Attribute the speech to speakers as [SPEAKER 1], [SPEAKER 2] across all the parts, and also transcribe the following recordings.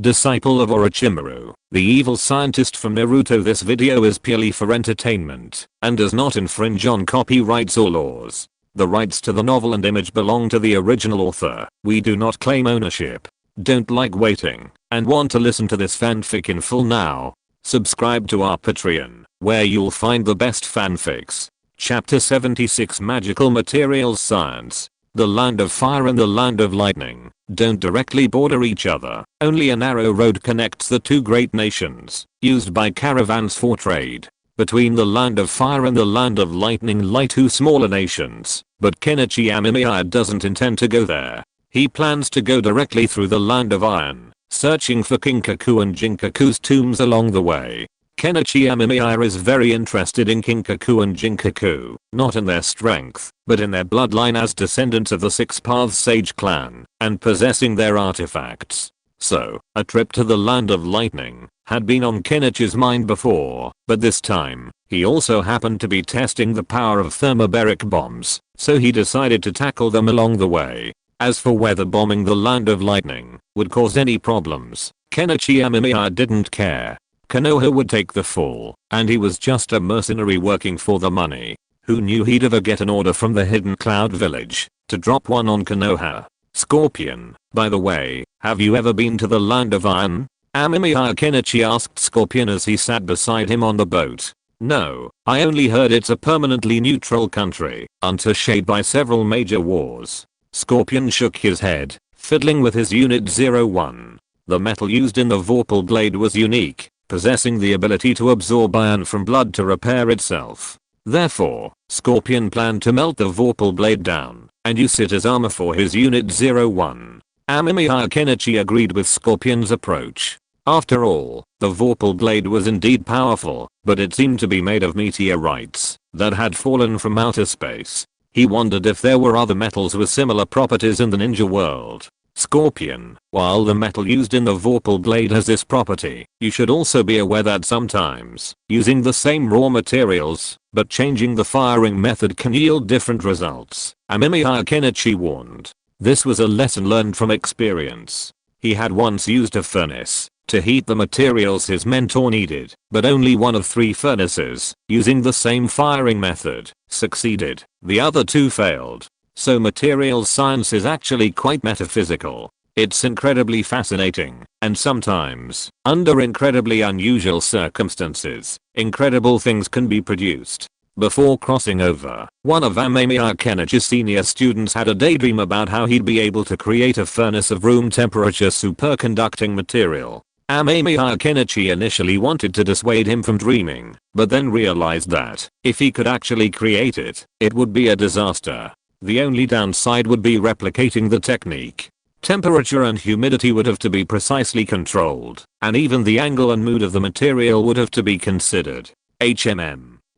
[SPEAKER 1] disciple of Orochimaru, the evil scientist from Naruto. This video is purely for entertainment and does not infringe on copyrights or laws. The rights to the novel and image belong to the original author. We do not claim ownership. Don't like waiting and want to listen to this fanfic in full now? Subscribe to our Patreon, where you'll find the best fanfics. Chapter 76 Magical Materials Science. The land of fire and the land of lightning don't directly border each other. Only a narrow road connects the two great nations, used by caravans for trade. Between the land of fire and the land of lightning lie two smaller nations, but Kenichi Amemiya doesn't intend to go there. He plans to go directly through the land of iron, searching for Kinkaku and Jinkaku's tombs along the way. Kenichi Amemiya is very interested in Kinkaku and Jinkaku, not in their strength, but in their bloodline as descendants of the Six Paths Sage clan, and possessing their artifacts. So, a trip to the land of lightning had been on Kenichi's mind before, but this time, he also happened to be testing the power of thermobaric bombs, so he decided to tackle them along the way. As for whether bombing the land of lightning would cause any problems, Kenichi Amemiya didn't care. Konoha would take the fall, and he was just a mercenary working for the money. Who knew he'd ever get an order from the Hidden Cloud Village to drop one on Konoha? Scorpion, by the way, have you ever been to the land of iron? Amemiya Kenichi asked Scorpion as he sat beside him on the boat. No, I only heard it's a permanently neutral country, untouched by several major wars. Scorpion shook his head, fiddling with his Unit 01. The metal used in the Vorpal blade was unique, possessing the ability to absorb iron from blood to repair itself. Therefore, Scorpion planned to melt the Vorpal blade down and use it as armor for his Unit 01. Amemiya Kenichi agreed with Scorpion's approach. After all, the Vorpal blade was indeed powerful, but it seemed to be made of meteorites that had fallen from outer space. He wondered if there were other metals with similar properties in the ninja world. Scorpion, while the metal used in the Vorpal blade has this property, you should also be aware that sometimes, using the same raw materials, but changing the firing method can yield different results. Amemiya Kenichi warned. This was a lesson learned from experience. He had once used a furnace to heat the materials his mentor needed, but only one of 3 furnaces, using the same firing method, succeeded. The other 2 failed. So materials science is actually quite metaphysical. It's incredibly fascinating, and sometimes, under incredibly unusual circumstances, incredible things can be produced. Before crossing over, one of Amemiya Kenichi's senior students had a daydream about how he'd be able to create a furnace of room temperature superconducting material. Amemiya Kenichi initially wanted to dissuade him from dreaming, but then realized that, if he could actually create it, it would be a disaster. The only downside would be replicating the technique. Temperature and humidity would have to be precisely controlled, and even the angle and mood of the material would have to be considered.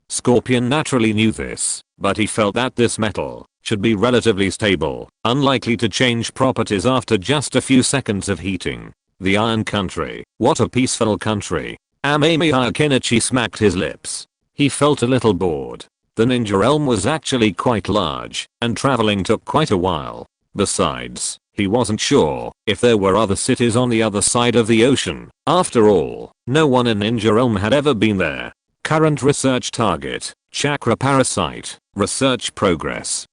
[SPEAKER 1] Scorpion naturally knew this, but he felt that this metal should be relatively stable, unlikely to change properties after just a few seconds of heating. The Iron Country, what a peaceful country. Amemiya Kenichi smacked his lips. He felt a little bored. The ninja realm was actually quite large, and traveling took quite a while. Besides, he wasn't sure if there were other cities on the other side of the ocean. After all, no one in ninja realm had ever been there. Current research target, chakra parasite, research progress.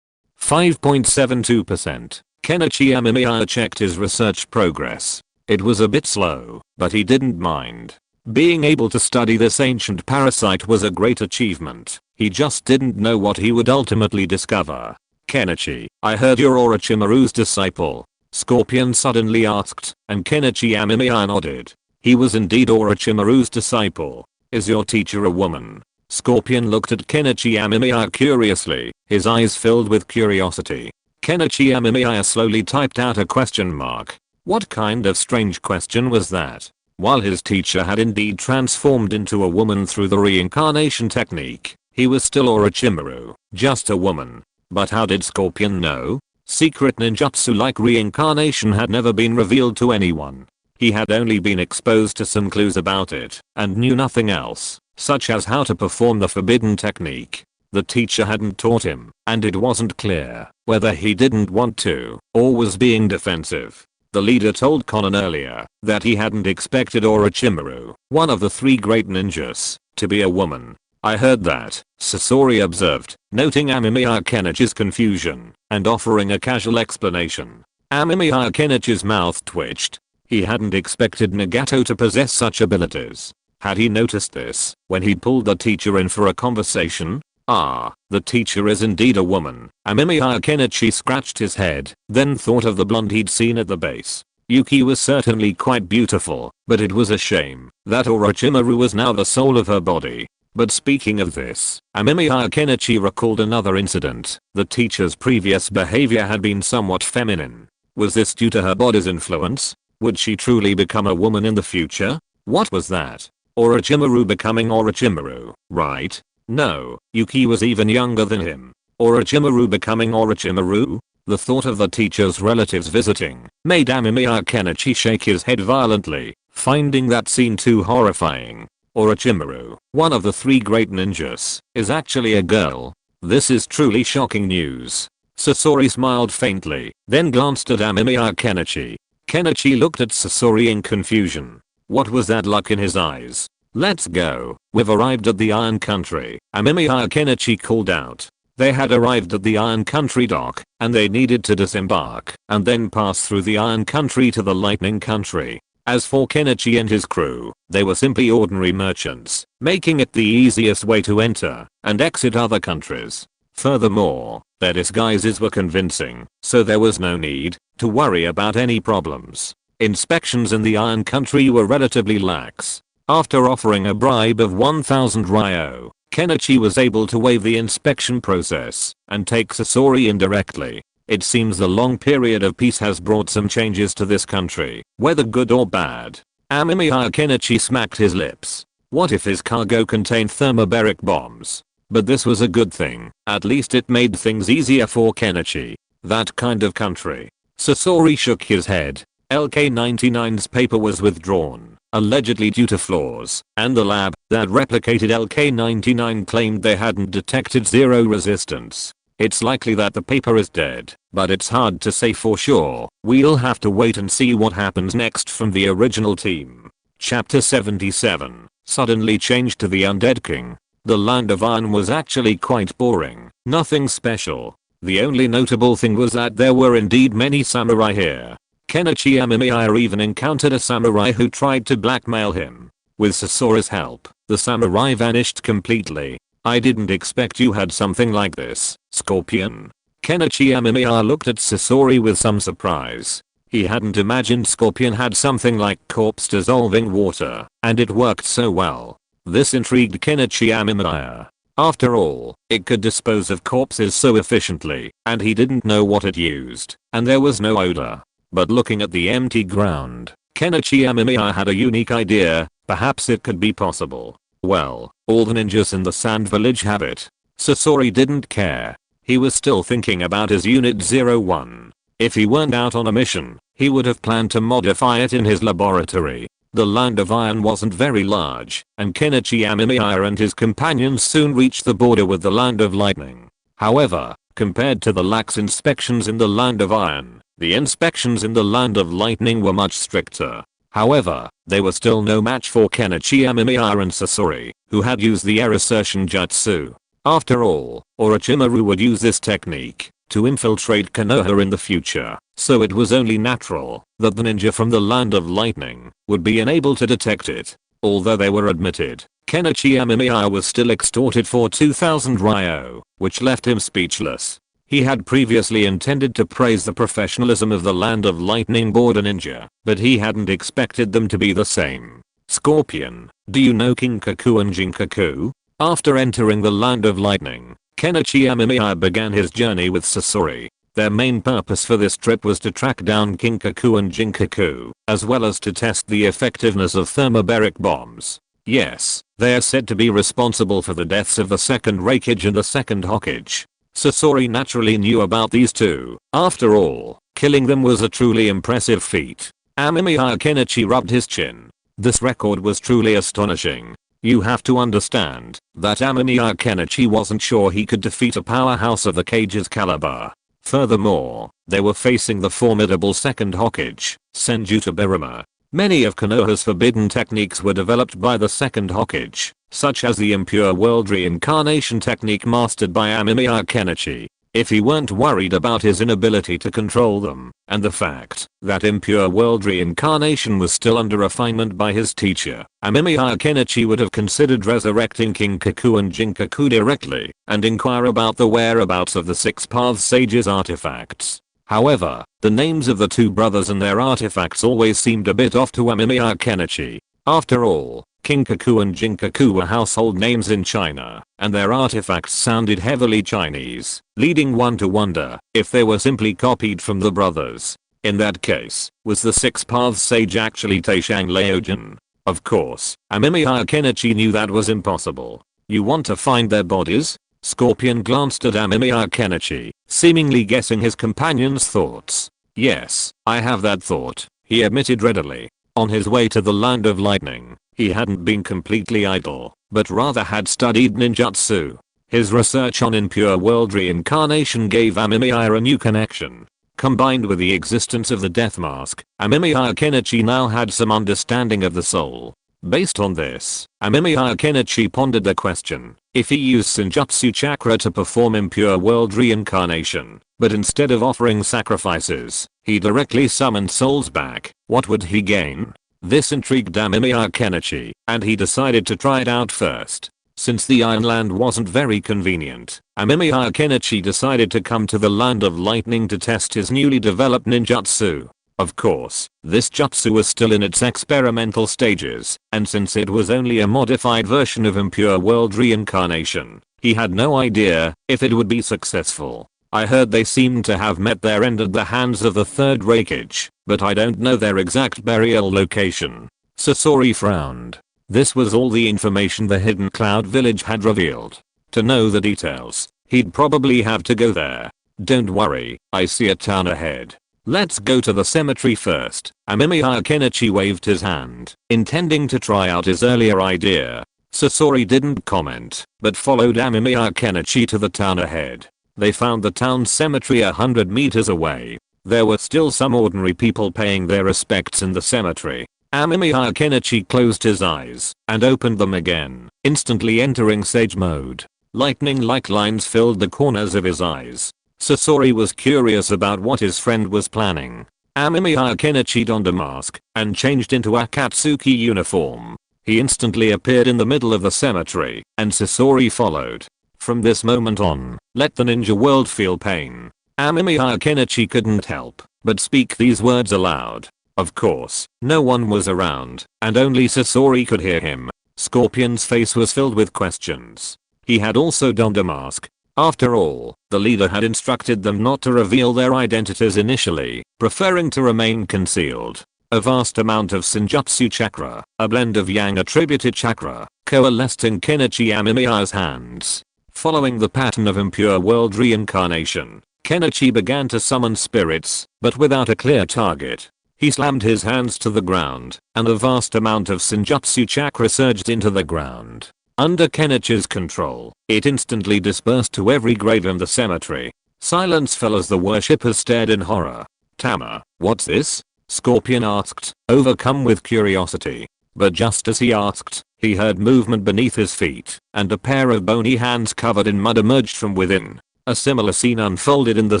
[SPEAKER 1] 5.72%. Kenichi Amemiya checked his research progress. It was a bit slow, but he didn't mind. Being able to study this ancient parasite was a great achievement. He just didn't know what he would ultimately discover. Kenichi, I heard you're Orochimaru's disciple. Scorpion suddenly asked, and Kenichi Amemiya nodded. He was indeed Orochimaru's disciple. Is your teacher a woman? Scorpion looked at Kenichi Amemiya curiously, his eyes filled with curiosity. Kenichi Amemiya slowly typed out a question mark. What kind of strange question was that? While his teacher had indeed transformed into a woman through the reincarnation technique, he was still Orochimaru, just a woman. But how did Scorpion know? Secret ninjutsu like reincarnation had never been revealed to anyone. He had only been exposed to some clues about it, and knew nothing else, such as how to perform the forbidden technique. The teacher hadn't taught him, and it wasn't clear whether he didn't want to, or was being defensive. The leader told Conan earlier that he hadn't expected Orochimaru, one of the 3 great ninjas, to be a woman. I heard that, Sasori observed, noting Amemiya Kenichi's confusion and offering a casual explanation. Amemiya Kenichi's mouth twitched. He hadn't expected Nagato to possess such abilities. Had he noticed this when he pulled the teacher in for a conversation? Ah, the teacher is indeed a woman. Amemiya Kenichi scratched his head, then thought of the blonde he'd seen at the base. Yuki was certainly quite beautiful, but it was a shame that Orochimaru was now the soul of her body. But speaking of this, Amemiya Kenichi recalled another incident. The teacher's previous behavior had been somewhat feminine. Was this due to her body's influence? Would she truly become a woman in the future? What was that? Orochimaru becoming Orochimaru, right? No, Yuki was even younger than him. Orochimaru becoming Orochimaru? The thought of the teacher's relatives visiting made Amemiya Kenichi shake his head violently, finding that scene too horrifying. Orochimaru, one of the 3 great ninjas, is actually a girl. This is truly shocking news. Sasori smiled faintly, then glanced at Amemiya Kenichi. Kenichi looked at Sasori in confusion. What was that look in his eyes? Let's go. We've arrived at the Iron Country, Amemiya Kenichi called out. They had arrived at the Iron Country dock, and they needed to disembark and then pass through the Iron Country to the Lightning Country. As for Kenichi and his crew, they were simply ordinary merchants, making it the easiest way to enter and exit other countries. Furthermore, their disguises were convincing, so there was no need to worry about any problems. Inspections in the Iron Country were relatively lax. After offering a bribe of 1000 ryo, Kenichi was able to waive the inspection process and take Sasori in directly. It seems the long period of peace has brought some changes to this country, whether good or bad. Amemiya Kenichi smacked his lips. What if his cargo contained thermobaric bombs? But this was a good thing. At least it made things easier for Kenichi. That kind of country. Sasori shook his head. LK-99's paper was withdrawn, allegedly due to flaws, and the lab that replicated LK-99 claimed they hadn't detected zero resistance. It's likely that the paper is dead, but it's hard to say for sure. We'll have to wait and see what happens next from the original team. Chapter 77, suddenly changed to the Undead King. The Land of Iron was actually quite boring, nothing special. The only notable thing was that there were indeed many samurai here. Kenichi Amemiya even encountered a samurai who tried to blackmail him. With Sasori's help, the samurai vanished completely. I didn't expect you had something like this, Scorpion. Kenichi Amemiya looked at Sasori with some surprise. He hadn't imagined Scorpion had something like corpse dissolving water, and it worked so well. This intrigued Kenichi Amemiya. After all, it could dispose of corpses so efficiently, and he didn't know what it used, and there was no odor. But looking at the empty ground, Kenichi Amemiya had a unique idea. Perhaps it could be possible. Well, all the ninjas in the sand village have it. Sasori didn't care. He was still thinking about his Unit 01. If he weren't out on a mission, he would have planned to modify it in his laboratory. The Land of Iron wasn't very large, and Kenichi Amemiya and his companions soon reached the border with the Land of Lightning. However, compared to the lax inspections in the Land of Iron, the inspections in the Land of Lightning were much stricter. However, they were still no match for Kenichi Amemiya and Sasori, who had used the air assertion jutsu. After all, Orochimaru would use this technique to infiltrate Konoha in the future, so it was only natural that the ninja from the Land of Lightning would be unable to detect it. Although they were admitted, Kenichi Amemiya was still extorted for 2000 ryo, which left him speechless. He had previously intended to praise the professionalism of the Land of Lightning border ninja, but he hadn't expected them to be the same. Scorpion, do you know Kinkaku and Jinkaku? After entering the Land of Lightning, Kenichi Amemiya began his journey with Sasori. Their main purpose for this trip was to track down Kinkaku and Jinkaku, as well as to test the effectiveness of thermobaric bombs. Yes, they are said to be responsible for the deaths of the second Raikage and the second Hokage. Sasori naturally knew about these two. After all, killing them was a truly impressive feat. Amemiya Kenichi rubbed his chin. This record was truly astonishing. You have to understand that Amemiya Kenichi wasn't sure he could defeat a powerhouse of the Cage's caliber. Furthermore, they were facing the formidable second Hokage, Senjutsu Biruma. Many of Konoha's forbidden techniques were developed by the second Hokage, such as the impure world reincarnation technique mastered by Amemiya Kenichi. If he weren't worried about his inability to control them, and the fact that impure world reincarnation was still under refinement by his teacher, Amemiya Kenichi would have considered resurrecting King Kaku and Jinkaku directly, and inquire about the whereabouts of the Six Paths Sage's artifacts. However, the names of the two brothers and their artifacts always seemed a bit off to Amemiya Kenichi. After all, King Kaku and Jinkaku were household names in China, and their artifacts sounded heavily Chinese, leading one to wonder if they were simply copied from the brothers. In that case, was the Six Paths Sage actually Taishang Laojin? Of course, Amemiya Kenichi knew that was impossible. You want to find their bodies? Scorpion glanced at Amemiya Kenichi, seemingly guessing his companion's thoughts. Yes, I have that thought, he admitted readily. On his way to the Land of Lightning, he hadn't been completely idle, but rather had studied ninjutsu. His research on impure world reincarnation gave Amemiya a new connection. Combined with the existence of the death mask, Amemiya Kenichi now had some understanding of the soul. Based on this, Amemiya Kenichi pondered the question: if he used Senjutsu chakra to perform impure world reincarnation, but instead of offering sacrifices, he directly summoned souls back, what would he gain? This intrigued Amemiya Kenichi, and he decided to try it out first. Since the Ironland wasn't very convenient, Amemiya Kenichi decided to come to the Land of Lightning to test his newly developed ninjutsu. Of course, this jutsu was still in its experimental stages, and since it was only a modified version of impure world reincarnation, he had no idea if it would be successful. I heard they seemed to have met their end at the hands of the third Raikage, but I don't know their exact burial location. Sasori frowned. This was all the information the Hidden Cloud Village had revealed. To know the details, he'd probably have to go there. Don't worry, I see a town ahead. Let's go to the cemetery first. Amemiya Kenichi waved his hand, intending to try out his earlier idea. Sasori didn't comment, but followed Amemiya Kenichi to the town ahead. They found the town cemetery 100 meters away. There were still some ordinary people paying their respects in the cemetery. Amemiya Kenichi closed his eyes and opened them again, instantly entering sage mode. Lightning-like lines filled the corners of his eyes. Sasori was curious about what his friend was planning. Amemiya Kenichi donned a mask and changed into a Akatsuki uniform. He instantly appeared in the middle of the cemetery, and Sasori followed. From this moment on, let the ninja world feel pain. Amemiya Kenichi couldn't help but speak these words aloud. Of course, no one was around, and only Sasori could hear him. Scorpion's face was filled with questions. He had also donned a mask. After all, the leader had instructed them not to reveal their identities initially, preferring to remain concealed. A vast amount of Senjutsu chakra, a blend of yang attributed chakra, coalesced in Kenichi Amemiya's hands. Following the pattern of impure world reincarnation, Kenichi began to summon spirits, but without a clear target. He slammed his hands to the ground, and a vast amount of Senjutsu chakra surged into the ground. Under Kenichi's control, it instantly dispersed to every grave in the cemetery. Silence fell as the worshippers stared in horror. Tama, what's this? Scorpion asked, overcome with curiosity. But just as he asked, he heard movement beneath his feet, and a pair of bony hands covered in mud emerged from within. A similar scene unfolded in the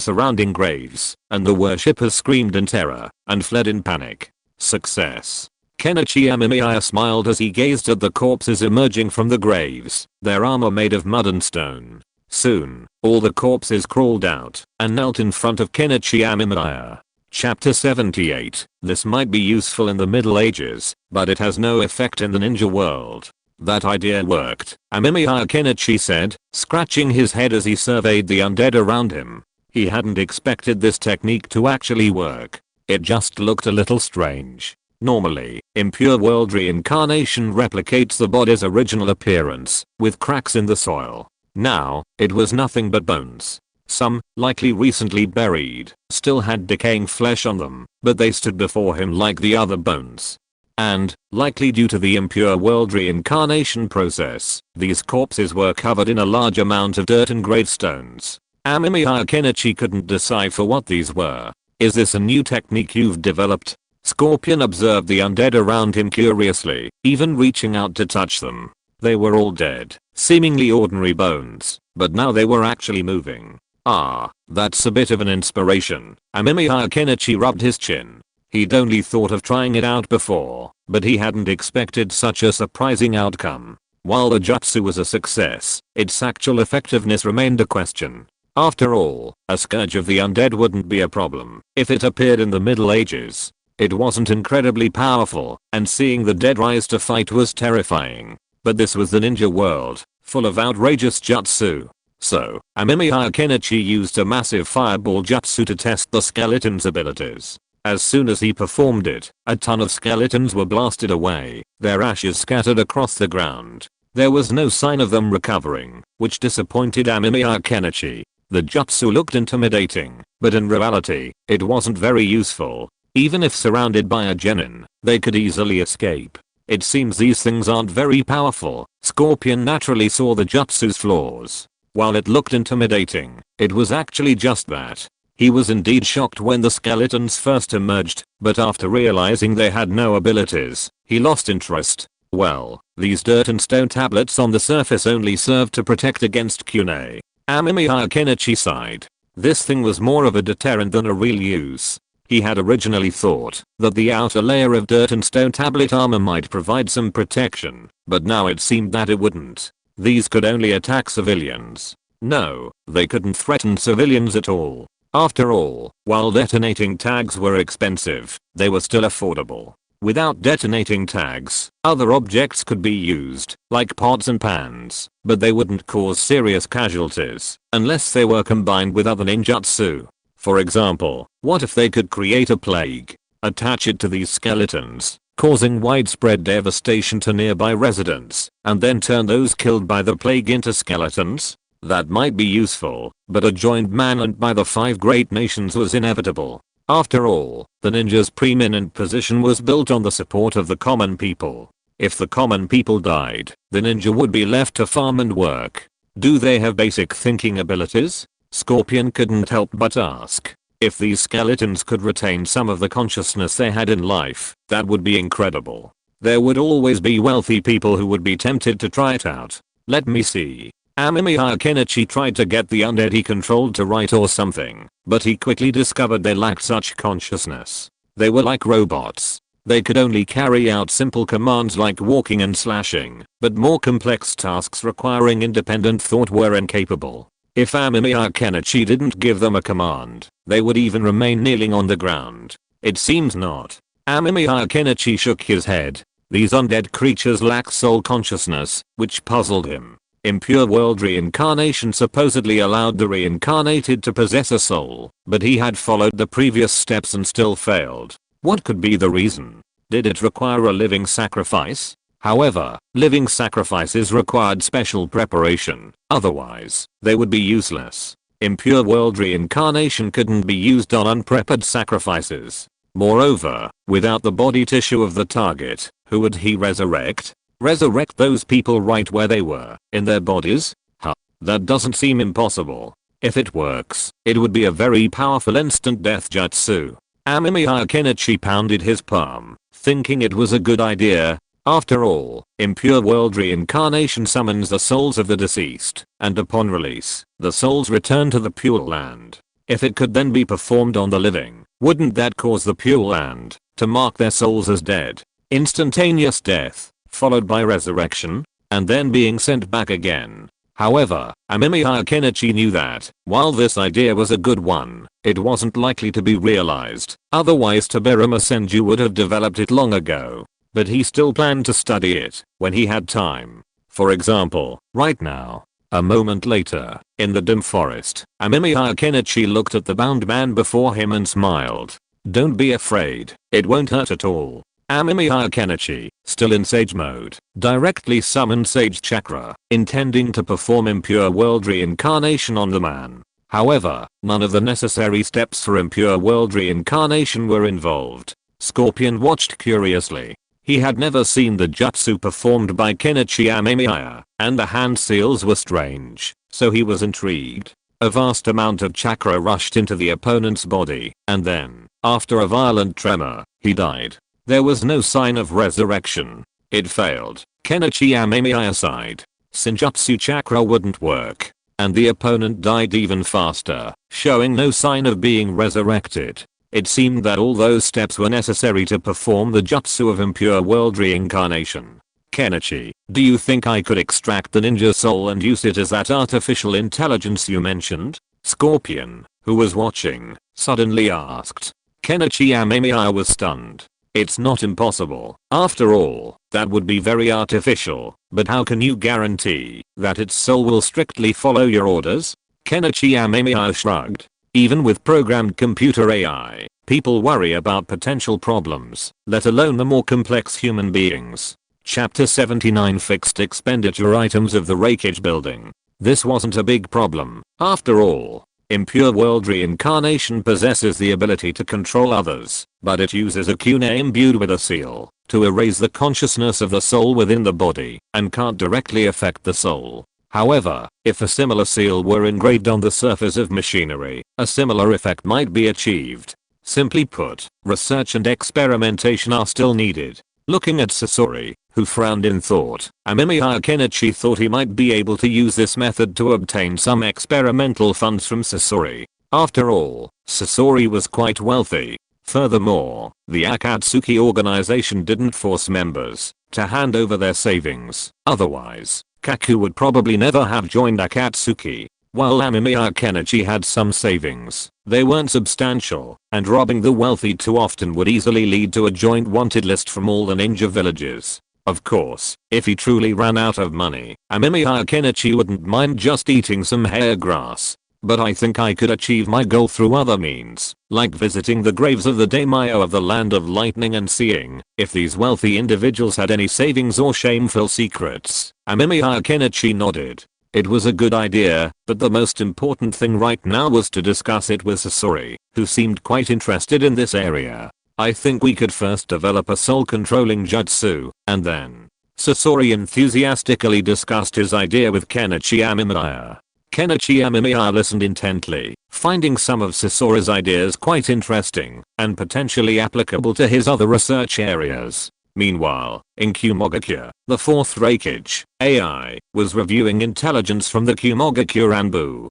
[SPEAKER 1] surrounding graves, and the worshippers screamed in terror and fled in panic. Success. Kenichi Amemiya smiled as he gazed at the corpses emerging from the graves, their armor made of mud and stone. Soon, all the corpses crawled out and knelt in front of Kenichi Amemiya. Chapter 78. This might be useful in the Middle Ages, but it has no effect in the ninja world. That idea worked, Amemiya Kenichi said, scratching his head as he surveyed the undead around him. He hadn't expected this technique to actually work. It just looked a little strange. Normally, impure world reincarnation replicates the body's original appearance, with cracks in the soil. Now, it was nothing but bones. Some, likely recently buried, still had decaying flesh on them, but they stood before him like the other bones. And, likely due to the impure world reincarnation process, these corpses were covered in a large amount of dirt and gravestones. Amemiya Kenichi couldn't decipher what these were. Is this a new technique you've developed? Scorpion observed the undead around him curiously, even reaching out to touch them. They were all dead, seemingly ordinary bones, but now they were actually moving. Ah, that's a bit of an inspiration. Amemiya Kenichi rubbed his chin. He'd only thought of trying it out before, but he hadn't expected such a surprising outcome. While the jutsu was a success, its actual effectiveness remained a question. After all, a scourge of the undead wouldn't be a problem if it appeared in the Middle Ages. It wasn't incredibly powerful, and seeing the dead rise to fight was terrifying. But this was the ninja world, full of outrageous jutsu. So, Amemiya Kenichi used a massive fireball jutsu to test the skeleton's abilities. As soon as he performed it, a ton of skeletons were blasted away, their ashes scattered across the ground. There was no sign of them recovering, which disappointed Amemiya Kenichi. The jutsu looked intimidating, but in reality, it wasn't very useful. Even if surrounded by a genin, they could easily escape. It seems these things aren't very powerful. Scorpion naturally saw the jutsu's flaws. While it looked intimidating, it was actually just that. He was indeed shocked when the skeletons first emerged, but after realizing they had no abilities, he lost interest. Well, these dirt and stone tablets on the surface only served to protect against Kune. Amemiya Kenichi sighed. This thing was more of a deterrent than a real use. He had originally thought that the outer layer of dirt and stone tablet armor might provide some protection, but now it seemed that it wouldn't. These could only attack civilians. No, they couldn't threaten civilians at all. After all, while detonating tags were expensive, they were still affordable. Without detonating tags, other objects could be used, like pots and pans, but they wouldn't cause serious casualties unless they were combined with other ninjutsu. For example, what if they could create a plague, attach it to these skeletons, causing widespread devastation to nearby residents, and then turn those killed by the plague into skeletons? That might be useful, but a joined manhunt by the 5 great nations was inevitable. After all, the ninja's preeminent position was built on the support of the common people. If the common people died, the ninja would be left to farm and work. Do they have basic thinking abilities? Scorpion couldn't help but ask. If these skeletons could retain some of the consciousness they had in life, that would be incredible. There would always be wealthy people who would be tempted to try it out. Let me see. Amemiya Kenichi tried to get the undead he controlled to write or something, but he quickly discovered they lacked such consciousness. They were like robots. They could only carry out simple commands like walking and slashing, but more complex tasks requiring independent thought were incapable. If Amemiya Kenichi didn't give them a command, they would even remain kneeling on the ground. It seems not. Amemiya Kenichi shook his head. These undead creatures lack soul consciousness, which puzzled him. Impure world reincarnation supposedly allowed the reincarnated to possess a soul, but he had followed the previous steps and still failed. What could be the reason? Did it require a living sacrifice? However, living sacrifices required special preparation, otherwise, they would be useless. Impure world reincarnation couldn't be used on unprepared sacrifices. Moreover, without the body tissue of the target, who would he resurrect? Resurrect those people right where they were, in their bodies? Huh. That doesn't seem impossible. If it works, it would be a very powerful instant death jutsu. Amemiya Kenichi pounded his palm, thinking it was a good idea. After all, impure world reincarnation summons the souls of the deceased, and upon release, the souls return to the Pure Land. If it could then be performed on the living, wouldn't that cause the Pure Land to mark their souls as dead? Instantaneous death, followed by resurrection, and then being sent back again. However, Amemiya Kenichi knew that, while this idea was a good one, it wasn't likely to be realized, otherwise Tobirama Senju would have developed it long ago. But he still planned to study it when he had time. For example, right now. A moment later, in the dim forest, Amemiya Kenichi looked at the bound man before him and smiled. Don't be afraid, it won't hurt at all. Amemiya Kenichi, still in sage mode, directly summoned sage chakra, intending to perform impure world reincarnation on the man. However, none of the necessary steps for impure world reincarnation were involved. Scorpion watched curiously. He had never seen the jutsu performed by Kenichi Amemiya, and the hand seals were strange, so he was intrigued. A vast amount of chakra rushed into the opponent's body, and then, after a violent tremor, he died. There was no sign of resurrection. It failed. Kenichi Amemiya sighed. Senjutsu chakra wouldn't work. And the opponent died even faster, showing no sign of being resurrected. It seemed that all those steps were necessary to perform the jutsu of impure world reincarnation. Kenichi, do you think I could extract the ninja soul and use it as that artificial intelligence you mentioned? Scorpion, who was watching, suddenly asked. Kenichi Amemiya was stunned. It's not impossible. After all, that would be very artificial, but how can you guarantee that its soul will strictly follow your orders? Kenichi Amemiya shrugged. Even with programmed computer AI, people worry about potential problems, let alone the more complex human beings. Chapter 79 Fixed expenditure items of the Reikage building. This wasn't a big problem. After all, impure world reincarnation possesses the ability to control others, but it uses a Kune imbued with a seal to erase the consciousness of the soul within the body and can't directly affect the soul. However, if a similar seal were engraved on the surface of machinery, a similar effect might be achieved. Simply put, research and experimentation are still needed. Looking at Sasori, who frowned in thought, Amemiya Kenichi thought he might be able to use this method to obtain some experimental funds from Sasori. After all, Sasori was quite wealthy. Furthermore, the Akatsuki organization didn't force members to hand over their savings. Otherwise, Kaku would probably never have joined Akatsuki. While Amemiya Kenichi had some savings, they weren't substantial, and robbing the wealthy too often would easily lead to a joint wanted list from all the ninja villages. Of course, if he truly ran out of money, Amemiya Kenichi wouldn't mind just eating some hair grass. But I think I could achieve my goal through other means, like visiting the graves of the daimyo of the land of lightning and seeing if these wealthy individuals had any savings or shameful secrets. Amemiya Kenichi nodded. It was a good idea, but the most important thing right now was to discuss it with Sasori, who seemed quite interested in this area. I think we could first develop a soul-controlling jutsu, and then. Sasori enthusiastically discussed his idea with Kenichi Amemiya. Kenichi Amemiya listened intently, finding some of Sasori's ideas quite interesting and potentially applicable to his other research areas. Meanwhile, in Kumogakure, the fourth Reikage, AI, was reviewing intelligence from the Kumogakure ANBU.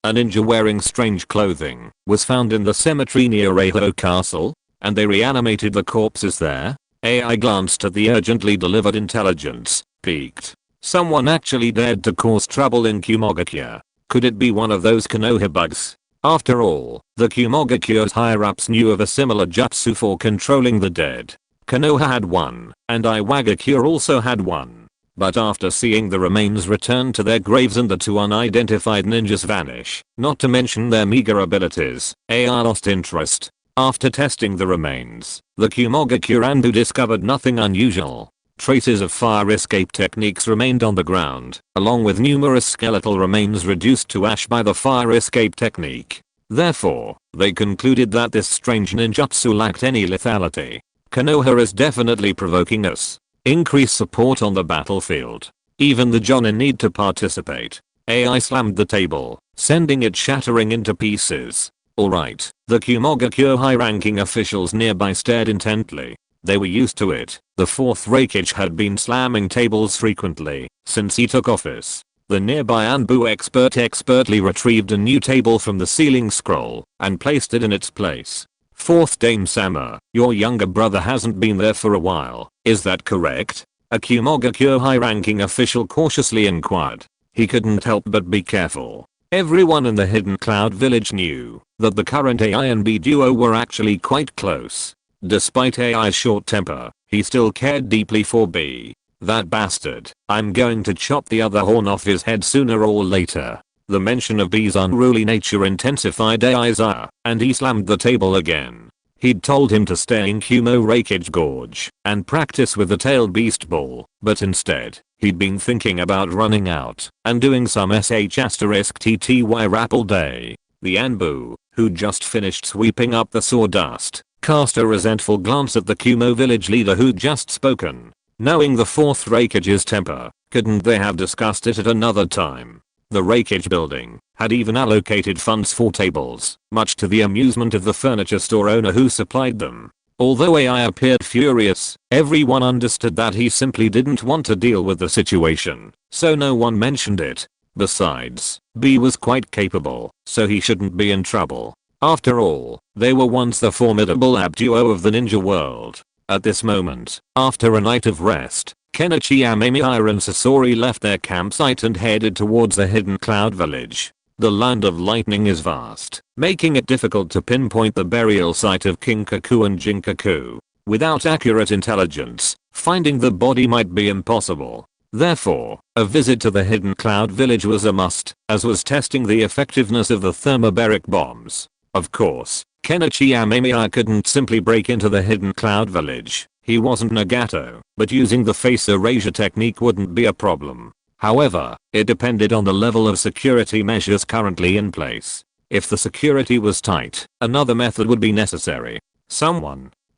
[SPEAKER 1] A ninja wearing strange clothing was found in the cemetery near Reiho Castle, and they reanimated the corpses there. AI glanced at the urgently delivered intelligence, peaked. Someone actually dared to cause trouble in Kumogakure. Could it be one of those Konoha bugs? After all, the Kumogakure's higher-ups knew of a similar jutsu for controlling the dead. Konoha had one, and Iwagakure also had one. But after seeing the remains return to their graves and the two unidentified ninjas vanish, not to mention their meager abilities, AI lost interest. After testing the remains, the Kumogakure ANBU discovered nothing unusual. Traces of fire escape techniques remained on the ground, along with numerous skeletal remains reduced to ash by the fire escape technique. Therefore, they concluded that this strange ninjutsu lacked any lethality. Konoha is definitely provoking us. Increase support on the battlefield. Even the Jonin need to participate. AI slammed the table, sending it shattering into pieces. Alright, the Kumogakure high-ranking officials nearby stared intently. They were used to it. The fourth Reikage had been slamming tables frequently since he took office. The nearby ANBU expert expertly retrieved a new table from the ceiling scroll and placed it in its place. Fourth Dame Sama, your younger brother hasn't been there for a while, is that correct? A Kumogakure high-ranking official cautiously inquired. He couldn't help but be careful. Everyone in the Hidden Cloud village knew that the current AI and B duo were actually quite close. Despite AI's short temper, he still cared deeply for B. That bastard, I'm going to chop the other horn off his head sooner or later. The mention of B's unruly nature intensified AI's ire, and he slammed the table again. He'd told him to stay in Kumo Reikage Gorge and practice with the tailed beast ball, but instead, he'd been thinking about running out and doing some *TTY rap all day. The ANBU, who'd just finished sweeping up the sawdust, cast a resentful glance at the Kumo village leader who'd just spoken. Knowing the fourth Reikage's temper, couldn't they have discussed it at another time? The Reikage building, had even allocated funds for tables, much to the amusement of the furniture store owner who supplied them. Although AI appeared furious, everyone understood that he simply didn't want to deal with the situation, so no one mentioned it. Besides, B was quite capable, so he shouldn't be in trouble. After all, they were once the formidable ab duo of the ninja world. At this moment, after a night of rest, Kenichi Amemiya and Sasori left their campsite and headed towards the hidden cloud village. The land of lightning is vast, making it difficult to pinpoint the burial site of Kinkaku and Jinkaku. Without accurate intelligence, finding the body might be impossible. Therefore, a visit to the hidden cloud village was a must, as was testing the effectiveness of the thermobaric bombs. Of course, Kenichi Amemiya couldn't simply break into the hidden cloud village. He wasn't Nagato, but using the face erasure technique wouldn't be a problem. However, it depended on the level of security measures currently in place. If the security was tight, another method would be necessary.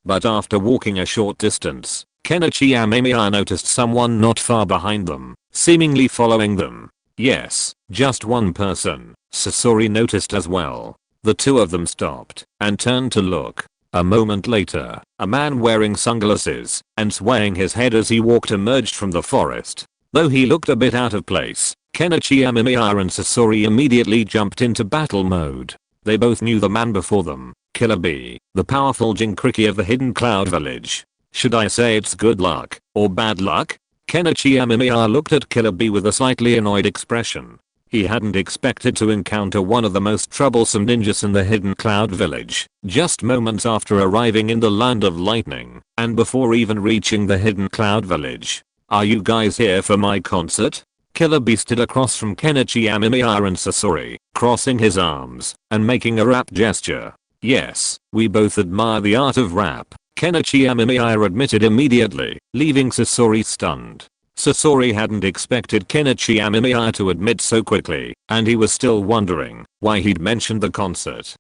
[SPEAKER 1] But after walking a short distance, Kenichi Amemiya noticed someone not far behind them, seemingly following them. Yes, just one person. Sasori noticed as well. The two of them stopped and turned to look. A moment later, a man wearing sunglasses and swaying his head as he walked emerged from the forest. Though he looked a bit out of place, Kenichi Amemiya and Sasori immediately jumped into battle mode. They both knew the man before them, Killer B, the powerful Jinkriki of the hidden cloud village. Should I say it's good luck or bad luck? Kenichi Amemiya looked at Killer B with a slightly annoyed expression. He hadn't expected to encounter one of the most troublesome ninjas in the hidden cloud village, just moments after arriving in the land of lightning, and before even reaching the hidden cloud village. Are you guys here for my concert? Killer B stood across from Kenichi Amemiya and Sasori, crossing his arms and making a rap gesture. Yes, we both admire the art of rap, Kenichi Amemiya admitted immediately, leaving Sasori stunned. Sasori hadn't expected Kenichi Amemiya to admit so quickly, and he was still wondering why he'd mentioned the concert.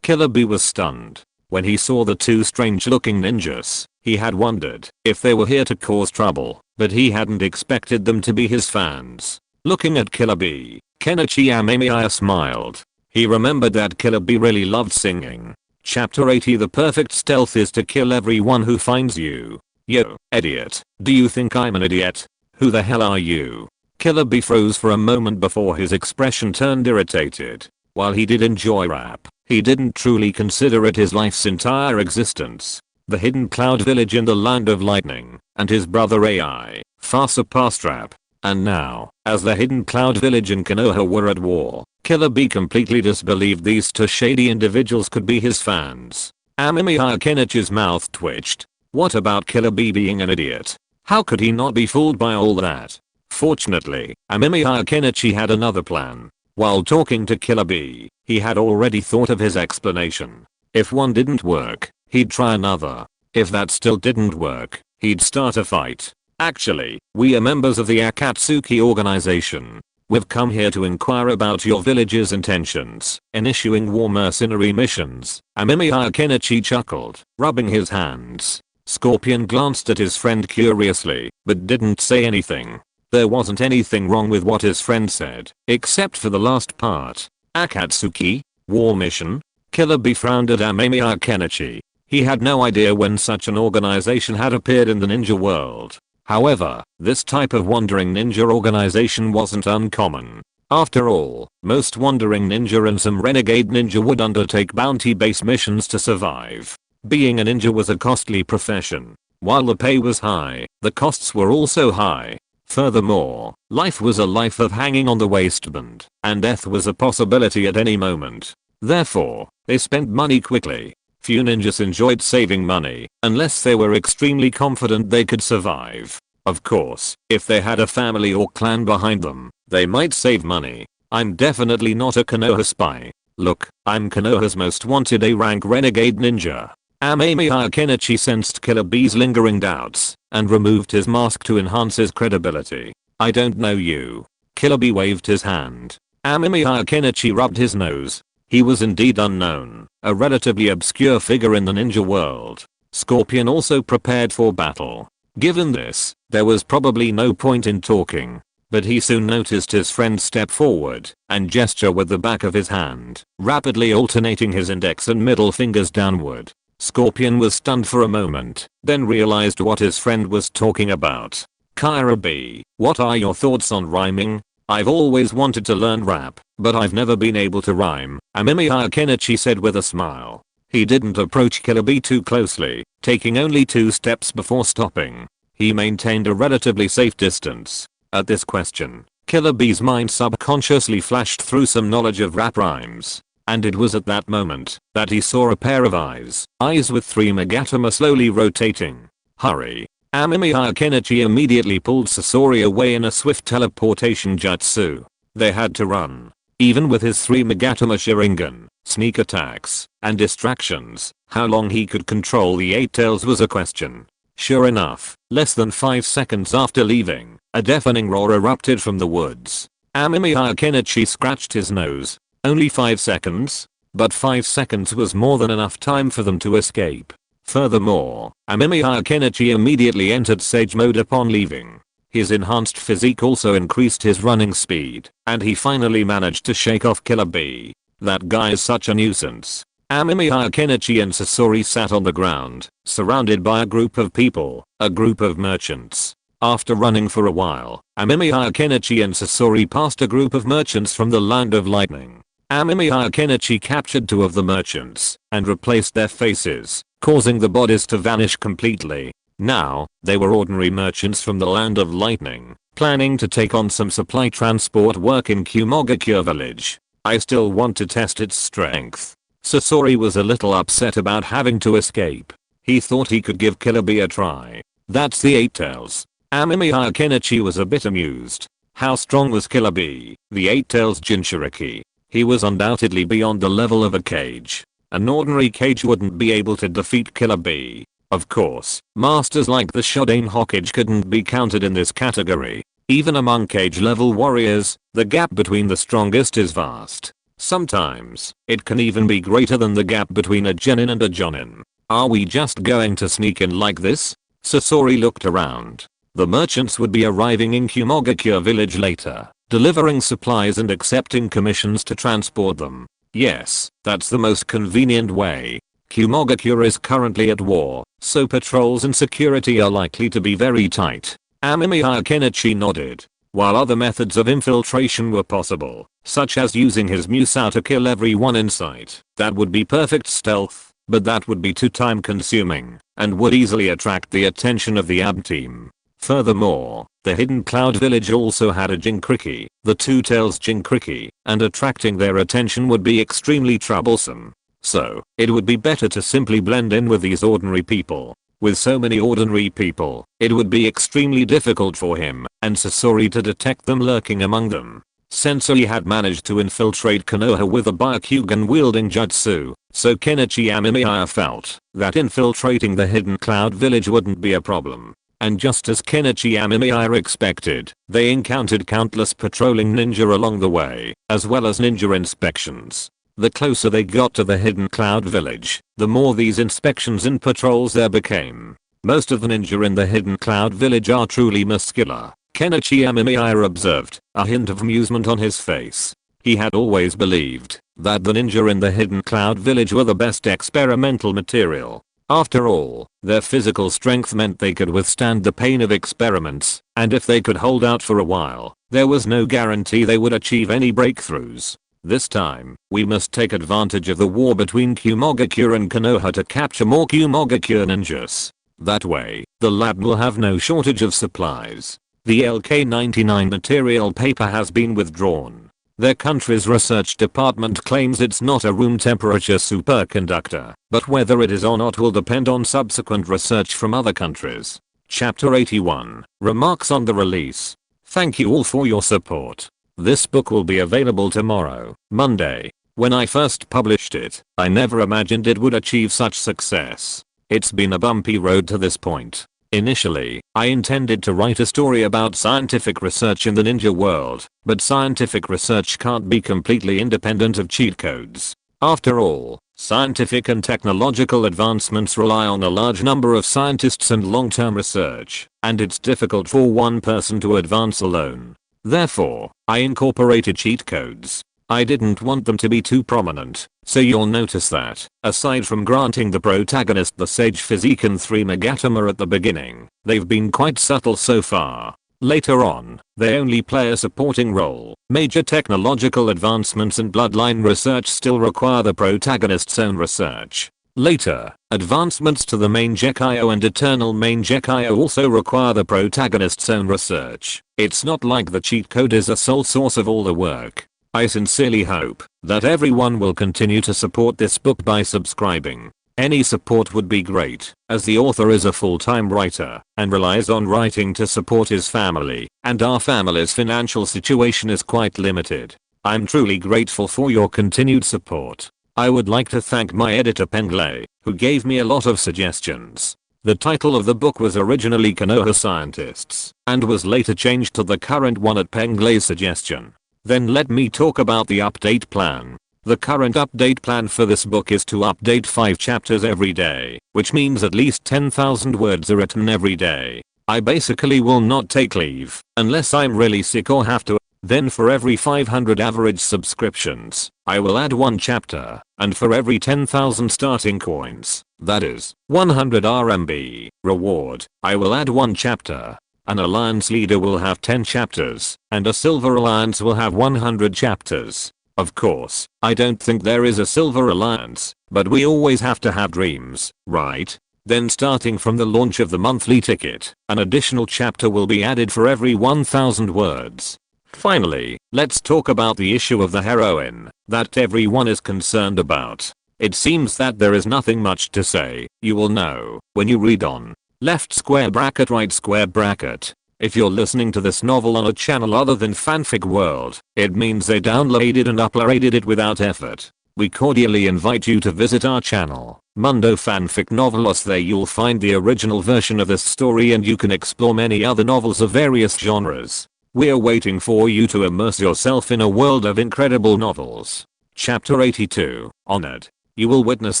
[SPEAKER 1] Killer B was stunned. When he saw the two strange-looking ninjas, he had wondered if they were here to cause trouble, but he hadn't expected them to be his fans. Looking at Killer B, Kenichi Amemiya smiled. He remembered that Killer B really loved singing. Chapter 80 The perfect stealth is to kill everyone who finds you. Yo, idiot. Do you think I'm an idiot? Who the hell are you? Killer B froze for a moment before his expression turned irritated. While he did enjoy rap, he didn't truly consider it his life's entire existence. The hidden cloud village in the land of lightning, and his brother AI, far surpassed rap. And now, as the hidden cloud village and Konoha were at war, Killer B completely disbelieved these two shady individuals could be his fans. Amemiya Kenichi's mouth twitched. What about Killer B being an idiot? How could he not be fooled by all that? Fortunately, Amemiya Kenichi had another plan. While talking to Killer B, he had already thought of his explanation. If one didn't work, he'd try another. If that still didn't work, he'd start a fight. Actually, we are members of the Akatsuki organization. We've come here to inquire about your village's intentions in issuing war mercenary missions. Amemiya Kenichi chuckled, rubbing his hands. Scorpion glanced at his friend curiously, but didn't say anything. There wasn't anything wrong with what his friend said, except for the last part. Akatsuki? War mission? Killer B frowned at Amemiya Kenichi. He had no idea when such an organization had appeared in the ninja world. However, this type of wandering ninja organization wasn't uncommon. After all, most wandering ninja and some renegade ninja would undertake bounty-based missions to survive. Being a ninja was a costly profession. While the pay was high, the costs were also high. Furthermore, life was a life of hanging on the waistband, and death was a possibility at any moment. Therefore, they spent money quickly. Few ninjas enjoyed saving money, unless they were extremely confident they could survive. Of course, if they had a family or clan behind them, they might save money. I'm definitely not a Konoha spy. Look, I'm Konoha's most wanted A-rank renegade ninja. Amemiya Kenichi sensed Killer B's lingering doubts, and removed his mask to enhance his credibility. I don't know you. Killer B waved his hand. Amemiya Kenichi rubbed his nose. He was indeed unknown, a relatively obscure figure in the ninja world. Scorpion also prepared for battle. Given this, there was probably no point in talking. but he soon noticed his friend step forward and gesture with the back of his hand, rapidly alternating his index and middle fingers downward. Scorpion was stunned for a moment, then realized what his friend was talking about. Kyra B, what are your thoughts on rhyming? I've always wanted to learn rap, but I've never been able to rhyme, Amemiya Kenichi said with a smile. He didn't approach Killer B too closely, taking only 2 steps before stopping. He maintained a relatively safe distance. At this question, Killer B's mind subconsciously flashed through some knowledge of rap rhymes. And it was at that moment that he saw a pair of eyes with 3 megatoma slowly rotating. Hurry. Amemiya Kenichi immediately pulled Sasori away in a swift teleportation jutsu. They had to run. Even with his 3 megatoma Sharingan, sneak attacks, and distractions, how long he could control the 8 tails was a question. Sure enough, less than 5 seconds after leaving, a deafening roar erupted from the woods. Amemiya Kenichi scratched his nose. Only 5 seconds? But 5 seconds was more than enough time for them to escape. Furthermore, Amemiya Kenichi immediately entered Sage mode upon leaving. His enhanced physique also increased his running speed, and he finally managed to shake off Killer B. That guy is such a nuisance. Amemiya Kenichi and Sasori sat on the ground, surrounded by a group of people, a group of merchants. After running for a while, Amemiya Kenichi and Sasori passed a group of merchants from the Land of Lightning. Amemiya Kenichi captured 2 of the merchants and replaced their faces, causing the bodies to vanish completely. Now, they were ordinary merchants from the Land of Lightning, planning to take on some supply transport work in Kumogakure village. I still want to test its strength. Sasori was a little upset about having to escape. He thought he could give Killer B a try. That's the 8 tails. Amemiya Kenichi was a bit amused. How strong was Killer B, the 8 tails Jinchuriki? He was undoubtedly beyond the level of a cage. An ordinary cage wouldn't be able to defeat Killer B. Of course, masters like the Shodan Hokage couldn't be counted in this category. Even among cage level warriors, the gap between the strongest is vast. Sometimes, it can even be greater than the gap between a genin and a jonin. Are we just going to sneak in like this? Sasori looked around. The merchants would be arriving in Kumogakure village later, delivering supplies and accepting commissions to transport them. Yes, that's the most convenient way. Kumogakure is currently at war, so patrols and security are likely to be very tight. Amemiya Kenichi nodded. While other methods of infiltration were possible, such as using his Musou to kill everyone in sight, that would be perfect stealth, but that would be too time consuming, and would easily attract the attention of the AB team. Furthermore, the Hidden Cloud village also had a Jinchuriki, the Two Tails Jinchuriki, and attracting their attention would be extremely troublesome. So, it would be better to simply blend in with these ordinary people. With so many ordinary people, it would be extremely difficult for him and Sasori to detect them lurking among them. Sensei had managed to infiltrate Konoha with a Byakugan wielding jutsu, so Kenichi Amemiya felt that infiltrating the Hidden Cloud village wouldn't be a problem. And just as Kenichi Amemiya expected, they encountered countless patrolling ninja along the way, as well as ninja inspections. The closer they got to the Hidden Cloud village, the more these inspections and patrols there became. Most of the ninja in the Hidden Cloud village are truly muscular, Kenichi Amemiya observed, a hint of amusement on his face. He had always believed that the ninja in the Hidden Cloud village were the best experimental material. After all, their physical strength meant they could withstand the pain of experiments, and if they could hold out for a while, there was no guarantee they would achieve any breakthroughs. This time, we must take advantage of the war between Kumogakure and Konoha to capture more Kumogakure ninjas. That way, the lab will have no shortage of supplies. The LK-99 material paper has been withdrawn. Their country's research department claims it's not a room temperature superconductor, but whether it is or not will depend on subsequent research from other countries. Chapter 81, Remarks on the Release. Thank you all for your support. This book will be available tomorrow, Monday. When I first published it, I never imagined it would achieve such success. It's been a bumpy road to this point. Initially, I intended to write a story about scientific research in the ninja world, but scientific research can't be completely independent of cheat codes. After all, scientific and technological advancements rely on a large number of scientists and long-term research, and it's difficult for one person to advance alone. Therefore, I incorporated cheat codes. I didn't want them to be too prominent, so you'll notice that, aside from granting the protagonist the sage physique and 3 Megatama at the beginning, they've been quite subtle so far. Later on, they only play a supporting role. Major technological advancements and bloodline research still require the protagonist's own research. Later, advancements to the main Gekio and eternal main Gekio also require the protagonist's own research. It's not like the cheat code is a sole source of all the work. I sincerely hope that everyone will continue to support this book by subscribing. Any support would be great, as the author is a full-time writer and relies on writing to support his family, and our family's financial situation is quite limited. I'm truly grateful for your continued support. I would like to thank my editor Penglay, who gave me a lot of suggestions. The title of the book was originally Konoha Scientists, and was later changed to the current one at Penglay's suggestion. Then let me talk about the update plan. The current update plan for this book is to update 5 chapters every day, which means at least 10,000 words are written every day. I basically will not take leave, unless I'm really sick or have to. Then for every 500 average subscriptions, I will add 1 chapter, and for every 10,000 starting coins, that is, 100 RMB, reward, I will add 1 chapter. An alliance leader will have 10 chapters, and a silver alliance will have 100 chapters. Of course, I don't think there is a silver alliance, but we always have to have dreams, right? Then starting from the launch of the monthly ticket, an additional chapter will be added for every 1000 words. Finally, let's talk about the issue of the heroine that everyone is concerned about. It seems that there is nothing much to say. You will know when you read on. Left square bracket right square bracket. If you're listening to this novel on a channel other than Fanfic World, it means they downloaded and uploaded it without effort. We cordially invite you to visit our channel, Mundo Fanfic Novelos. There you'll find the original version of this story and you can explore many other novels of various genres. We're waiting for you to immerse yourself in a world of incredible novels. Chapter 82, Honored. You will witness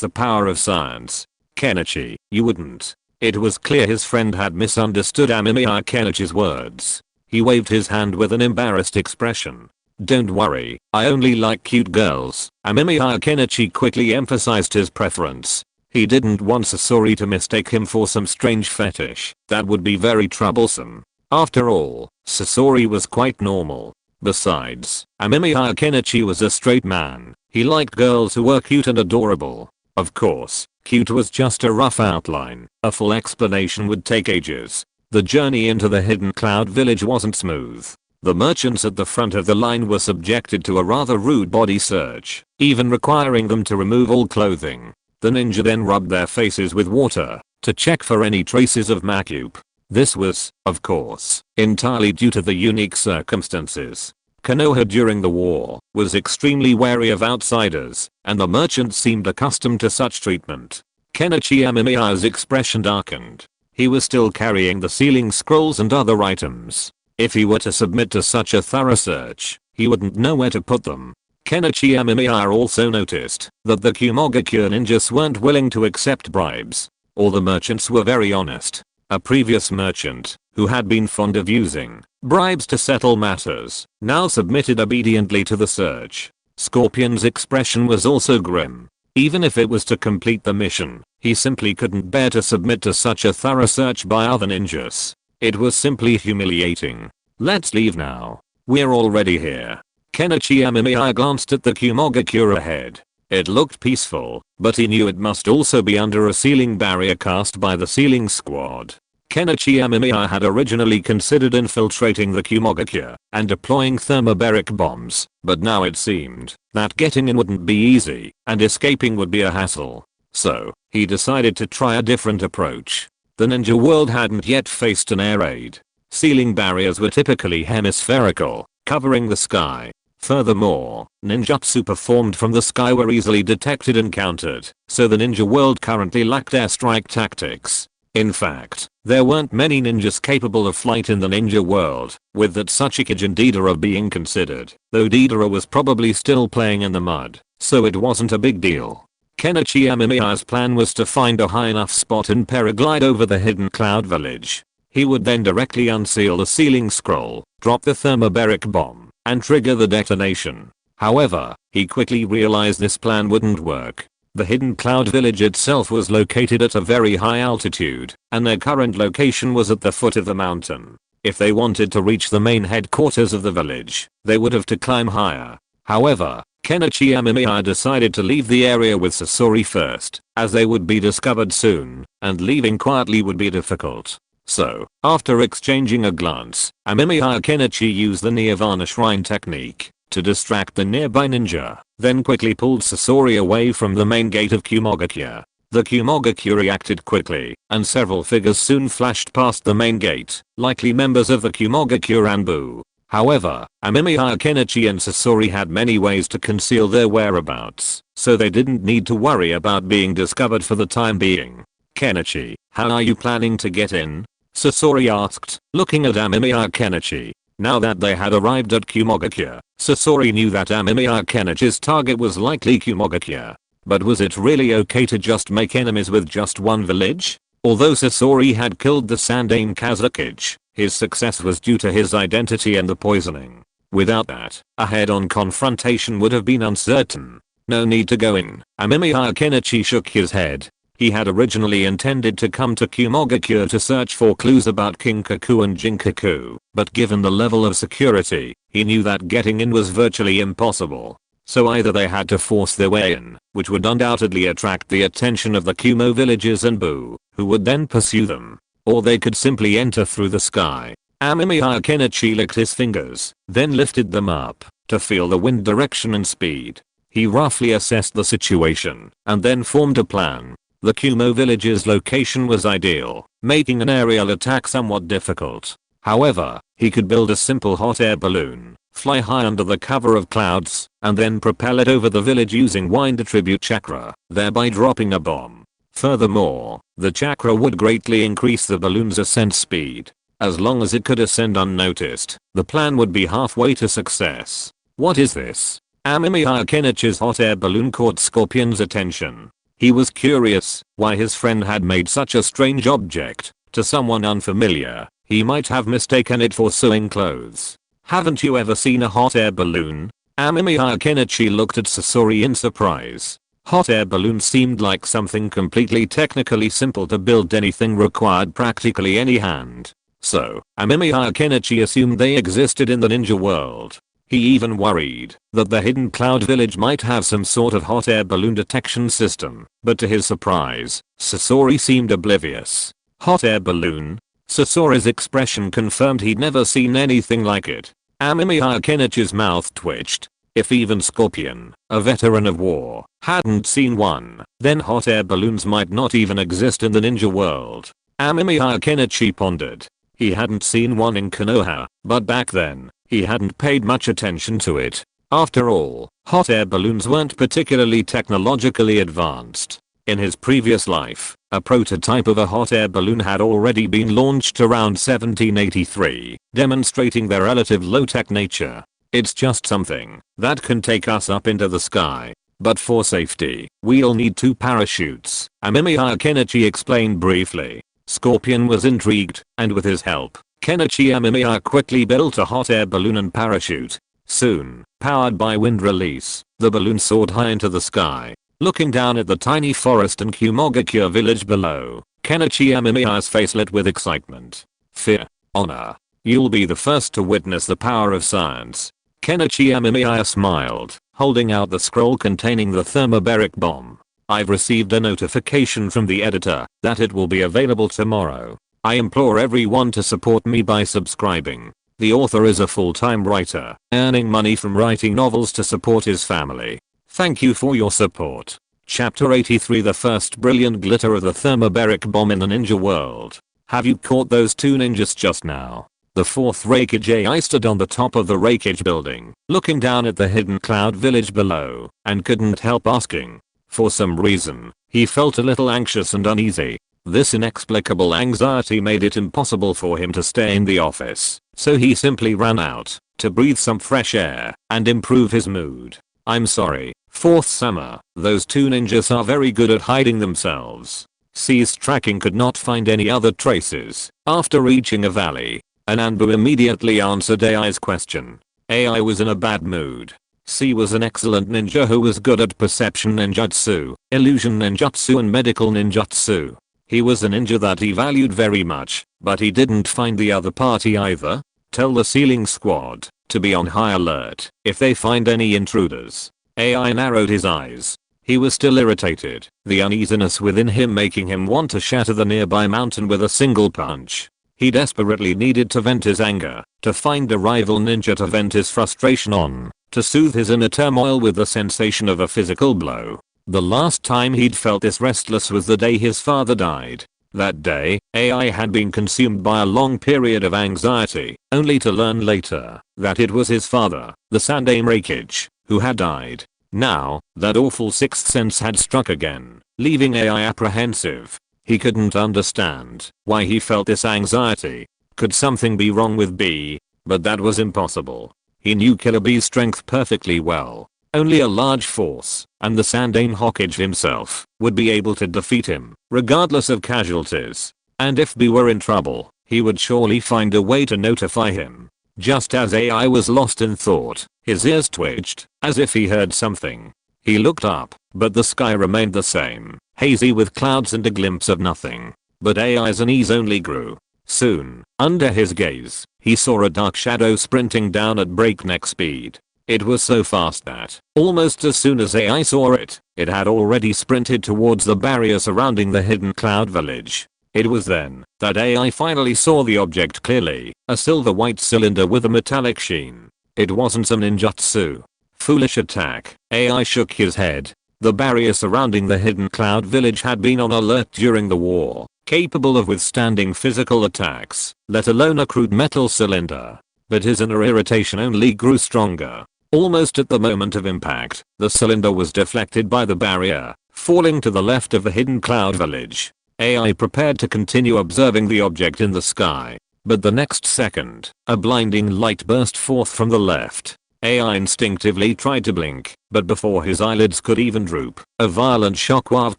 [SPEAKER 1] the power of science. Kenichi, you wouldn't. It was clear his friend had misunderstood Amemiya Kenichi's words. He waved his hand with an embarrassed expression. Don't worry, I only like cute girls. Amemiya Kenichi quickly emphasized his preference. He didn't want Sasori to mistake him for some strange fetish. That would be very troublesome. After all, Sasori was quite normal. Besides, Amemiya Kenichi was a straight man. He liked girls who were cute and adorable. Of course, cute was just a rough outline. A full explanation would take ages. The journey into the hidden cloud village wasn't smooth. The merchants at the front of the line were subjected to a rather rude body search, even requiring them to remove all clothing. The ninja then rubbed their faces with water to check for any traces of Makup. This was, of course, entirely due to the unique circumstances. Konoha during the war was extremely wary of outsiders, and the merchants seemed accustomed to such treatment. Kenichi Amemiya's expression darkened. He was still carrying the sealing scrolls and other items. If he were to submit to such a thorough search, he wouldn't know where to put them. Kenichi Amemiya also noticed that the Kumogakure ninjas weren't willing to accept bribes. All the merchants were very honest. A previous merchant, who had been fond of using bribes to settle matters, now submitted obediently to the search. Scorpion's expression was also grim. Even if it was to complete the mission, he simply couldn't bear to submit to such a thorough search by other ninjas. It was simply humiliating. Let's leave now. We're already here. Kenichi Amemiya glanced at the Kumogakure ahead. It looked peaceful, but he knew it must also be under a sealing barrier cast by the sealing squad. Kenichi Amemiya had originally considered infiltrating the Kumogakure and deploying thermobaric bombs, but now it seemed that getting in wouldn't be easy and escaping would be a hassle. So, he decided to try a different approach. The ninja world hadn't yet faced an air raid. Sealing barriers were typically hemispherical, covering the sky. Furthermore, ninjutsu performed from the sky were easily detected and countered, so the ninja world currently lacked airstrike tactics. In fact, there weren't many ninjas capable of flight in the ninja world, with that Tsuchikage and Deidara being considered, though Deidara was probably still playing in the mud, so it wasn't a big deal. Kenichi Amemiya's plan was to find a high enough spot and paraglide over the hidden cloud village. He would then directly unseal the sealing scroll, drop the thermobaric bomb, and trigger the detonation. However, he quickly realized this plan wouldn't work. The hidden cloud village itself was located at a very high altitude, and their current location was at the foot of the mountain. If they wanted to reach the main headquarters of the village, they would have to climb higher. However, Kenichi Amemiya decided to leave the area with Sasori first, as they would be discovered soon, and leaving quietly would be difficult. So, after exchanging a glance, Amemiya and Kenichi used the Nirvana Shrine technique to distract the nearby ninja, then quickly pulled Sasori away from the main gate of Kumogakure. The Kumogakure reacted quickly, and several figures soon flashed past the main gate, likely members of the Kumogakure ANBU. However, Amemiya, Kenichi and Sasori had many ways to conceal their whereabouts, so they didn't need to worry about being discovered for the time being. "Kenichi, how are you planning to get in?" Sasori asked, looking at Amemiya Kenichi. Now that they had arrived at Kumogakure, Sasori knew that Amemiya Kenichi's target was likely Kumogakure. But was it really okay to just make enemies with just one village? Although Sasori had killed the Sannin Kazakage, his success was due to his identity and the poisoning. Without that, a head-on confrontation would have been uncertain. No need to go in. Amemiya Kenichi shook his head. He had originally intended to come to Kumogakure to search for clues about Kinkaku and Jinkaku, but given the level of security, he knew that getting in was virtually impossible. So either they had to force their way in, which would undoubtedly attract the attention of the Kumo villagers and ANBU, who would then pursue them, or they could simply enter through the sky. Amemiya Kenichi licked his fingers, then lifted them up to feel the wind direction and speed. He roughly assessed the situation, and then formed a plan. The Kumo village's location was ideal, making an aerial attack somewhat difficult. However, he could build a simple hot air balloon, fly high under the cover of clouds, and then propel it over the village using wind attribute chakra, thereby dropping a bomb. Furthermore, the chakra would greatly increase the balloon's ascent speed. As long as it could ascend unnoticed, the plan would be halfway to success. "What is this?" Amemiya Kenichi's hot air balloon caught Scorpion's attention. He was curious why his friend had made such a strange object. To someone unfamiliar, he might have mistaken it for sewing clothes. "Haven't you ever seen a hot air balloon?" Amemiya Kenichi looked at Sasori in surprise. Hot air balloons seemed like something completely technically simple to build. Anything required practically any hand. So, Amemiya Kenichi assumed they existed in the ninja world. He even worried that the hidden cloud village might have some sort of hot air balloon detection system, but to his surprise, Sasori seemed oblivious. "Hot air balloon?" Sasori's expression confirmed he'd never seen anything like it. Amemiya Kenichi's mouth twitched. If even Scorpion, a veteran of war, hadn't seen one, then hot air balloons might not even exist in the ninja world. Amemiya Kenichi pondered. He hadn't seen one in Konoha, but back then, he hadn't paid much attention to it. After all, hot air balloons weren't particularly technologically advanced. In his previous life, a prototype of a hot air balloon had already been launched around 1783, demonstrating their relative low-tech nature. "It's just something that can take us up into the sky. But for safety, we'll need 2 parachutes," Amemiya Kenichi explained briefly. Scorpion was intrigued, and with his help, Kenichi Amemiya quickly built a hot air balloon and parachute. Soon, powered by wind release, the balloon soared high into the sky. Looking down at the tiny forest and Kumogakure village below, Kenichi Amemiya's face lit with excitement. "Fear. Honor. You'll be the first to witness the power of science." Kenichi Amemiya smiled, holding out the scroll containing the thermobaric bomb. "I've received a notification from the editor that it will be available tomorrow. I implore everyone to support me by subscribing." The author is a full-time writer, earning money from writing novels to support his family. Thank you for your support. Chapter 83 The first brilliant glitter of the thermobaric bomb in the ninja world. Have you caught those 2 ninjas just now? The 4th Reikage stood on the top of the Reikage building, looking down at the hidden cloud village below, and couldn't help asking. For some reason, he felt a little anxious and uneasy. This inexplicable anxiety made it impossible for him to stay in the office, so he simply ran out to breathe some fresh air and improve his mood. "I'm sorry, 4th Summer, those 2 ninjas are very good at hiding themselves." C's tracking could not find any other traces. After reaching a valley, an ANBU immediately answered AI's question. AI was in a bad mood. C was an excellent ninja who was good at perception ninjutsu, illusion ninjutsu and medical ninjutsu. He was a ninja that he valued very much, but he didn't find the other party either. Tell the ceiling squad to be on high alert if they find any intruders. AI narrowed his eyes. He was still irritated, the uneasiness within him making him want to shatter the nearby mountain with a single punch. He desperately needed to vent his anger, to find a rival ninja to vent his frustration on, to soothe his inner turmoil with the sensation of a physical blow. The last time he'd felt this restless was the day his father died. That day, AI had been consumed by a long period of anxiety, only to learn later that it was his father, the Sannin Reikage, who had died. Now, that awful sixth sense had struck again, leaving AI apprehensive. He couldn't understand why he felt this anxiety. Could something be wrong with B? But that was impossible. He knew Killer B's strength perfectly well. Only a large force, and the Sannin Hokage himself, would be able to defeat him, regardless of casualties. And if B were in trouble, he would surely find a way to notify him. Just as AI was lost in thought, his ears twitched, as if he heard something. He looked up, but the sky remained the same, hazy with clouds and a glimpse of nothing. But AI's unease only grew. Soon, under his gaze, he saw a dark shadow sprinting down at breakneck speed. It was so fast that, almost as soon as AI saw it, it had already sprinted towards the barrier surrounding the hidden cloud village. It was then that AI finally saw the object clearly, a silver-white cylinder with a metallic sheen. It wasn't some ninjutsu. Foolish attack. AI shook his head. The barrier surrounding the hidden cloud village had been on alert during the war, capable of withstanding physical attacks, let alone a crude metal cylinder. But his inner irritation only grew stronger. Almost at the moment of impact, the cylinder was deflected by the barrier, falling to the left of the hidden cloud village. AI prepared to continue observing the object in the sky. But the next second, a blinding light burst forth from the left. AI instinctively tried to blink, but before his eyelids could even droop, a violent shockwave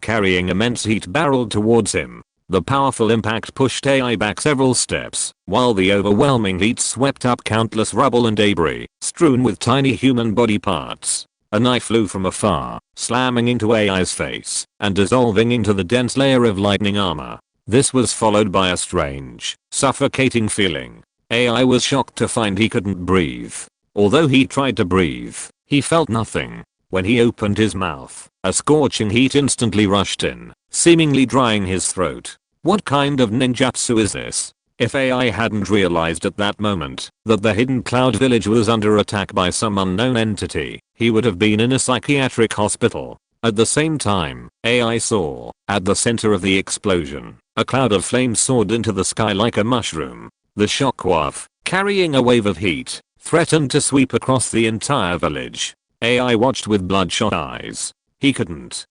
[SPEAKER 1] carrying immense heat barreled towards him. The powerful impact pushed AI back several steps, while the overwhelming heat swept up countless rubble and debris, strewn with tiny human body parts. A knife flew from afar, slamming into AI's face, and dissolving into the dense layer of lightning armor. This was followed by a strange, suffocating feeling. AI was shocked to find he couldn't breathe. Although he tried to breathe, he felt nothing. When he opened his mouth, a scorching heat instantly rushed in, seemingly drying his throat. What kind of ninjutsu is this? If AI hadn't realized at that moment that the hidden cloud village was under attack by some unknown entity, he would have been in a psychiatric hospital. At the same time, AI saw, at the center of the explosion, a cloud of flame soared into the sky like a mushroom. The shockwave, carrying a wave of heat, threatened to sweep across the entire village. AI watched with bloodshot eyes. He couldn't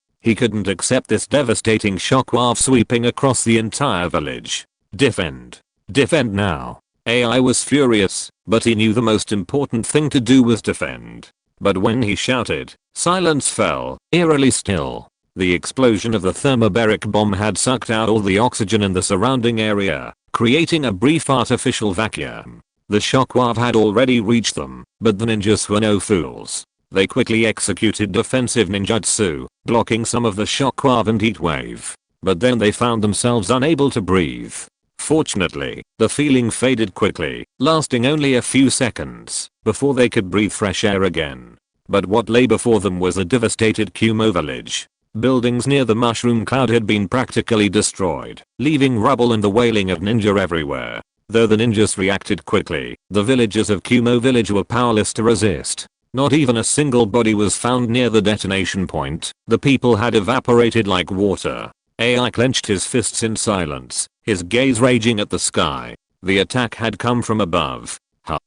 [SPEAKER 1] accept this devastating shockwave sweeping across the entire village. Defend. Defend now. AI was furious, but he knew the most important thing to do was defend. But when he shouted, silence fell, eerily still. The explosion of the thermobaric bomb had sucked out all the oxygen in the surrounding area, creating a brief artificial vacuum. The shockwave had already reached them, but the ninjas were no fools. They quickly executed defensive ninjutsu, blocking some of the shockwave and heat wave. But then they found themselves unable to breathe. Fortunately, the feeling faded quickly, lasting only a few seconds, before they could breathe fresh air again. But what lay before them was a devastated Kumo village. Buildings near the mushroom cloud had been practically destroyed, leaving rubble and the wailing of ninja everywhere. Though the ninjas reacted quickly, the villagers of Kumo village were powerless to resist. Not even a single body was found near the detonation point. The people had evaporated like water. AI clenched his fists in silence, his gaze raging at the sky. The attack had come from above.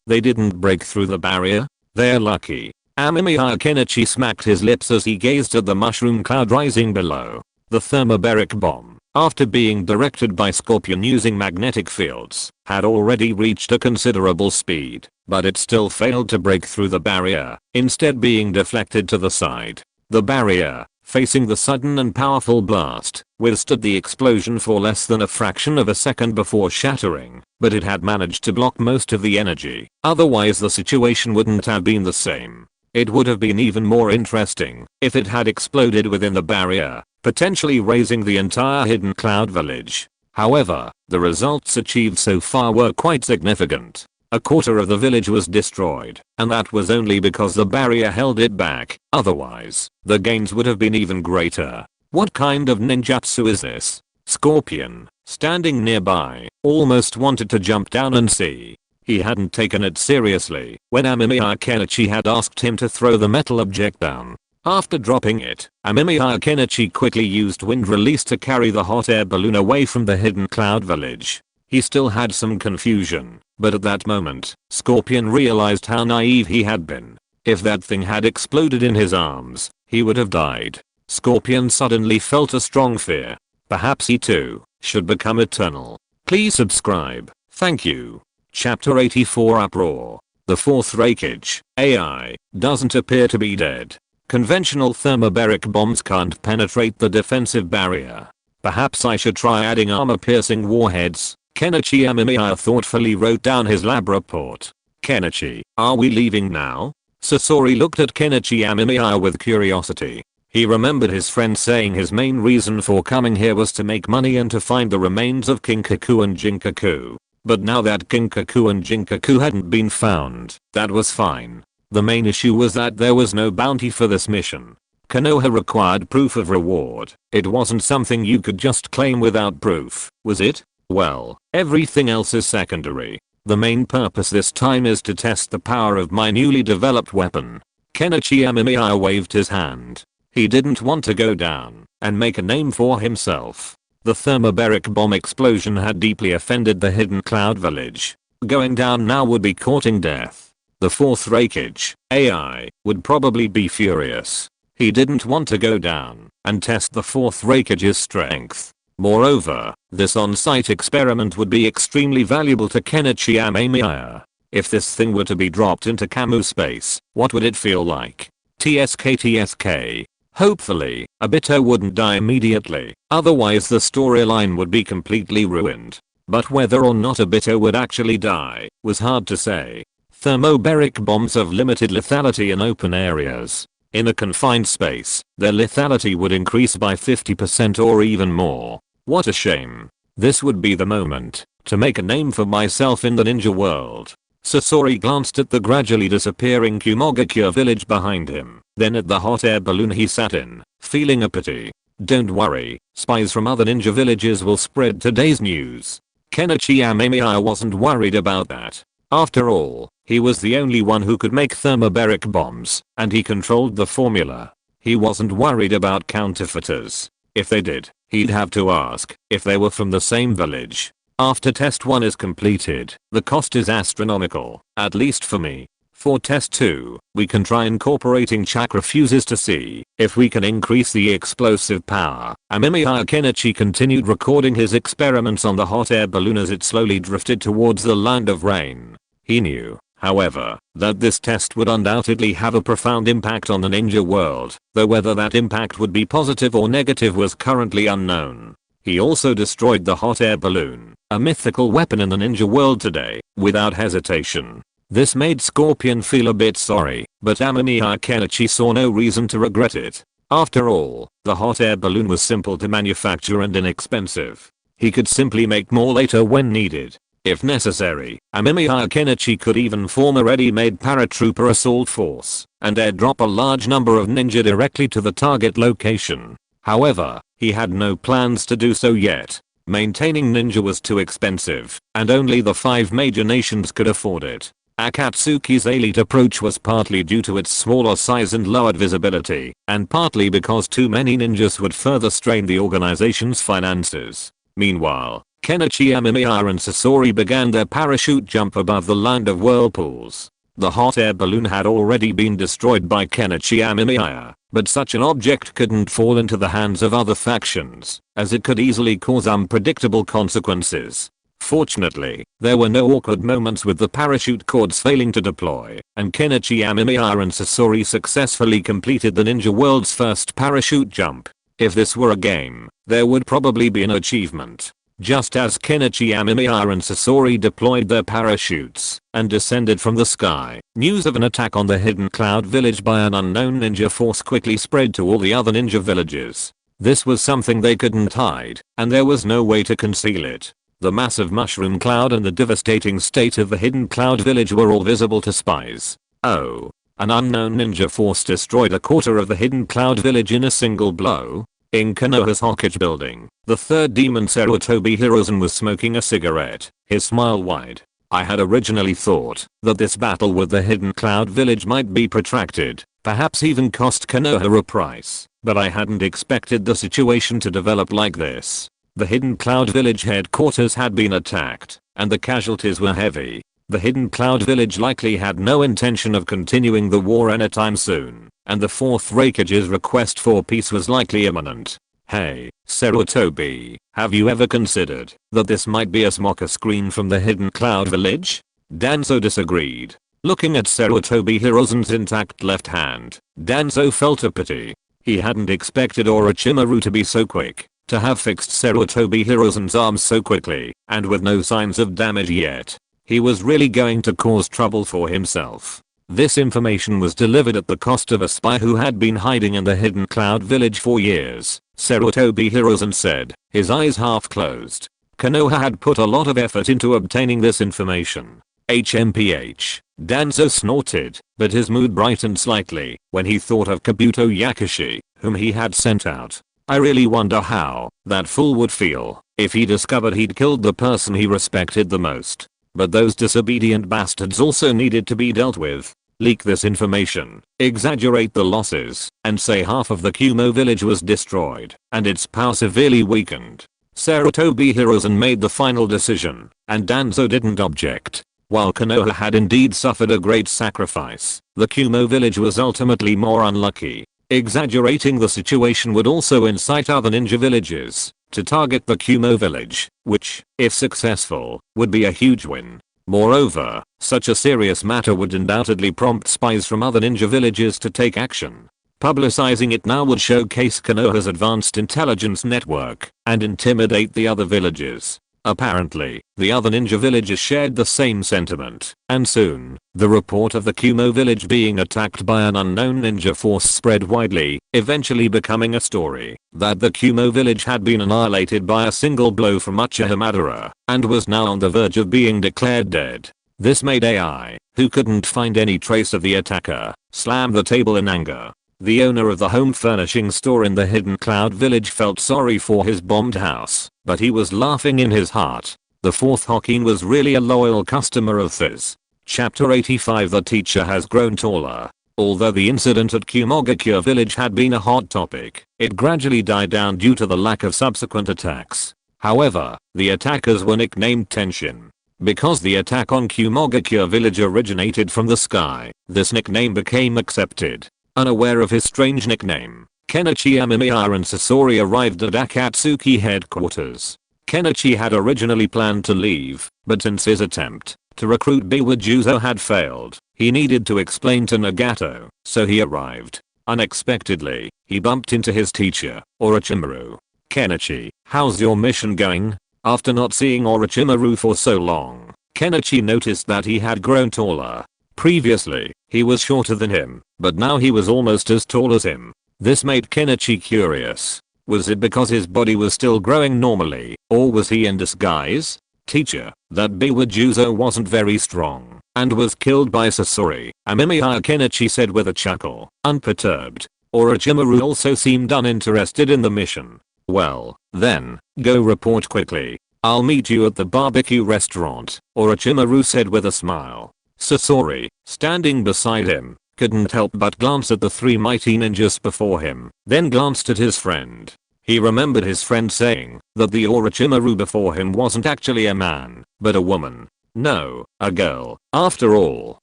[SPEAKER 1] They didn't break through the barrier? They're lucky. Amemiya Kenichi smacked his lips as he gazed at the mushroom cloud rising below. The thermobaric bomb, after being directed by Scorpion using magnetic fields, had already reached a considerable speed, but it still failed to break through the barrier, instead being deflected to the side. The barrier, facing the sudden and powerful blast, withstood the explosion for less than a fraction of a second before shattering, but it had managed to block most of the energy. Otherwise the situation wouldn't have been the same. It would have been even more interesting if it had exploded within the barrier, potentially razing the entire Hidden Cloud village. However, the results achieved so far were quite significant. A quarter of the village was destroyed, and that was only because the barrier held it back. Otherwise, the gains would have been even greater. What kind of ninjutsu is this? Scorpion, standing nearby, almost wanted to jump down and see. He hadn't taken it seriously when Amemiya Kenichi had asked him to throw the metal object down. After dropping it, Amemiya Kenichi quickly used wind release to carry the hot air balloon away from the Hidden Cloud village. He still had some confusion, but at that moment, Scorpion realized how naive he had been. If that thing had exploded in his arms, he would have died. Scorpion suddenly felt a strong fear. Perhaps he too should become eternal. Please subscribe. Thank you. Chapter 84 Uproar. The fourth Reikage, AI, doesn't appear to be dead. Conventional thermobaric bombs can't penetrate the defensive barrier. Perhaps I should try adding armor-piercing warheads. Kenichi Amemiya thoughtfully wrote down his lab report. Kenichi, are we leaving now? Sasori looked at Kenichi Amemiya with curiosity. He remembered his friend saying his main reason for coming here was to make money and to find the remains of Kinkaku and Jinkaku. But now that Kinkaku and Jinkaku hadn't been found, that was fine. The main issue was that there was no bounty for this mission. Konoha required proof of reward. It wasn't something you could just claim without proof, was it? Well, everything else is secondary. The main purpose this time is to test the power of my newly developed weapon. Kenichi Amemiya waved his hand. He didn't want to go down and make a name for himself. The thermobaric bomb explosion had deeply offended the Hidden Cloud village. Going down now would be courting death. The fourth Reikage, AI, would probably be furious. He didn't want to go down and test the fourth Reikage's strength. Moreover, this on-site experiment would be extremely valuable to Kenichi Amemiya. If this thing were to be dropped into Camu space, what would it feel like? TSK. Hopefully, Obito wouldn't die immediately, otherwise the storyline would be completely ruined. But whether or not Obito would actually die was hard to say. Thermobaric bombs have limited lethality in open areas. In a confined space, their lethality would increase by 50% or even more. What a shame. This would be the moment to make a name for myself in the ninja world. Sasori glanced at the gradually disappearing Kumogakure village behind him, then at the hot air balloon he sat in, feeling a pity. Don't worry, spies from other ninja villages will spread today's news. Kenichi Amemiya wasn't worried about that. After all, he was the only one who could make thermobaric bombs, and he controlled the formula. He wasn't worried about counterfeiters. If they did, he'd have to ask if they were from the same village. After test 1 is completed, the cost is astronomical, at least for me. For test 2, we can try incorporating chakra fuses to see if we can increase the explosive power. Amemiya Kenichi continued recording his experiments on the hot air balloon as it slowly drifted towards the land of rain. He knew, however, that this test would undoubtedly have a profound impact on the ninja world, though whether that impact would be positive or negative was currently unknown. He also destroyed the hot air balloon, a mythical weapon in the ninja world today, without hesitation. This made Scorpion feel a bit sorry, but Amemiya Kenichi saw no reason to regret it. After all, the hot air balloon was simple to manufacture and inexpensive. He could simply make more later when needed. If necessary, Amemiya Kenichi could even form a ready-made paratrooper assault force and airdrop a large number of ninja directly to the target location. However, he had no plans to do so yet. Maintaining ninja was too expensive, and only the 5 major nations could afford it. Akatsuki's elite approach was partly due to its smaller size and lowered visibility, and partly because too many ninjas would further strain the organization's finances. Meanwhile, Kenichi Amemiya and Sasori began their parachute jump above the land of whirlpools. The hot air balloon had already been destroyed by Kenichi Amemiya, but such an object couldn't fall into the hands of other factions, as it could easily cause unpredictable consequences. Fortunately, there were no awkward moments with the parachute cords failing to deploy, and Kenichi Amemiya and Sasori successfully completed the ninja world's first parachute jump. If this were a game, there would probably be an achievement. Just as Kenichi Amemiya and Sasori deployed their parachutes and descended from the sky, news of an attack on the hidden cloud village by an unknown ninja force quickly spread to all the other ninja villages. This was something they couldn't hide, and there was no way to conceal it. The massive mushroom cloud and the devastating state of the hidden cloud village were all visible to spies. Oh. An unknown ninja force destroyed a quarter of the hidden cloud village in a single blow. In Konoha's Hokage building, the third demon Sarutobi Hiruzen was smoking a cigarette, his smile wide. I had originally thought that this battle with the hidden cloud village might be protracted, perhaps even cost Konoha a price, but I hadn't expected the situation to develop like this. The hidden cloud village headquarters had been attacked, and the casualties were heavy. The hidden cloud village likely had no intention of continuing the war anytime soon, and the fourth Raikage's request for peace was likely imminent. Hey, Sarutobi, have you ever considered that this might be a smoker screen from the hidden cloud village? Danzo disagreed. Looking at Sarutobi Hiruzen's intact left hand, Danzo felt a pity. He hadn't expected Orochimaru to be so quick, to have fixed Sarutobi Hiruzen's arms so quickly, and with no signs of damage yet. He was really going to cause trouble for himself. This information was delivered at the cost of a spy who had been hiding in the hidden cloud village for years, Sarutobi Hiruzen said, his eyes half closed. Konoha had put a lot of effort into obtaining this information. HMPH. Danzo snorted, but his mood brightened slightly when he thought of Kabuto Yakushi, whom he had sent out. I really wonder how that fool would feel if he discovered he'd killed the person he respected the most. But those disobedient bastards also needed to be dealt with. Leak this information, exaggerate the losses, and say half of the Kumo village was destroyed, and its power severely weakened. Sarutobi Hiruzen made the final decision, and Danzo didn't object. While Konoha had indeed suffered a great sacrifice, the Kumo village was ultimately more unlucky. Exaggerating the situation would also incite other ninja villages to target the Kumo village, which, if successful, would be a huge win. Moreover, such a serious matter would undoubtedly prompt spies from other ninja villages to take action. Publicizing it now would showcase Konoha's advanced intelligence network and intimidate the other villages. Apparently, the other ninja villages shared the same sentiment, and soon, the report of the Kumo village being attacked by an unknown ninja force spread widely, eventually becoming a story that the Kumo village had been annihilated by a single blow from Uchiha Madara, and was now on the verge of being declared dead. This made AI, who couldn't find any trace of the attacker, slam the table in anger. The owner of the home furnishing store in the hidden cloud village felt sorry for his bombed house, but he was laughing in his heart. The fourth Hokage was really a loyal customer of his. Chapter 85. The teacher has grown taller. Although the incident at Kumogakure village had been a hot topic, it gradually died down due to the lack of subsequent attacks. However, the attackers were nicknamed Tenshin. Because the attack on Kumogakure village originated from the sky, this nickname became accepted. Unaware of his strange nickname, Kenichi Amemiya and Sasori arrived at Akatsuki headquarters. Kenichi had originally planned to leave, but since his attempt to recruit Biwa Juzo had failed, he needed to explain to Nagato, so he arrived. Unexpectedly, he bumped into his teacher, Orochimaru. Kenichi, how's your mission going? After not seeing Orochimaru for so long, Kenichi noticed that he had grown taller. Previously, he was shorter than him, but now he was almost as tall as him. This made Kenichi curious. Was it because his body was still growing normally, or was he in disguise? Teacher, that Biwa Juzo wasn't very strong, and was killed by Sasori. Amemiya, Kenichi said with a chuckle, unperturbed. Orochimaru also seemed uninterested in the mission. Well, then, go report quickly. I'll meet you at the barbecue restaurant, Orochimaru said with a smile. Sasori, standing beside him, couldn't help but glance at the three mighty ninjas before him, then glanced at his friend. He remembered his friend saying that the Orochimaru before him wasn't actually a man, but a woman. No, a girl. After all,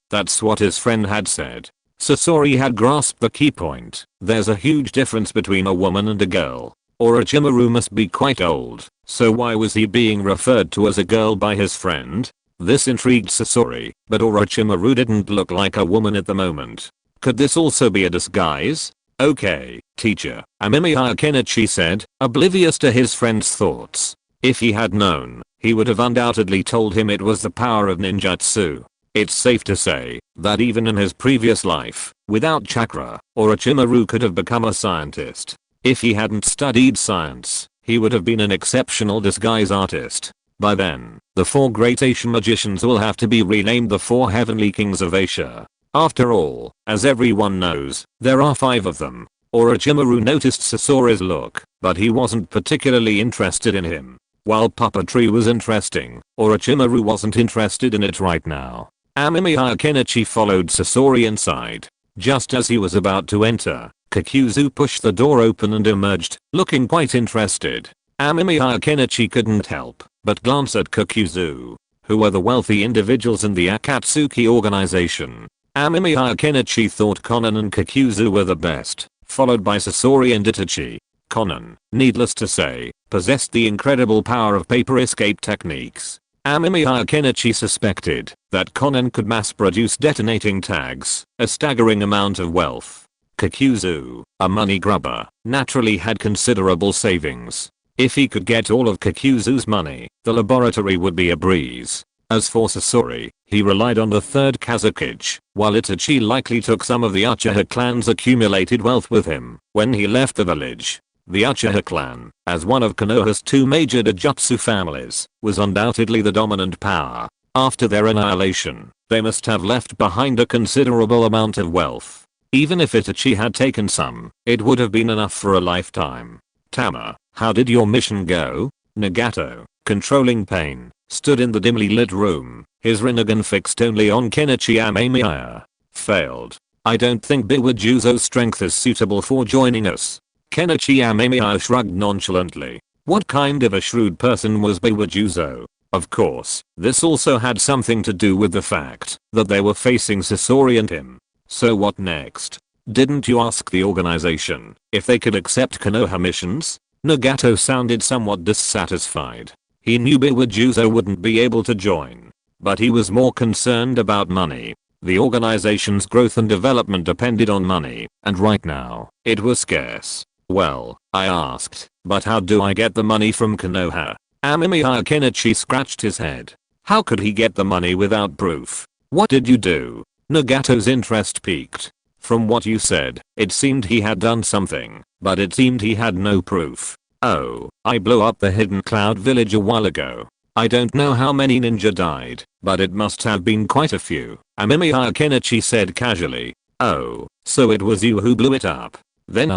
[SPEAKER 1] that's what his friend had said. Sasori had grasped the key point. There's a huge difference between a woman and a girl. Orochimaru must be quite old, so why was he being referred to as a girl by his friend? This intrigued Sasori, but Orochimaru didn't look like a woman at the moment. Could this also be a disguise? Okay, teacher, Amemiya Kenichi said, oblivious to his friend's thoughts. If he had known, he would have undoubtedly told him it was the power of ninjutsu. It's safe to say that even in his previous life, without chakra, Orochimaru could have become a scientist. If he hadn't studied science, he would have been an exceptional disguise artist. By then, the 4 great Asian magicians will have to be renamed the 4 heavenly kings of Asia. After all, as everyone knows, there are 5 of them. Orochimaru noticed Sasori's look, but he wasn't particularly interested in him. While puppetry was interesting, Orochimaru wasn't interested in it right now. Amemiya Kenichi followed Sasori inside. Just as he was about to enter, Kakuzu pushed the door open and emerged, looking quite interested. Amemiya Kenichi couldn't help but glance at Kakuzu, who were the wealthy individuals in the Akatsuki organization. Amemiya Kenichi thought Konan and Kakuzu were the best, followed by Sasori and Itachi. Konan, needless to say, possessed the incredible power of paper escape techniques. Amemiya Kenichi suspected that Konan could mass-produce detonating tags, a staggering amount of wealth. Kakuzu, a money grubber, naturally had considerable savings. If he could get all of Kakuzu's money, the laboratory would be a breeze. As for Sasori, he relied on the third Kazakage, while Itachi likely took some of the Uchiha clan's accumulated wealth with him when he left the village. The Uchiha clan, as one of Konoha's 2 major Dojutsu families, was undoubtedly the dominant power. After their annihilation, they must have left behind a considerable amount of wealth. Even if Itachi had taken some, it would have been enough for a lifetime. Tama, how did your mission go? Nagato, controlling pain, stood in the dimly lit room, his Rinnegan fixed only on Kenichi Amemiya. Failed. I don't think Biwajuzo's strength is suitable for joining us. Kenichi Amemiya shrugged nonchalantly. What kind of a shrewd person was Biwajuzo? Of course, this also had something to do with the fact that they were facing Sasori and him. So what next? Didn't you ask the organization if they could accept Konoha missions? Nagato sounded somewhat dissatisfied. He knew Biwajuzo wouldn't be able to join, but he was more concerned about money. The organization's growth and development depended on money, and right now, it was scarce. Well, I asked, but how do I get the money from Konoha? Amemiya Kenichi scratched his head. How could he get the money without proof? What did you do? Nagato's interest peaked. From what you said, it seemed he had done something, but it seemed he had no proof. Oh, I blew up the hidden cloud village a while ago. I don't know how many ninja died, but it must have been quite a few. Amemiya Kenichi said casually. Oh, so it was you who blew it up. Then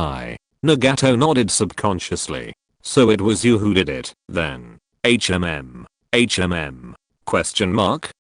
[SPEAKER 1] Nagato nodded subconsciously. So it was you who did it, then. HMM. Question mark?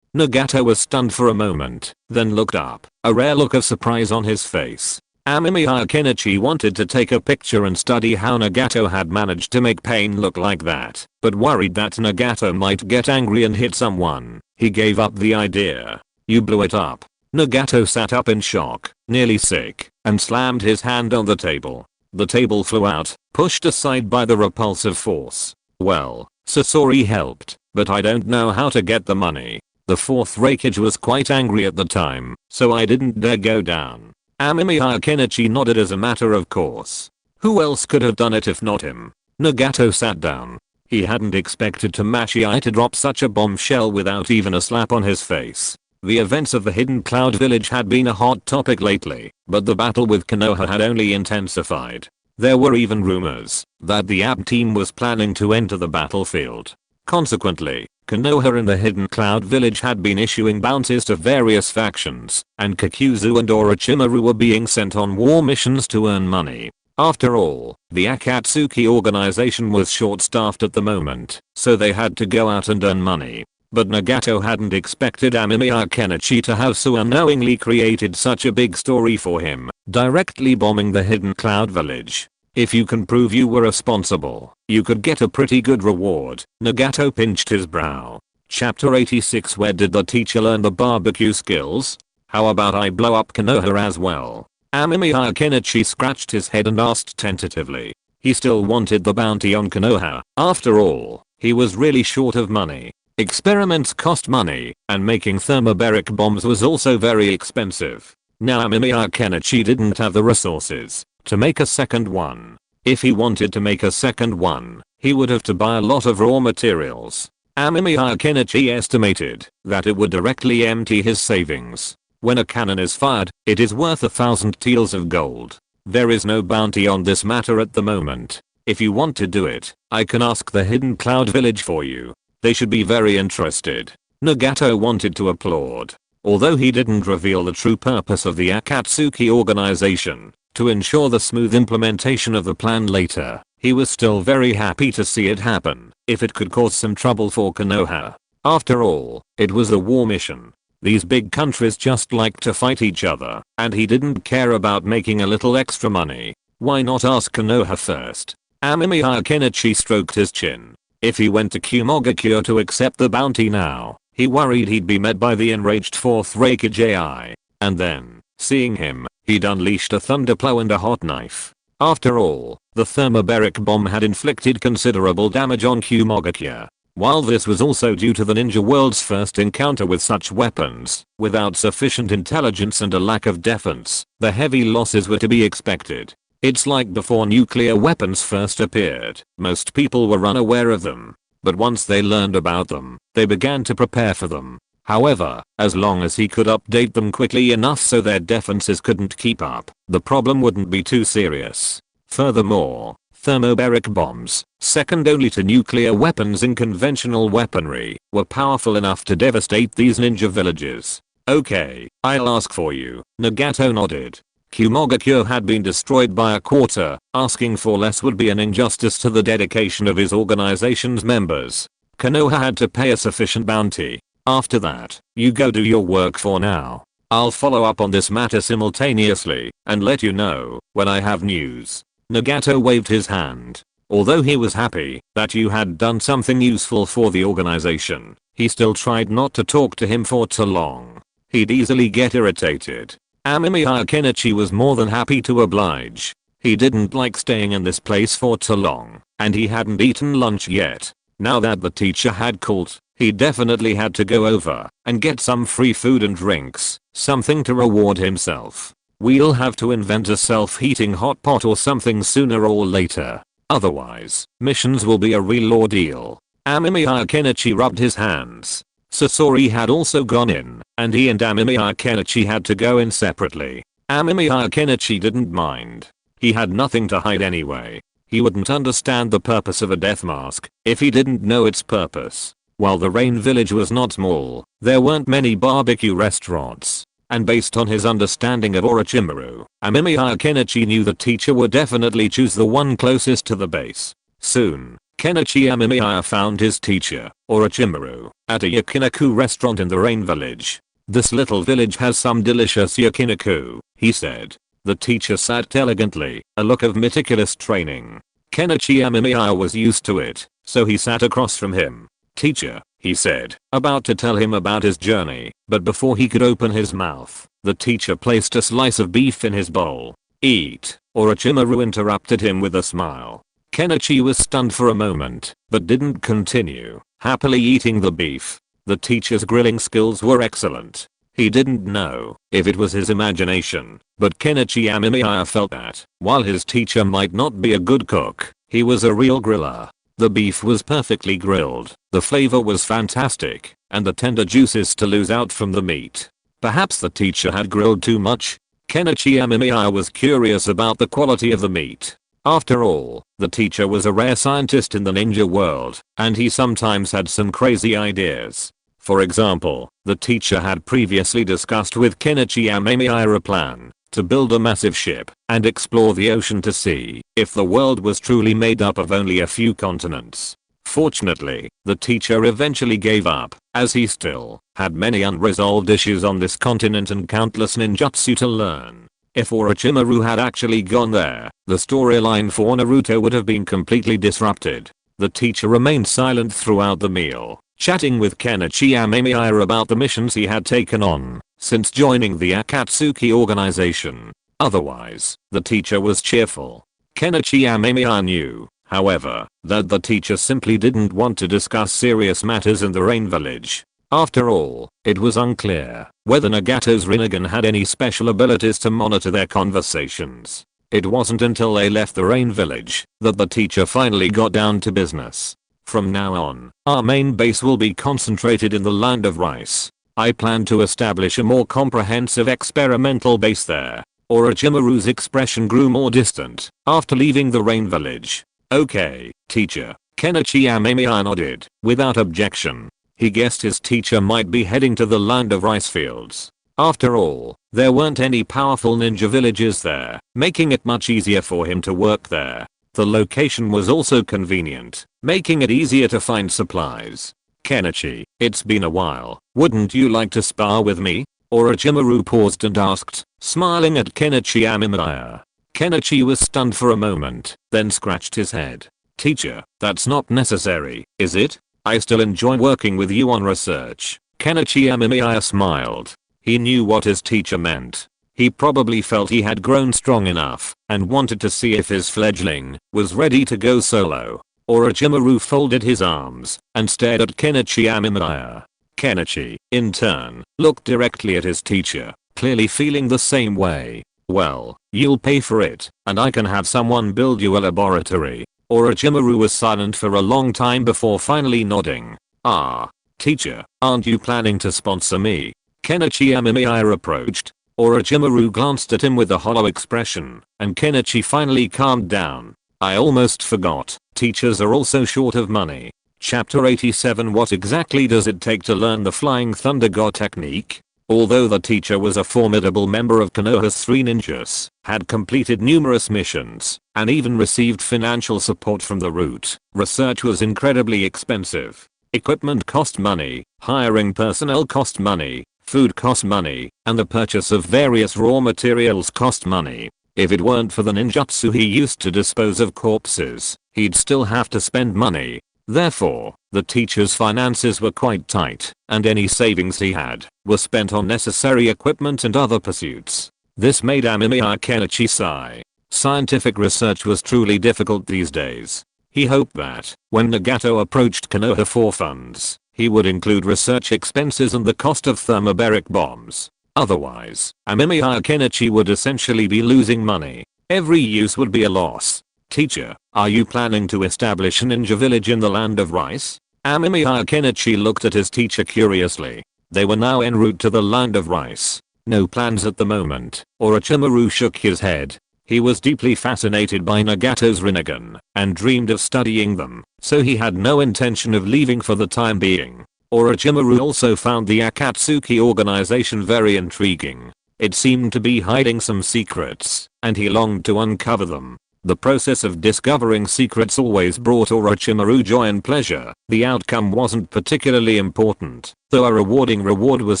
[SPEAKER 1] Nagato was stunned for a moment, then looked up, a rare look of surprise on his face. Amemiya Kenichi wanted to take a picture and study how Nagato had managed to make pain look like that, but worried that Nagato might get angry and hit someone, he gave up the idea. You blew it up. Nagato sat up in shock, nearly sick, and slammed his hand on the table. The table flew out, pushed aside by the repulsive force. Well, Sasori helped, but I don't know how to get the money. The 4th Raikage was quite angry at the time, so I didn't dare go down. Amemiya Kenichi nodded as a matter of course. Who else could have done it if not him? Nagato sat down. He hadn't expected Tamashii to drop such a bombshell without even a slap on his face. The events of the Hidden Cloud Village had been a hot topic lately, but the battle with Konoha had only intensified. There were even rumors that the AB team was planning to enter the battlefield. Consequently, Konoha and the Hidden Cloud Village had been issuing bounties to various factions, and Kakuzu and Orochimaru were being sent on war missions to earn money. After all, the Akatsuki organization was short-staffed at the moment, so they had to go out and earn money. But Nagato hadn't expected Amemiya Kenichi to have so unknowingly created such a big story for him, directly bombing the Hidden Cloud Village. If you can prove you were responsible, you could get a pretty good reward. Nagato pinched his brow. Chapter 86. Where did the teacher learn the barbecue skills? How about I blow up Konoha as well? Amemiya Kenichi scratched his head and asked tentatively. He still wanted the bounty on Konoha. After all, he was really short of money. Experiments cost money, and making thermobaric bombs was also very expensive. Now Amemiya Kenichi didn't have the resources to make a second one. If he wanted to make a second one, he would have to buy a lot of raw materials. Amemiya Kenichi estimated that it would directly empty his savings. When a cannon is fired, it is worth 1,000 taels of gold. There is no bounty on this matter at the moment. If you want to do it, I can ask the Hidden Cloud Village for you. They should be very interested. Nagato wanted to applaud. Although he didn't reveal the true purpose of the Akatsuki organization, to ensure the smooth implementation of the plan later, he was still very happy to see it happen, if it could cause some trouble for Konoha. After all, it was a war mission. These big countries just like to fight each other, and he didn't care about making a little extra money. Why not ask Konoha first? Amemiya Kenichi stroked his chin. If he went to Kumogakure to accept the bounty now, he worried he'd be met by the enraged 4th Reikage AI. And then, seeing him, he'd unleashed a thunderplow and a hot knife. After all, the thermobaric bomb had inflicted considerable damage on Kumogakure. While this was also due to the ninja world's first encounter with such weapons, without sufficient intelligence and a lack of defense, the heavy losses were to be expected. It's like before nuclear weapons first appeared, most people were unaware of them. But once they learned about them, they began to prepare for them. However, as long as he could update them quickly enough so their defenses couldn't keep up, the problem wouldn't be too serious. Furthermore, thermobaric bombs, second only to nuclear weapons in conventional weaponry, were powerful enough to devastate these ninja villages. Okay, I'll ask for you, Nagato nodded. Kumogakure had been destroyed by a quarter, asking for less would be an injustice to the dedication of his organization's members. Konoha had to pay a sufficient bounty. After that, you go do your work for now. I'll follow up on this matter simultaneously, and let you know when I have news. Nagato waved his hand. Although he was happy that you had done something useful for the organization, he still tried not to talk to him for too long. He'd easily get irritated. Amemiya Kenichi was more than happy to oblige. He didn't like staying in this place for too long, and he hadn't eaten lunch yet. Now that the teacher had called, he definitely had to go over and get some free food and drinks, something to reward himself. We'll have to invent a self-heating hot pot or something sooner or later. Otherwise, missions will be a real ordeal. Amemiya Kenichi rubbed his hands. Sasori had also gone in, and he and Amemiya Kenichi had to go in separately. Amemiya Kenichi didn't mind. He had nothing to hide anyway. He wouldn't understand the purpose of a death mask if he didn't know its purpose. While the Rain Village was not small, there weren't many barbecue restaurants. And based on his understanding of Orochimaru, Amemiya Kenichi knew the teacher would definitely choose the one closest to the base. Soon, Kenichi Amemiya found his teacher, Orochimaru, at a yakiniku restaurant in the Rain Village. This little village has some delicious yakiniku, he said. The teacher sat elegantly, a look of meticulous training. Kenichi Amemiya was used to it, so he sat across from him. Teacher, he said, about to tell him about his journey, but before he could open his mouth, the teacher placed a slice of beef in his bowl. Eat, Orochimaru interrupted him with a smile. Kenichi was stunned for a moment, but didn't continue, happily eating the beef. The teacher's grilling skills were excellent. He didn't know if it was his imagination, but Kenichi Amemiya felt that, while his teacher might not be a good cook, he was a real griller. The beef was perfectly grilled, the flavor was fantastic, and the tender juices to lose out from the meat. Perhaps the teacher had grilled too much. Kenichi Amemiya was curious about the quality of the meat. After all, the teacher was a rare scientist in the ninja world, and he sometimes had some crazy ideas. For example, the teacher had previously discussed with Kenichi Amemiya a plan to build a massive ship and explore the ocean to see if the world was truly made up of only a few continents. Fortunately, the teacher eventually gave up, as he still had many unresolved issues on this continent and countless ninjutsu to learn. If Orochimaru had actually gone there, the storyline for Naruto would have been completely disrupted. The teacher remained silent throughout the meal, chatting with Kenichi Amemiya about the missions he had taken on since joining the Akatsuki organization. Otherwise, the teacher was cheerful. Kenichi Amemiya knew, however, that the teacher simply didn't want to discuss serious matters in the Rain Village. After all, it was unclear whether Nagato's Rinnegan had any special abilities to monitor their conversations. It wasn't until they left the Rain Village that the teacher finally got down to business. From now on, our main base will be concentrated in the Land of Rice. I plan to establish a more comprehensive experimental base there. Orochimaru's expression grew more distant after leaving the Rain Village. Okay, teacher. Kenichi Amemiya nodded without objection. He guessed his teacher might be heading to the Land of Rice Fields. After all, there weren't any powerful ninja villages there, making it much easier for him to work there. The location was also convenient, making it easier to find supplies. Kenichi, it's been a while. Wouldn't you like to spar with me? Orochimaru paused and asked, smiling at Kenichi Amemiya. Kenichi was stunned for a moment, then scratched his head. Teacher, that's not necessary, is it? I still enjoy working with you on research. Kenichi Amemiya smiled. He knew what his teacher meant. He probably felt he had grown strong enough and wanted to see if his fledgling was ready to go solo. Orochimaru folded his arms and stared at Kenichi Amemiya. Kenichi, in turn, looked directly at his teacher, clearly feeling the same way. Well, you'll pay for it, and I can have someone build you a laboratory. Orochimaru was silent for a long time before finally nodding. Ah, teacher, aren't you planning to sponsor me? Kenichi Amemiya approached. Orochimaru glanced at him with a hollow expression, and Kenichi finally calmed down. I almost forgot, teachers are also short of money. Chapter 87. What exactly does it take to learn the Flying Thunder God technique? Although the teacher was a formidable member of Konoha's three ninjas, had completed numerous missions, and even received financial support from the root, research was incredibly expensive. Equipment cost money, hiring personnel cost money, food cost money, and the purchase of various raw materials cost money. If it weren't for the ninjutsu he used to dispose of corpses, he'd still have to spend money. Therefore, the teacher's finances were quite tight, and any savings he had were spent on necessary equipment and other pursuits. This made Amemiya Kenichi sigh. Scientific research was truly difficult these days. He hoped that, when Nagato approached Konoha for funds, he would include research expenses and the cost of thermobaric bombs. Otherwise, Amemiya Kenichi would essentially be losing money. Every use would be a loss. Teacher, are you planning to establish a ninja village in the Land of Rice? Amemiya Kenichi looked at his teacher curiously. They were now en route to the Land of Rice. No plans at the moment. Orochimaru shook his head. He was deeply fascinated by Nagato's Rinnegan and dreamed of studying them, so he had no intention of leaving for the time being. Orochimaru also found the Akatsuki organization very intriguing. It seemed to be hiding some secrets, and he longed to uncover them. The process of discovering secrets always brought Orochimaru joy and pleasure. The outcome wasn't particularly important, though a rewarding reward was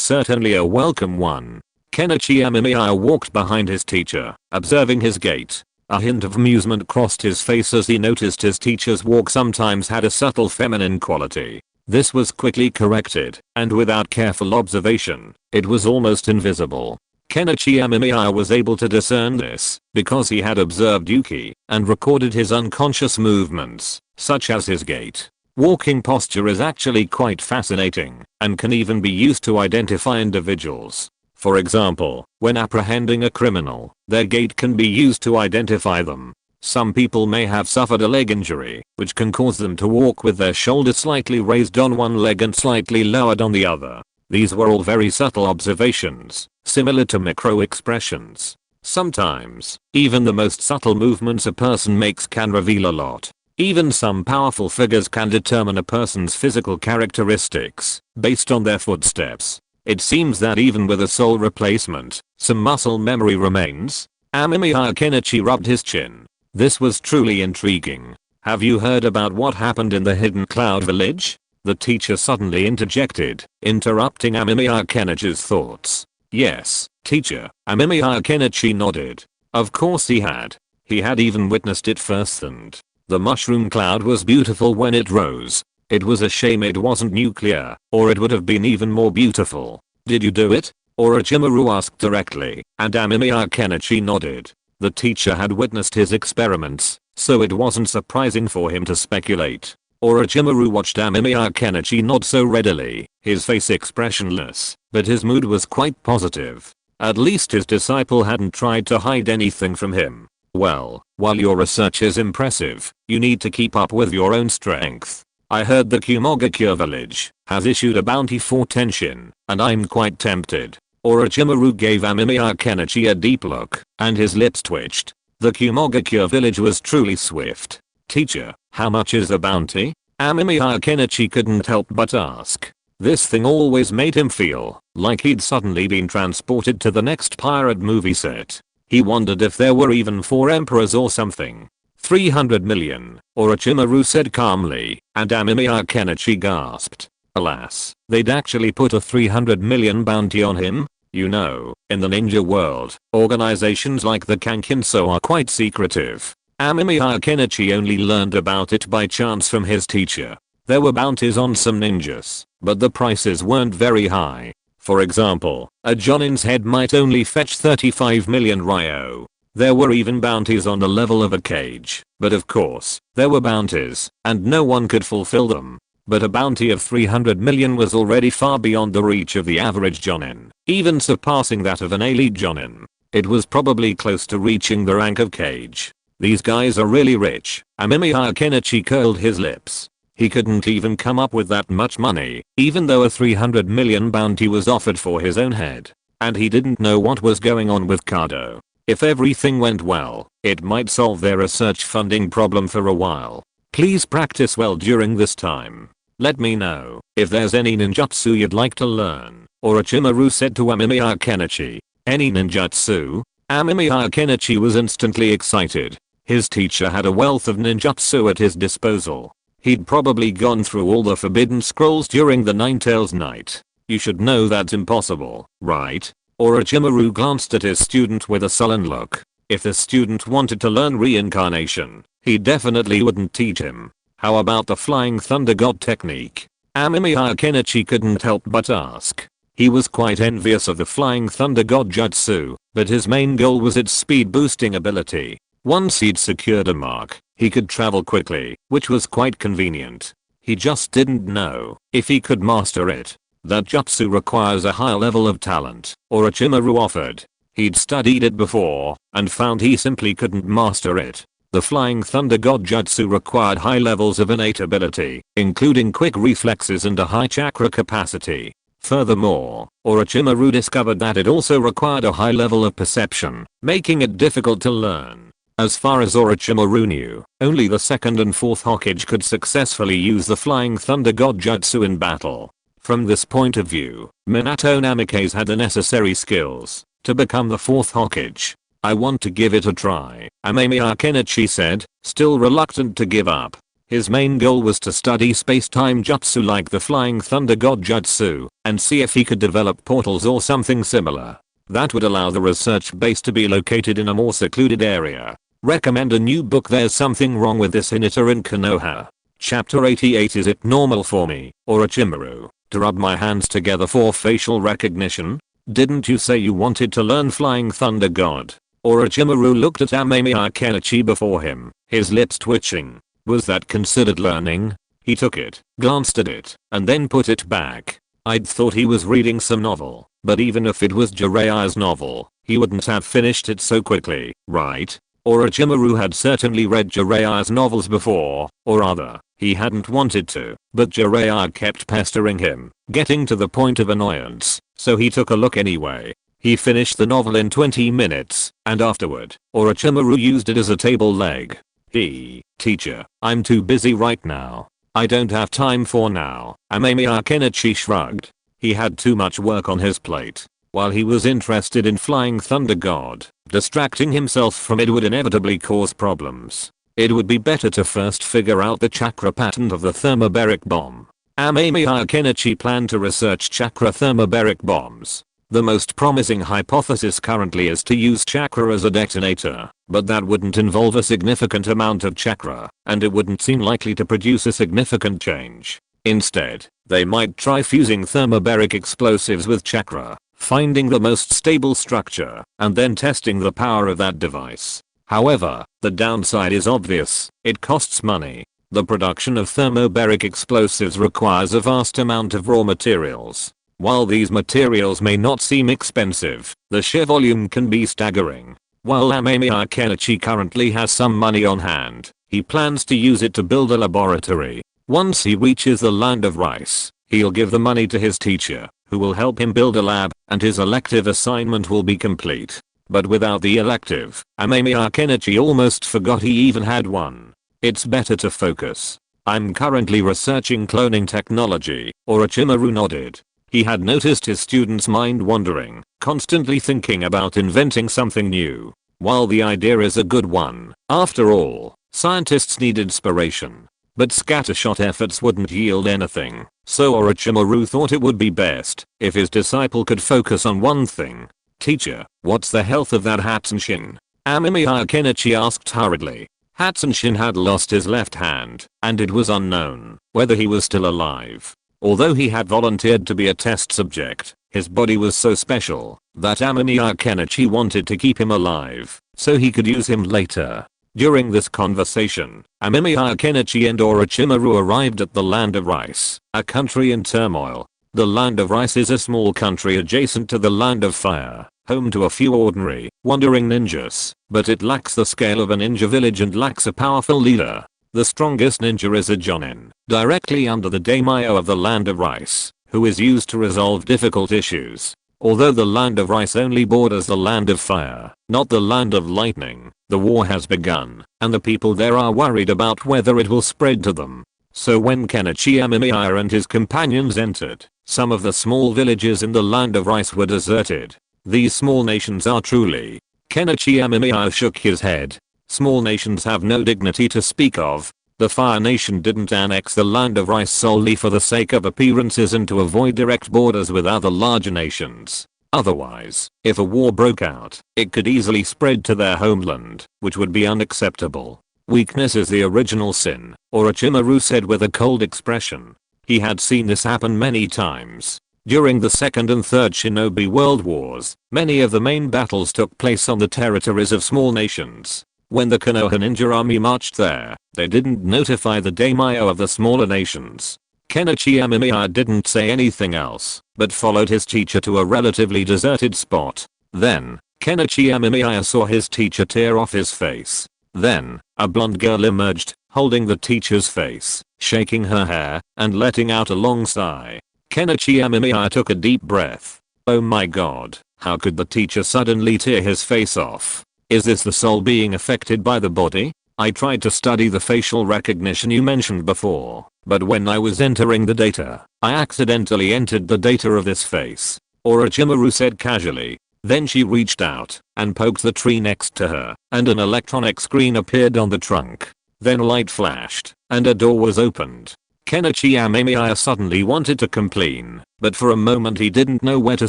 [SPEAKER 1] certainly a welcome one. Kenichi Amemiya walked behind his teacher, observing his gait. A hint of amusement crossed his face as he noticed his teacher's walk sometimes had a subtle feminine quality. This was quickly corrected, and without careful observation, it was almost invisible. Kenichi Amemiya was able to discern this because he had observed Yuki and recorded his unconscious movements, such as his gait. Walking posture is actually quite fascinating and can even be used to identify individuals. For example, when apprehending a criminal, their gait can be used to identify them. Some people may have suffered a leg injury, which can cause them to walk with their shoulders slightly raised on one leg and slightly lowered on the other. These were all very subtle observations, similar to micro-expressions. Sometimes, even the most subtle movements a person makes can reveal a lot. Even some powerful figures can determine a person's physical characteristics based on their footsteps. It seems that even with a soul replacement, some muscle memory remains. Amemiya Kenichi rubbed his chin. This was truly intriguing. Have you heard about what happened in the Hidden Cloud Village? The teacher suddenly interjected, interrupting Amemiya Kenichi's thoughts. Yes, teacher. Amemiya Kenichi nodded. Of course he had. He had even witnessed it firsthand. The mushroom cloud was beautiful when it rose. It was a shame it wasn't nuclear, or it would have been even more beautiful. Did you do it? Orochimaru asked directly, and Amemiya Kenichi nodded. The teacher had witnessed his experiments, so it wasn't surprising for him to speculate. Orochimaru watched Amemiya Kenichi nod so readily, his face expressionless, but his mood was quite positive. At least his disciple hadn't tried to hide anything from him. Well, while your research is impressive, you need to keep up with your own strength. I heard the Kumogakure village has issued a bounty for Tenshin, and I'm quite tempted. Orochimaru gave Amemiya Kenichi a deep look, and his lips twitched. The Kumogakure village was truly swift. Teacher, how much is the bounty? Amemiya Kenichi couldn't help but ask. This thing always made him feel like he'd suddenly been transported to the next pirate movie set. He wondered if there were even 4 emperors or something. 300 million, Orochimaru said calmly, and Amemiya Kenichi gasped. Alas, they'd actually put a 300 million bounty on him? You know, in the ninja world, organizations like the Kankinso are quite secretive. Amemiya Kenichi only learned about it by chance from his teacher. There were bounties on some ninjas, but the prices weren't very high. For example, a Jonin's head might only fetch 35 million ryo. There were even bounties on the level of a cage, but of course, there were bounties, and no one could fulfill them. But a bounty of 300 million was already far beyond the reach of the average Jonin, even surpassing that of an elite Jonin. It was probably close to reaching the rank of cage. These guys are really rich. Amemiya Kenichi curled his lips. He couldn't even come up with that much money, even though a 300 million bounty was offered for his own head. And he didn't know what was going on with Kado. If everything went well, it might solve their research funding problem for a while. Please practice well during this time. Let me know if there's any ninjutsu you'd like to learn, Orochimaru said to Amemiya Kenichi. Any ninjutsu? Amemiya Kenichi was instantly excited. His teacher had a wealth of ninjutsu at his disposal. He'd probably gone through all the forbidden scrolls during the Nine-Tails night. You should know that's impossible, right? Orochimaru glanced at his student with a sullen look. If the student wanted to learn reincarnation, he definitely wouldn't teach him. How about the Flying Thunder God technique? Amemiya Kenichi couldn't help but ask. He was quite envious of the Flying Thunder God jutsu, but his main goal was its speed boosting ability. Once he'd secured a mark, he could travel quickly, which was quite convenient. He just didn't know if he could master it. That jutsu requires a high level of talent, Orochimaru offered. He'd studied it before, and found he simply couldn't master it. The Flying Thunder God jutsu required high levels of innate ability, including quick reflexes and a high chakra capacity. Furthermore, Orochimaru discovered that it also required a high level of perception, making it difficult to learn. As far as Orochimaru knew, only the 2nd and 4th Hokage could successfully use the Flying Thunder God jutsu in battle. From this point of view, Minato Namikaze had the necessary skills to become the 4th Hokage. I want to give it a try, Amemiya Kenichi said, still reluctant to give up. His main goal was to study space-time jutsu like the Flying Thunder God jutsu, and see if he could develop portals or something similar. That would allow the research base to be located in a more secluded area. Recommend a new book. There's something wrong with this Hinata in Konoha. Chapter 88. Is it normal for me, Orochimaru, to rub my hands together for facial recognition? Didn't you say you wanted to learn Flying Thunder God? Orochimaru looked at Amemiya Kenichi before him, his lips twitching. Was that considered learning? He took it, glanced at it, and then put it back. I'd thought he was reading some novel, but even if it was Jiraiya's novel, he wouldn't have finished it so quickly, right? Orochimaru had certainly read Jiraiya's novels before, or rather, he hadn't wanted to, but Jiraiya kept pestering him, getting to the point of annoyance, so he took a look anyway. He finished the novel in 20 minutes, and afterward, Orochimaru used it as a table leg. Teacher, I'm too busy right now. I don't have time for now. Amemiya Kenichi shrugged. He had too much work on his plate. While he was interested in Flying Thunder God, distracting himself from it would inevitably cause problems. It would be better to first figure out the chakra pattern of the thermobaric bomb. Amemiya Kenichi planned to research chakra thermobaric bombs. The most promising hypothesis currently is to use chakra as a detonator, but that wouldn't involve a significant amount of chakra, and it wouldn't seem likely to produce a significant change. Instead, they might try fusing thermobaric explosives with chakra. finding the most stable structure, and then testing the power of that device. However, the downside is obvious. It costs money. The production of thermobaric explosives requires a vast amount of raw materials. While these materials may not seem expensive, the sheer volume can be staggering. While Amemiya Kenichi currently has some money on hand, he plans to use it to build a laboratory. Once he reaches the land of rice, he'll give the money to his teacher, who will help him build a lab, and his elective assignment will be complete. But without the elective, Amemiya Kenichi almost forgot he even had one. It's better to focus. I'm currently researching cloning technology, Orochimaru nodded. He had noticed his student's mind wandering, constantly thinking about inventing something new. While the idea is a good one, after all, scientists need inspiration. But scattershot efforts wouldn't yield anything, so Orochimaru thought it would be best if his disciple could focus on one thing. Teacher, what's the health of that Hatsunshin? Amemiya Kenichi asked hurriedly. Hatsunshin had lost his left hand, and it was unknown whether he was still alive. Although he had volunteered to be a test subject, his body was so special that Amemiya Kenichi wanted to keep him alive so he could use him later. During this conversation, Amemiya Kenichi and Orochimaru arrived at the Land of Rice, a country in turmoil. The Land of Rice is a small country adjacent to the Land of Fire, home to a few ordinary, wandering ninjas, but it lacks the scale of a ninja village and lacks a powerful leader. The strongest ninja is a Jonin, directly under the daimyo of the Land of Rice, who is used to resolve difficult issues. Although the Land of Rice only borders the Land of Fire, not the Land of Lightning, the war has begun, and the people there are worried about whether it will spread to them. So when Kenichi Amemiya and his companions entered, some of the small villages in the Land of Rice were deserted. These small nations are truly. Kenichi Amemiya shook his head. Small nations have no dignity to speak of. The Fire Nation didn't annex the Land of Rice solely for the sake of appearances and to avoid direct borders with other larger nations. Otherwise, if a war broke out, it could easily spread to their homeland, which would be unacceptable. Weakness is the original sin, Orochimaru said with a cold expression. He had seen this happen many times. During the Second and Third Shinobi World Wars, many of the main battles took place on the territories of small nations. When the Konoha ninja army marched there, they didn't notify the daimyo of the smaller nations. Kenichi Amemiya didn't say anything else, but followed his teacher to a relatively deserted spot. Then, Kenichi Amemiya saw his teacher tear off his face. Then, a blonde girl emerged, holding the teacher's face, shaking her hair, and letting out a long sigh. Kenichi Amemiya took a deep breath. Oh my god, how could the teacher suddenly tear his face off? Is this the soul being affected by the body? I tried to study the facial recognition you mentioned before, but when I was entering the data, I accidentally entered the data of this face, Orochimaru said casually. Then she reached out and poked the tree next to her, and an electronic screen appeared on the trunk. Then light flashed, and a door was opened. Kenichi Amemiya suddenly wanted to complain, but for a moment he didn't know where to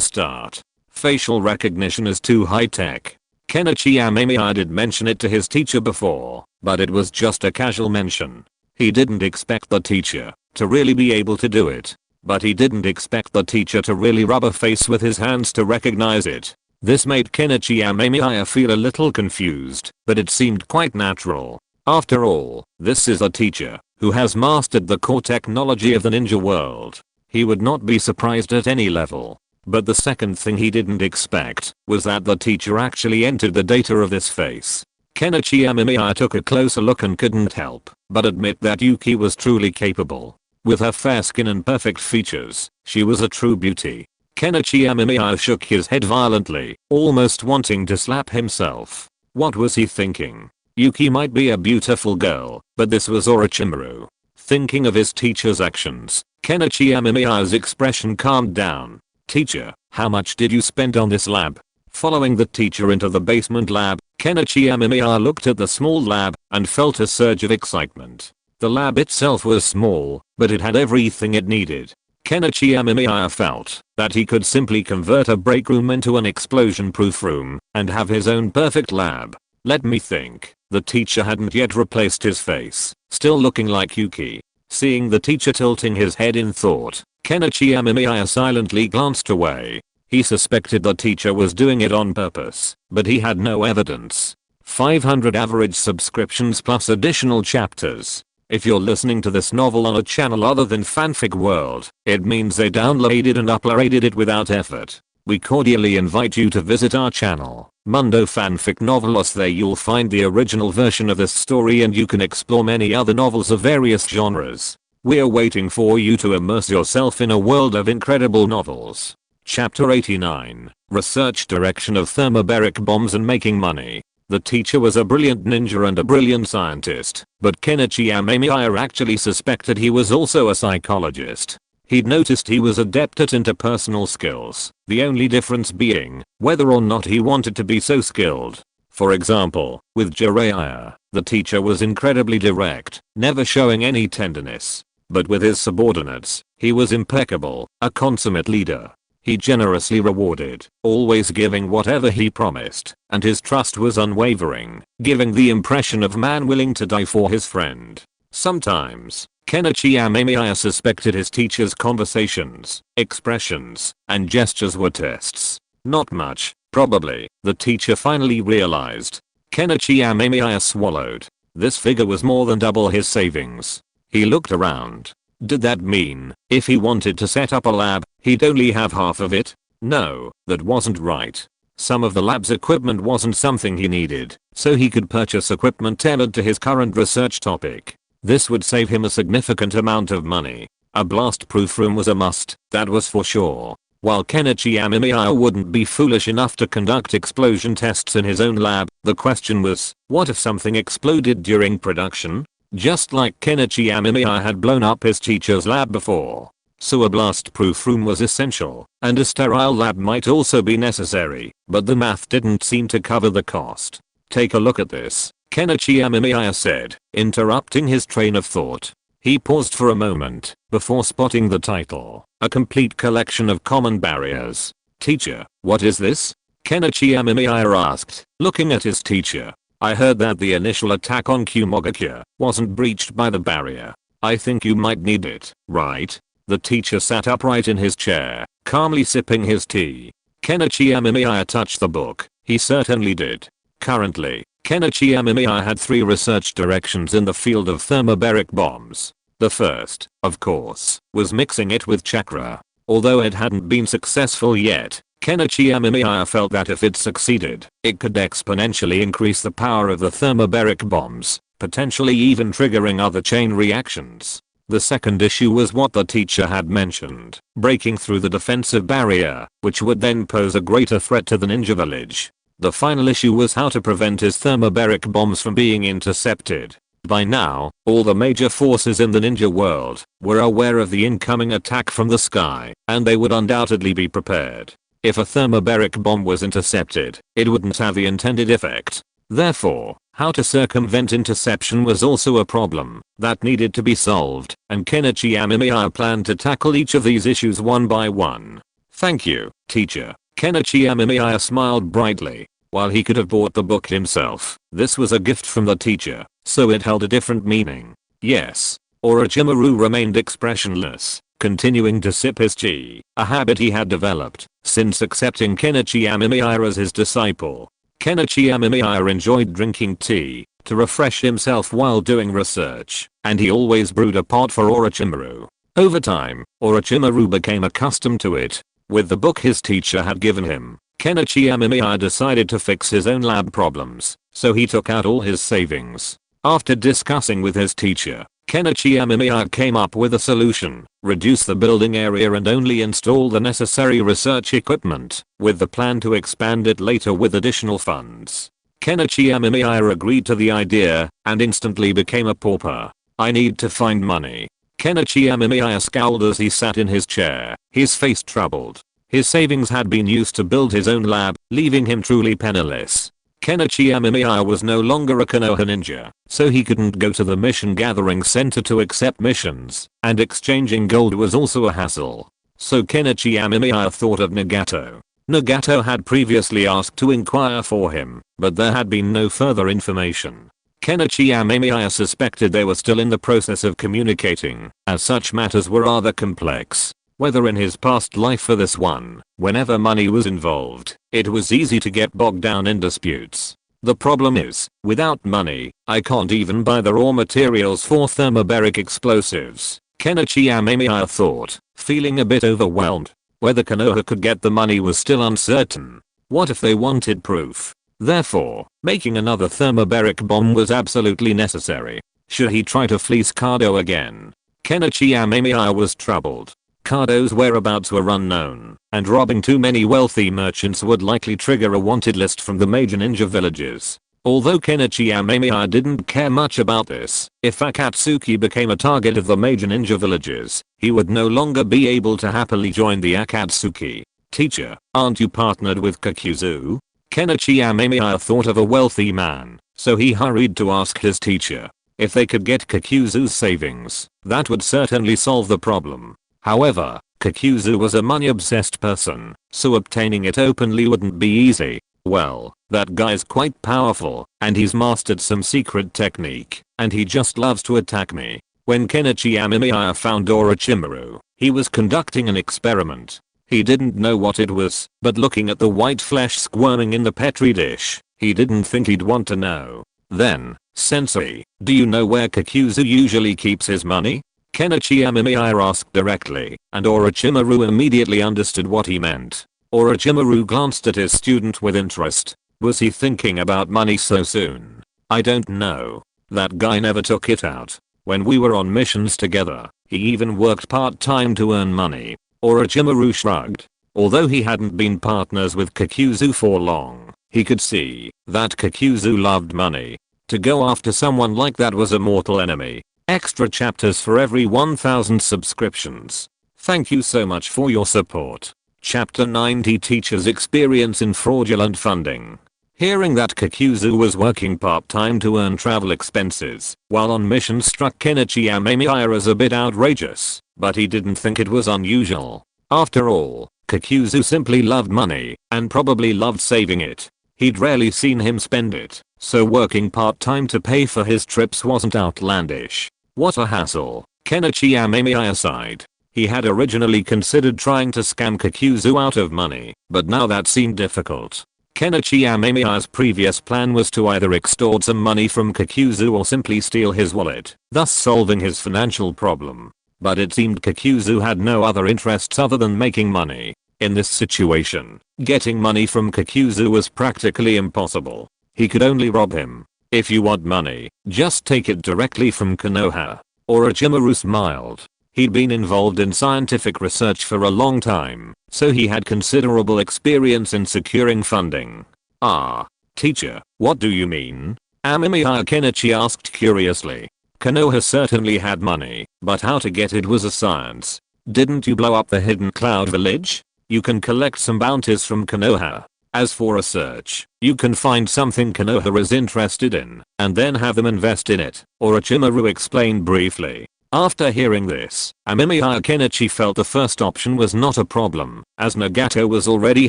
[SPEAKER 1] start. Facial recognition is too high-tech. Kenichi Amemiya did mention it to his teacher before, but it was just a casual mention. He didn't expect the teacher to really be able to do it. But he didn't expect the teacher to really rub a face with his hands to recognize it. This made Kenichi Amemiya feel a little confused, but it seemed quite natural. After all, this is a teacher who has mastered the core technology of the ninja world. He would not be surprised at any level. But the second thing he didn't expect was that the teacher actually entered the data of this face. Kenichi Amemiya took a closer look and couldn't help but admit that Yuki was truly capable. With her fair skin and perfect features, she was a true beauty. Kenichi Amemiya shook his head violently, almost wanting to slap himself. What was he thinking? Yuki might be a beautiful girl, but this was Orochimaru. Thinking of his teacher's actions, Kenichi Amemiya's expression calmed down. Teacher, how much did you spend on this lab? Following the teacher into the basement lab, Kenichi Amemiya looked at the small lab and felt a surge of excitement. The lab itself was small, but it had everything it needed. Kenichi Amemiya felt that he could simply convert a break room into an explosion-proof room and have his own perfect lab. Let me think. The teacher hadn't yet replaced his face, still looking like Yuki. Seeing the teacher tilting his head in thought, Kenichi Amemiya silently glanced away. He suspected the teacher was doing it on purpose, but he had no evidence. 500 average subscriptions plus additional chapters. If you're listening to this novel on a channel other than Fanfic World, it means they downloaded and uploaded it without effort. We cordially invite you to visit our channel, Mundo Fanfic Novelos. There you'll find the original version of this story and you can explore many other novels of various genres. We're waiting for you to immerse yourself in a world of incredible novels. Chapter 89, Research Direction of Thermobaric Bombs and Making Money. The teacher was a brilliant ninja and a brilliant scientist, but Kenichi Amemiya actually suspected he was also a psychologist. He'd noticed he was adept at interpersonal skills, the only difference being whether or not he wanted to be so skilled. For example, with Jiraiya, the teacher was incredibly direct, never showing any tenderness. But with his subordinates, he was impeccable, a consummate leader. He generously rewarded, always giving whatever he promised, and his trust was unwavering, giving the impression of a man willing to die for his friend. Sometimes, Kenichi Amemiya suspected his teacher's conversations, expressions, and gestures were tests. Not much, probably, the teacher finally realized. Kenichi Amemiya swallowed. This figure was more than double his savings. He looked around. Did that mean, if he wanted to set up a lab, he'd only have half of it? No, that wasn't right. Some of the lab's equipment wasn't something he needed, so he could purchase equipment tailored to his current research topic. This would save him a significant amount of money. A blast-proof room was a must, that was for sure. While Kenichi Amemiya wouldn't be foolish enough to conduct explosion tests in his own lab, the question was, what if something exploded during production? Just like Kenichi Amemiya had blown up his teacher's lab before. So a blast-proof room was essential, and a sterile lab might also be necessary, but the math didn't seem to cover the cost. Take a look at this, Kenichi Amemiya said, interrupting his train of thought. He paused for a moment, before spotting the title, A Complete Collection of Common Barriers. Teacher, what is this? Kenichi Amemiya asked, looking at his teacher. I heard that the initial attack on Kumogakure wasn't breached by the barrier. I think you might need it, right? The teacher sat upright in his chair, calmly sipping his tea. Kenichi Amemiya touched the book. He certainly did. Currently, Kenichi Amemiya had 3 research directions in the field of thermobaric bombs. The first, of course, was mixing it with chakra. Although it hadn't been successful yet, Kenichi Amemiya felt that if it succeeded, it could exponentially increase the power of the thermobaric bombs, potentially even triggering other chain reactions. The second issue was what the teacher had mentioned, breaking through the defensive barrier, which would then pose a greater threat to the ninja village. The final issue was how to prevent his thermobaric bombs from being intercepted. By now, all the major forces in the ninja world were aware of the incoming attack from the sky, and they would undoubtedly be prepared. If a thermobaric bomb was intercepted, it wouldn't have the intended effect. Therefore, how to circumvent interception was also a problem that needed to be solved, and Kenichi Amemiya planned to tackle each of these issues one by one. Thank you, teacher. Kenichi Amemiya smiled brightly. While he could have bought the book himself, this was a gift from the teacher, so it held a different meaning. Yes. Orochimaru remained expressionless, continuing to sip his tea, a habit he had developed since accepting Kenichi Amemiya as his disciple. Kenichi Amemiya enjoyed drinking tea to refresh himself while doing research, and he always brewed a pot for Orochimaru. Over time, Orochimaru became accustomed to it. With the book his teacher had given him, Kenichi Amemiya decided to fix his own lab problems, so he took out all his savings. After discussing with his teacher, Kenichi Amemiya came up with a solution: reduce the building area and only install the necessary research equipment, with the plan to expand it later with additional funds. Kenichi Amemiya agreed to the idea, and instantly became a pauper. I need to find money. Kenichi Amemiya scowled as he sat in his chair, his face troubled. His savings had been used to build his own lab, leaving him truly penniless. Kenichi Amemiya was no longer a Konoha ninja, so he couldn't go to the mission gathering center to accept missions, and exchanging gold was also a hassle. So Kenichi Amemiya thought of Nagato. Nagato had previously asked to inquire for him, but there had been no further information. Kenichi Amemiya suspected they were still in the process of communicating, as such matters were rather complex. whether in his past life or this one. Whenever money was involved, it was easy to get bogged down in disputes. The problem is, without money, I can't even buy the raw materials for thermobaric explosives, Kenichi Amemiya thought, feeling a bit overwhelmed. Whether Konoha could get the money was still uncertain. What if they wanted proof? Therefore, making another thermobaric bomb was absolutely necessary. Should he try to fleece Kado again? Kenichi Amemiya was troubled. Kado's whereabouts were unknown, and robbing too many wealthy merchants would likely trigger a wanted list from the major ninja villages. Although Kenichi Amemiya didn't care much about this, if Akatsuki became a target of the major ninja villages, he would no longer be able to happily join the Akatsuki. Teacher, aren't you partnered with Kakuzu? Kenichi Amemiya thought of a wealthy man, so he hurried to ask his teacher. If they could get Kakuzu's savings, that would certainly solve the problem. However, Kakuzu was a money-obsessed person, so obtaining it openly wouldn't be easy. Well, that guy's quite powerful, and he's mastered some secret technique, and he just loves to attack me. When Kenichi Amemiya found Orochimaru, he was conducting an experiment. He didn't know what it was, but looking at the white flesh squirming in the petri dish, he didn't think he'd want to know. Then, Sensei, do you know where Kakuzu usually keeps his money? Kenichi Amemiya asked directly, and Orochimaru immediately understood what he meant. Orochimaru glanced at his student with interest. Was he thinking about money so soon? I don't know. That guy never took it out. When we were on missions together, he even worked part-time to earn money. Orochimaru shrugged. Although he hadn't been partners with Kakuzu for long, he could see that Kakuzu loved money. To go after someone like that was a mortal enemy. Extra chapters for every 1000 subscriptions. Thank you so much for your support. Chapter 90 Teacher's Experience in Fraudulent Funding. Hearing that Kakuzu was working part-time to earn travel expenses while on mission struck Kenichi Amemiya as a bit outrageous, but he didn't think it was unusual. After all, Kakuzu simply loved money and probably loved saving it. He'd rarely seen him spend it, so working part-time to pay for his trips wasn't outlandish. What a hassle, Kenichi Amemiya sighed. He had originally considered trying to scam Kakuzu out of money, but now that seemed difficult. Kenichi Amemiya's previous plan was to either extort some money from Kakuzu or simply steal his wallet, thus solving his financial problem. But it seemed Kakuzu had no other interests other than making money. In this situation, getting money from Kakuzu was practically impossible. He could only rob him. If you want money, just take it directly from Konoha. Orochimaru smiled. He'd been involved in scientific research for a long time, so he had considerable experience in securing funding. Ah, teacher, what do you mean? Amemiya Kenichi asked curiously. Konoha certainly had money, but how to get it was a science. Didn't you blow up the hidden cloud village? You can collect some bounties from Konoha. As for research, you can find something Konoha is interested in, and then have them invest in it, Orochimaru explained briefly. After hearing this, Amemiya Kenichi felt the first option was not a problem, as Nagato was already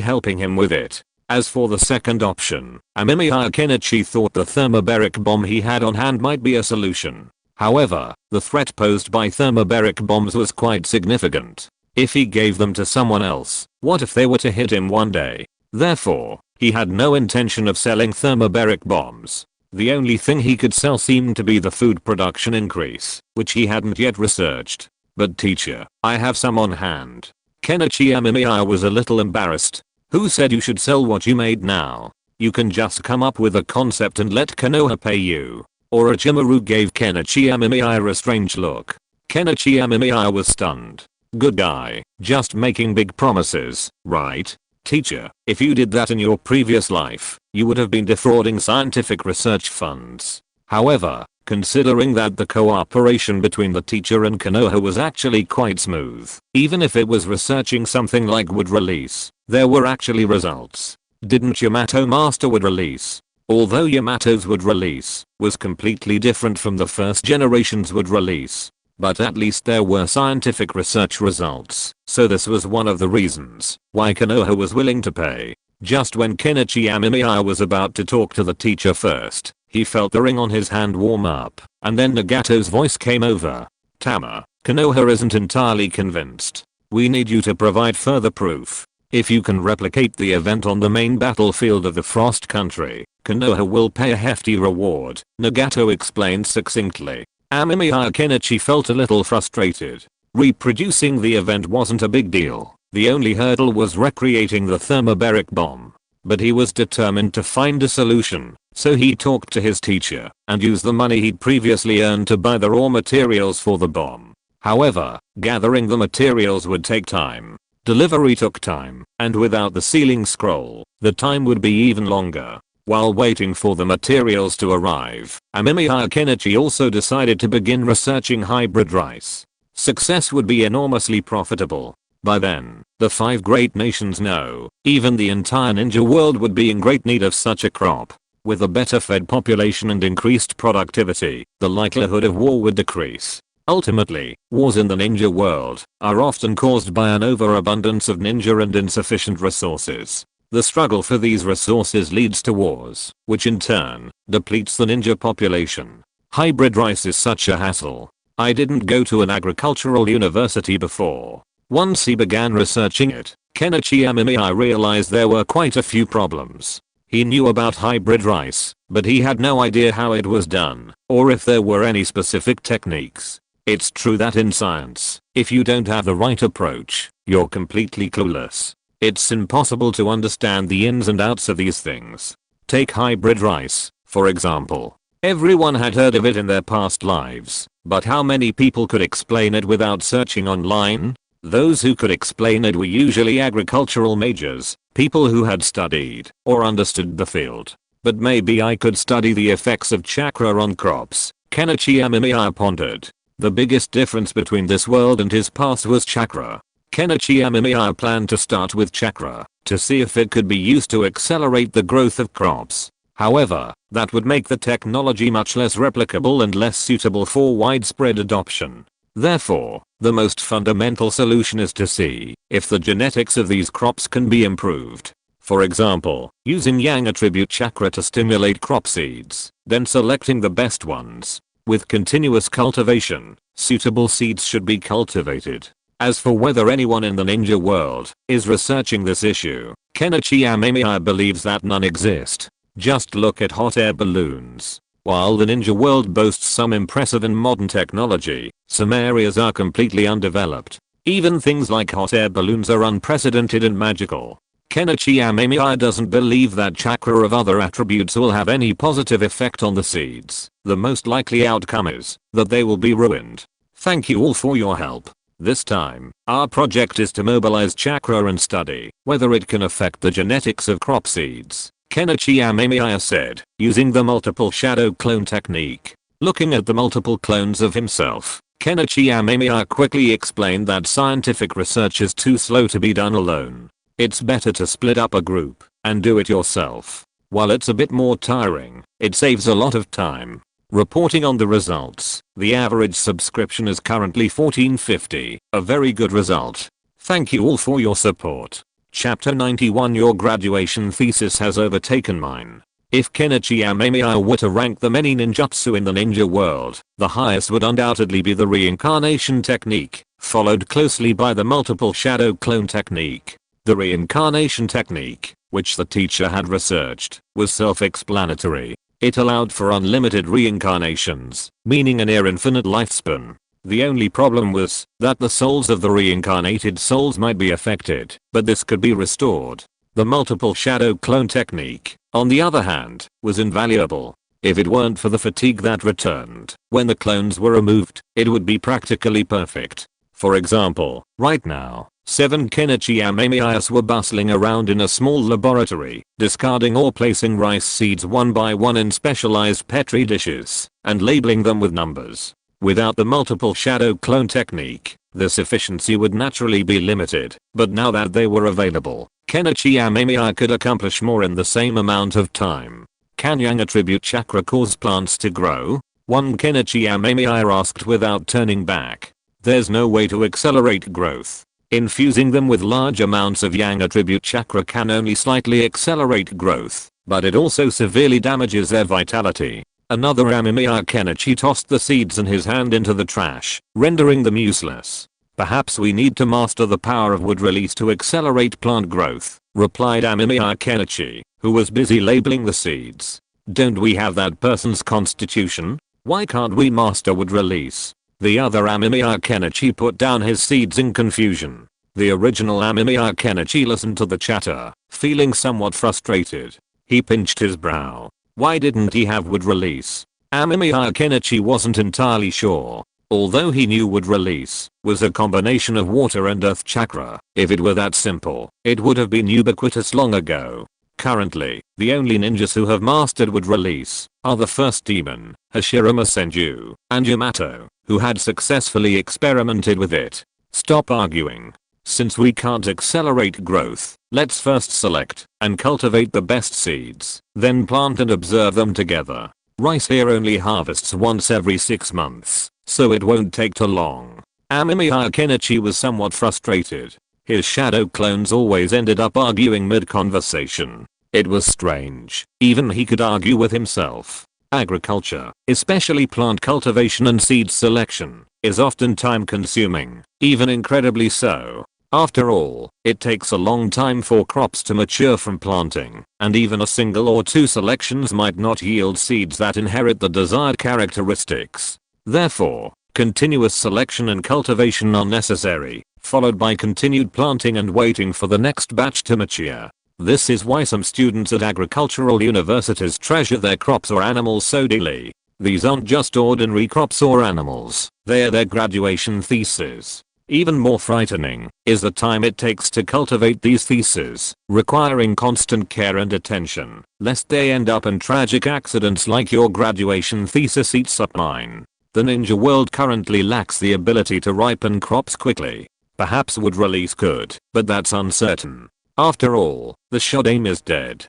[SPEAKER 1] helping him with it. As for the second option, Amemiya Kenichi thought the thermobaric bomb he had on hand might be a solution. However, the threat posed by thermobaric bombs was quite significant. If he gave them to someone else, what if they were to hit him one day? Therefore, he had no intention of selling thermobaric bombs. The only thing he could sell seemed to be the food production increase, which he hadn't yet researched. But teacher, I have some on hand. Kenichi Amemiya was a little embarrassed. Who said you should sell what you made now? You can just come up with a concept and let Konoha pay you. Orochimaru gave Kenichi Amemiya a strange look. Kenichi Amemiya was stunned. Good guy, just making big promises, right? Teacher, if you did that in your previous life, you would have been defrauding scientific research funds. However, considering that the cooperation between the teacher and Konoha was actually quite smooth, even if it was researching something like wood release, there were actually results. Didn't Yamato master wood release? Although Yamato's wood release was completely different from the first generation's wood release, but at least there were scientific research results, so this was one of the reasons why Konoha was willing to pay. Just when Kenichi Amemiya was about to talk to the teacher first, he felt the ring on his hand warm up, and then Nagato's voice came over. Tama, Konoha isn't entirely convinced. We need you to provide further proof. If you can replicate the event on the main battlefield of the Frost Country, Konoha will pay a hefty reward, Nagato explained succinctly. Amemiya Kenichi felt a little frustrated. Reproducing the event wasn't a big deal. The only hurdle was recreating the thermobaric bomb. But he was determined to find a solution, so he talked to his teacher and used the money he'd previously earned to buy the raw materials for the bomb. However, gathering the materials would take time. Delivery took time, and without the sealing scroll, the time would be even longer. While waiting for the materials to arrive, Amemiya Kenichi also decided to begin researching hybrid rice. Success would be enormously profitable. By then, the 5 great nations know, even the entire ninja world would be in great need of such a crop. With a better fed population and increased productivity, the likelihood of war would decrease. Ultimately, wars in the ninja world are often caused by an overabundance of ninja and insufficient resources. The struggle for these resources leads to wars, which in turn depletes the ninja population. Hybrid rice is such a hassle. I didn't go to an agricultural university before. Once he began researching it, Kenichi Amemiya realized there were quite a few problems. He knew about hybrid rice, but he had no idea how it was done, or if there were any specific techniques. It's true that in science, if you don't have the right approach, you're completely clueless. It's impossible to understand the ins and outs of these things. Take hybrid rice, for example. Everyone had heard of it in their past lives, but how many people could explain it without searching online? Those who could explain it were usually agricultural majors, people who had studied or understood the field. But maybe I could study the effects of chakra on crops, Kenichi Amemiya pondered. The biggest difference between this world and his past was chakra. Kenichi Amemiya planned to start with chakra, to see if it could be used to accelerate the growth of crops. However, that would make the technology much less replicable and less suitable for widespread adoption. Therefore, the most fundamental solution is to see if the genetics of these crops can be improved. For example, using yang attribute chakra to stimulate crop seeds, then selecting the best ones. With continuous cultivation, suitable seeds should be cultivated. As for whether anyone in the ninja world is researching this issue, Kenichi Amemiya believes that none exist. Just look at hot air balloons. While the ninja world boasts some impressive and modern technology, some areas are completely undeveloped. Even things like hot air balloons are unprecedented and magical. Kenichi Amemiya doesn't believe that chakra of other attributes will have any positive effect on the seeds. The most likely outcome is that they will be ruined. Thank you all for your help. This time, our project is to mobilize chakra and study whether it can affect the genetics of crop seeds, Kenichi Amemiya said, using the multiple shadow clone technique. Looking at the multiple clones of himself, Kenichi Amemiya quickly explained that scientific research is too slow to be done alone. It's better to split up a group and do it yourself. While it's a bit more tiring, it saves a lot of time. Reporting on the results, the average subscription is currently $14.50, a very good result. Thank you all for your support. Chapter 91 Your graduation thesis has overtaken mine. If Kenichi Amemiya were to rank the many ninjutsu in the ninja world, the highest would undoubtedly be the reincarnation technique, followed closely by the multiple shadow clone technique. The reincarnation technique, which the teacher had researched, was self-explanatory. It allowed for unlimited reincarnations, meaning a near infinite lifespan. The only problem was that the souls of the reincarnated souls might be affected, but this could be restored. The multiple shadow clone technique, on the other hand, was invaluable. If it weren't for the fatigue that returned when the clones were removed, it would be practically perfect. For example, right now, 7 Kenichi Amemiyas were bustling around in a small laboratory, discarding or placing rice seeds one by one in specialized petri dishes, and labeling them with numbers. Without the multiple shadow clone technique, this efficiency would naturally be limited, but now that they were available, Kenichi Amemiya could accomplish more in the same amount of time. Can yang attribute chakra cause plants to grow? One Kenichi Amemiya asked without turning back. There's no way to accelerate growth. Infusing them with large amounts of yang attribute chakra can only slightly accelerate growth, but it also severely damages their vitality. Another Amemiya Kenichi tossed the seeds in his hand into the trash, rendering them useless. Perhaps we need to master the power of wood release to accelerate plant growth, replied Amemiya Kenichi, who was busy labeling the seeds. Don't we have that person's constitution? Why can't we master wood release? The other Amemiya Kenichi put down his seeds in confusion. The original Amemiya Kenichi listened to the chatter, feeling somewhat frustrated. He pinched his brow. Why didn't he have wood release? Amemiya Kenichi wasn't entirely sure. Although he knew wood release was a combination of water and earth chakra, if it were that simple, it would have been ubiquitous long ago. Currently, the only ninjas who have mastered wood release are the first demon, Hashirama Senju, and Yamato, who had successfully experimented with it. Stop arguing. Since we can't accelerate growth, let's first select and cultivate the best seeds, then plant and observe them together. Rice here only harvests once every 6 months, so it won't take too long. Amemiya Kenichi was somewhat frustrated. His shadow clones always ended up arguing mid-conversation. It was strange. Even he could argue with himself. Agriculture, especially plant cultivation and seed selection, is often time-consuming, even incredibly so. After all, it takes a long time for crops to mature from planting, and even a single or two selections might not yield seeds that inherit the desired characteristics. Therefore, continuous selection and cultivation are necessary, followed by continued planting and waiting for the next batch to mature. This is why some students at agricultural universities treasure their crops or animals so dearly. These aren't just ordinary crops or animals, they're their graduation theses. Even more frightening is the time it takes to cultivate these theses, requiring constant care and attention, lest they end up in tragic accidents like your graduation thesis eats up mine. The ninja world currently lacks the ability to ripen crops quickly. Perhaps wood release could, but that's uncertain. After all, the Shodaime is dead.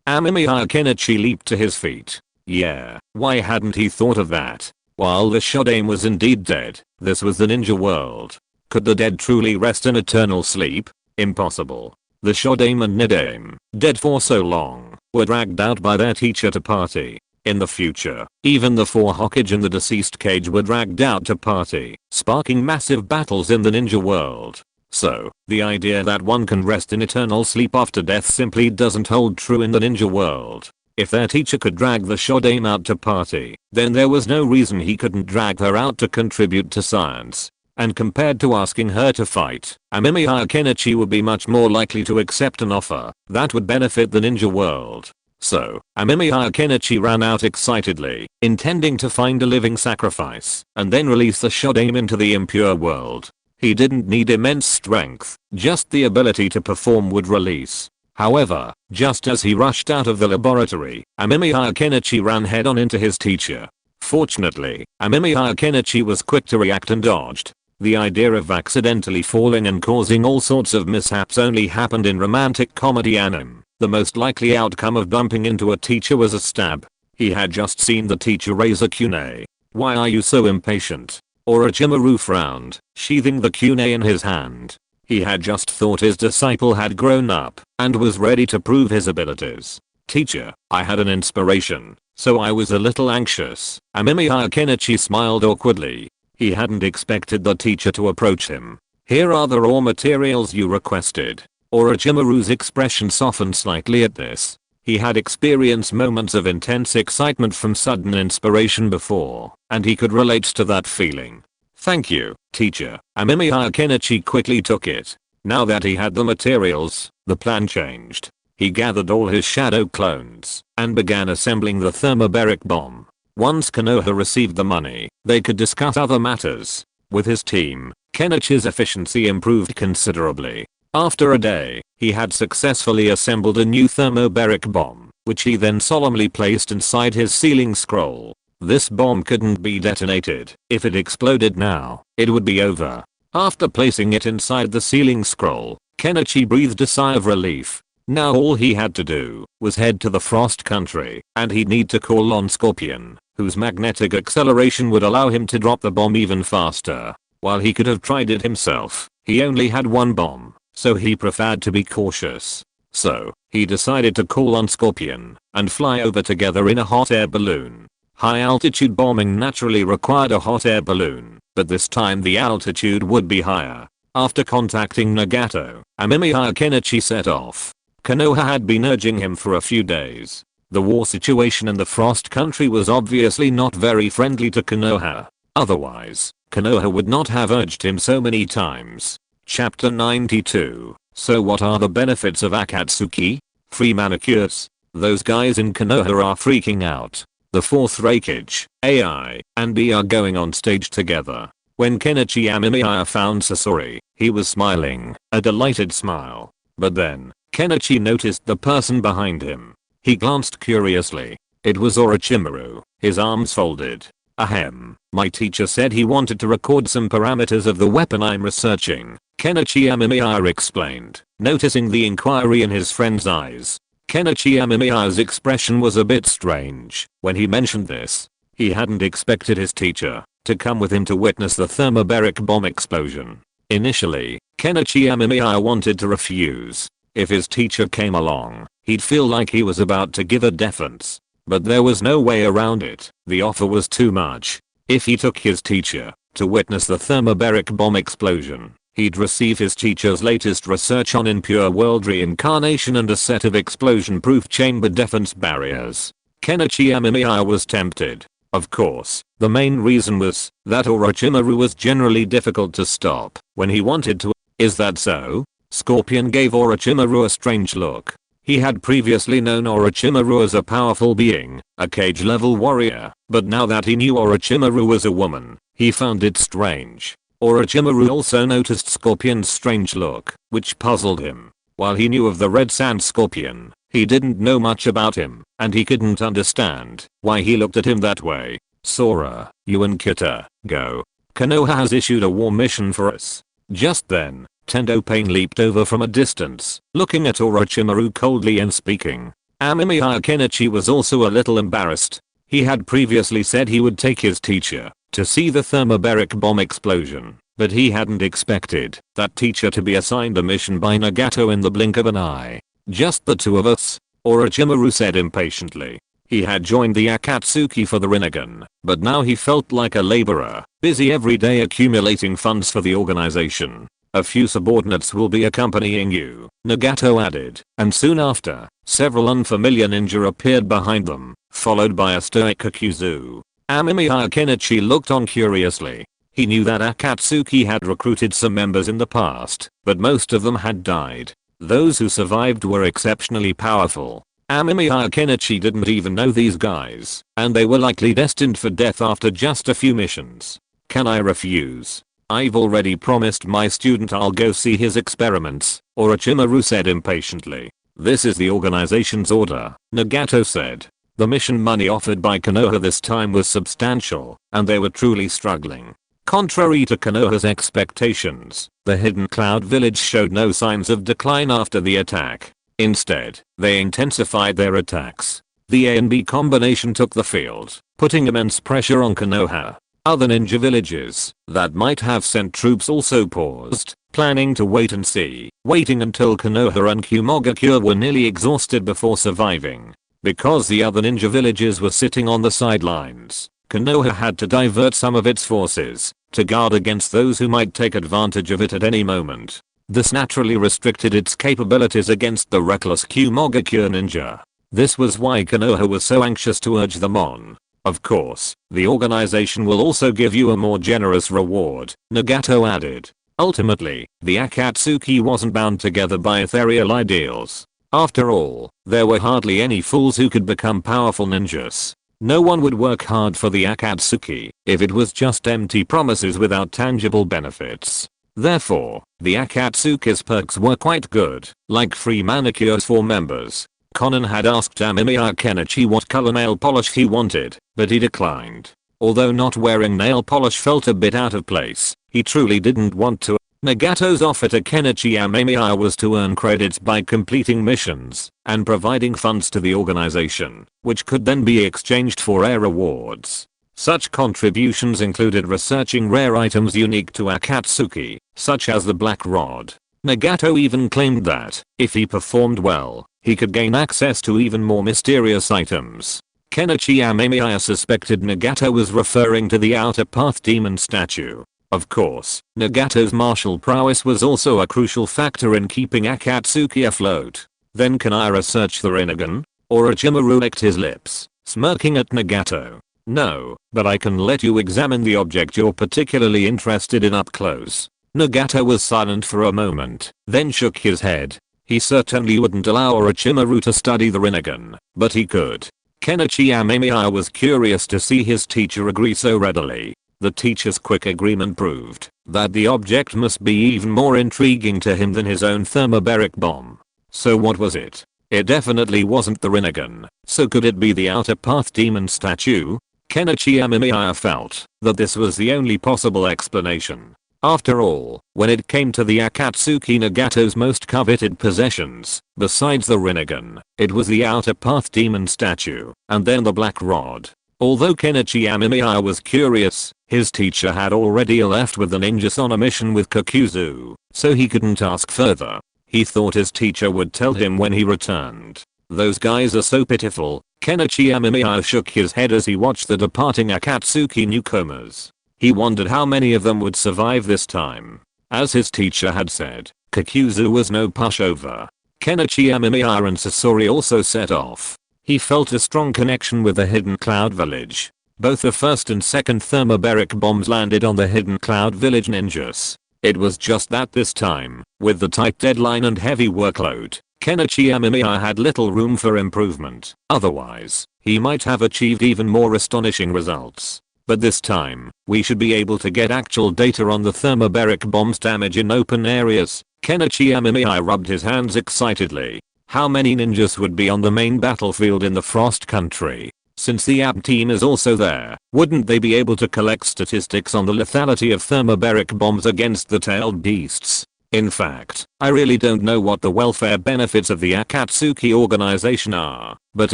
[SPEAKER 1] Amemiya Kenichi leaped to his feet. Yeah, why hadn't he thought of that? While the Shodaime was indeed dead, this was the ninja world. Could the dead truly rest in eternal sleep? Impossible. The Shodaime and Nidaime, dead for so long, were dragged out by their teacher to party. In the future, even the 4 Hokage in the deceased cage were dragged out to party, sparking massive battles in the ninja world. So, the idea that one can rest in eternal sleep after death simply doesn't hold true in the ninja world. If their teacher could drag the Shodaime out to party, then there was no reason he couldn't drag her out to contribute to science. And compared to asking her to fight, Amemiya Kenichi would be much more likely to accept an offer that would benefit the ninja world. So, Amemiya Kenichi ran out excitedly, intending to find a living sacrifice, and then release the Shodaime into the impure world. He didn't need immense strength, just the ability to perform wood release. However, just as he rushed out of the laboratory, Amemiya Kenichi ran head-on into his teacher. Fortunately, Amemiya Kenichi was quick to react and dodged. The idea of accidentally falling and causing all sorts of mishaps only happened in romantic comedy anime. The most likely outcome of bumping into a teacher was a stab. He had just seen the teacher raise a kunai. Why are you so impatient? Orochimaru frowned, sheathing the kunai in his hand. He had just thought his disciple had grown up and was ready to prove his abilities. Teacher, I had an inspiration, so I was a little anxious. Amemiya Kenichi smiled awkwardly. He hadn't expected the teacher to approach him. Here are the raw materials you requested. Orochimaru's expression softened slightly at this. He had experienced moments of intense excitement from sudden inspiration before, and he could relate to that feeling. Thank you, teacher. Amemiya Kenichi quickly took it. Now that he had the materials, the plan changed. He gathered all his shadow clones and began assembling the thermobaric bomb. Once Konoha received the money, they could discuss other matters. With his team, Kenichi's efficiency improved considerably. After a day, he had successfully assembled a new thermobaric bomb, which he then solemnly placed inside his sealing scroll. This bomb couldn't be detonated. If it exploded now, it would be over. After placing it inside the sealing scroll, Kenichi breathed a sigh of relief. Now all he had to do was head to the Frost Country, and he'd need to call on Scorpion, whose magnetic acceleration would allow him to drop the bomb even faster. While he could have tried it himself, he only had one bomb, so he preferred to be cautious. So, he decided to call on Scorpion and fly over together in a hot air balloon. High altitude bombing naturally required a hot air balloon, but this time the altitude would be higher. After contacting Nagato, Amemiya Kenichi set off. Konoha had been urging him for a few days. The war situation in the Frost Country was obviously not very friendly to Konoha. Otherwise, Konoha would not have urged him so many times. Chapter 92. So what are the benefits of Akatsuki? Free manicures. Those guys in Konoha are freaking out. The fourth Reikage, AI, and B are going on stage together. When Kenichi Amemiya found Sasori, he was smiling, a delighted smile. But then, Kenichi noticed the person behind him. He glanced curiously. It was Orochimaru, his arms folded. Ahem, my teacher said he wanted to record some parameters of the weapon I'm researching, Kenichi Amemiya explained, noticing the inquiry in his friend's eyes. Kenichi Amemiya's expression was a bit strange when he mentioned this. He hadn't expected his teacher to come with him to witness the thermobaric bomb explosion. Initially, Kenichi Amemiya wanted to refuse. If his teacher came along, he'd feel like he was about to give a defense. But there was no way around it. The offer was too much. If he took his teacher to witness the thermobaric bomb explosion, he'd receive his teacher's latest research on impure world reincarnation and a set of explosion-proof chamber defense barriers. Kenichi Amemiya was tempted. Of course, the main reason was that Orochimaru was generally difficult to stop when he wanted to. Is that so? Scorpion gave Orochimaru a strange look. He had previously known Orochimaru as a powerful being, a cage-level warrior, but now that he knew Orochimaru was a woman, he found it strange. Orochimaru also noticed Scorpion's strange look, which puzzled him. While he knew of the Red Sand Scorpion, he didn't know much about him, and he couldn't understand why he looked at him that way. Sora, you and Kita, go. Konoha has issued a war mission for us. Just then, Tendo Pain leaped over from a distance, looking at Orochimaru coldly and speaking. Amemiya Kenichi was also a little embarrassed. He had previously said he would take his teacher to see the thermobaric bomb explosion, but he hadn't expected that teacher to be assigned a mission by Nagato in the blink of an eye. Just the two of us? Orochimaru said impatiently. He had joined the Akatsuki for the Rinnegan, but now he felt like a laborer, busy every day accumulating funds for the organization. A few subordinates will be accompanying you, Nagato added, and soon after, several unfamiliar ninja appeared behind them, followed by a stoic Kakuzu. Amemiya Kenichi looked on curiously. He knew that Akatsuki had recruited some members in the past, but most of them had died. Those who survived were exceptionally powerful. Amemiya Kenichi didn't even know these guys, and they were likely destined for death after just a few missions. Can I refuse? I've already promised my student I'll go see his experiments, Orochimaru said impatiently. This is the organization's order, Nagato said. The mission money offered by Konoha this time was substantial, and they were truly struggling. Contrary to Konoha's expectations, the Hidden Cloud Village showed no signs of decline after the attack. Instead, they intensified their attacks. The ANBU combination took the field, putting immense pressure on Konoha. Other ninja villages that might have sent troops also paused, planning to wait and see, waiting until Konoha and Kumogakure were nearly exhausted before surviving. Because the other ninja villages were sitting on the sidelines, Konoha had to divert some of its forces to guard against those who might take advantage of it at any moment. This naturally restricted its capabilities against the reckless Kumogakure ninja. This was why Konoha was so anxious to urge them on. Of course, the organization will also give you a more generous reward, Nagato added. Ultimately, the Akatsuki wasn't bound together by ethereal ideals. After all, there were hardly any fools who could become powerful ninjas. No one would work hard for the Akatsuki if it was just empty promises without tangible benefits. Therefore, the Akatsuki's perks were quite good, like free manicures for members. Conan had asked Amemiya Kenichi what color nail polish he wanted, but he declined. Although not wearing nail polish felt a bit out of place, he truly didn't want to. Nagato's offer to Kenichi Amemiya was to earn credits by completing missions and providing funds to the organization, which could then be exchanged for rare rewards. Such contributions included researching rare items unique to Akatsuki, such as the Black Rod. Nagato even claimed that, if he performed well, he could gain access to even more mysterious items. Kenichi Amemiya suspected Nagato was referring to the Outer Path demon statue. Of course, Nagato's martial prowess was also a crucial factor in keeping Akatsuki afloat. Then can I research the Rinnegan? Orochimaru licked his lips, smirking at Nagato. No, but I can let you examine the object you're particularly interested in up close. Nagato was silent for a moment, then shook his head. He certainly wouldn't allow Orochimaru to study the Rinnegan, but he could. Kenichi Amemiya was curious to see his teacher agree so readily. The teacher's quick agreement proved that the object must be even more intriguing to him than his own thermobaric bomb. So what was it? It definitely wasn't the Rinnegan, so could it be the Outer Path demon statue? Kenichi Amemiya felt that this was the only possible explanation. After all, when it came to the Akatsuki Nagato's most coveted possessions, besides the Rinnegan, it was the Outer Path demon statue, and then the black rod. Although Kenichi Amemiya was curious, his teacher had already left with the ninjas on a mission with Kakuzu, so he couldn't ask further. He thought his teacher would tell him when he returned. Those guys are so pitiful. Kenichi Amemiya shook his head as he watched the departing Akatsuki newcomers. He wondered how many of them would survive this time. As his teacher had said, Kakuzu was no pushover. Kenichi Amemiya and Sasori also set off. He felt a strong connection with the Hidden Cloud Village. Both the first and second thermobaric bombs landed on the Hidden Cloud Village ninjas. It was just that this time, with the tight deadline and heavy workload, Kenichi Amemiya had little room for improvement. Otherwise, he might have achieved even more astonishing results. But this time, we should be able to get actual data on the thermobaric bomb's damage in open areas. Kenichi Amemiya rubbed his hands excitedly. How many ninjas would be on the main battlefield in the Frost Country? Since the AP team is also there, wouldn't they be able to collect statistics on the lethality of thermobaric bombs against the tailed beasts? In fact, I really don't know what the welfare benefits of the Akatsuki organization are, but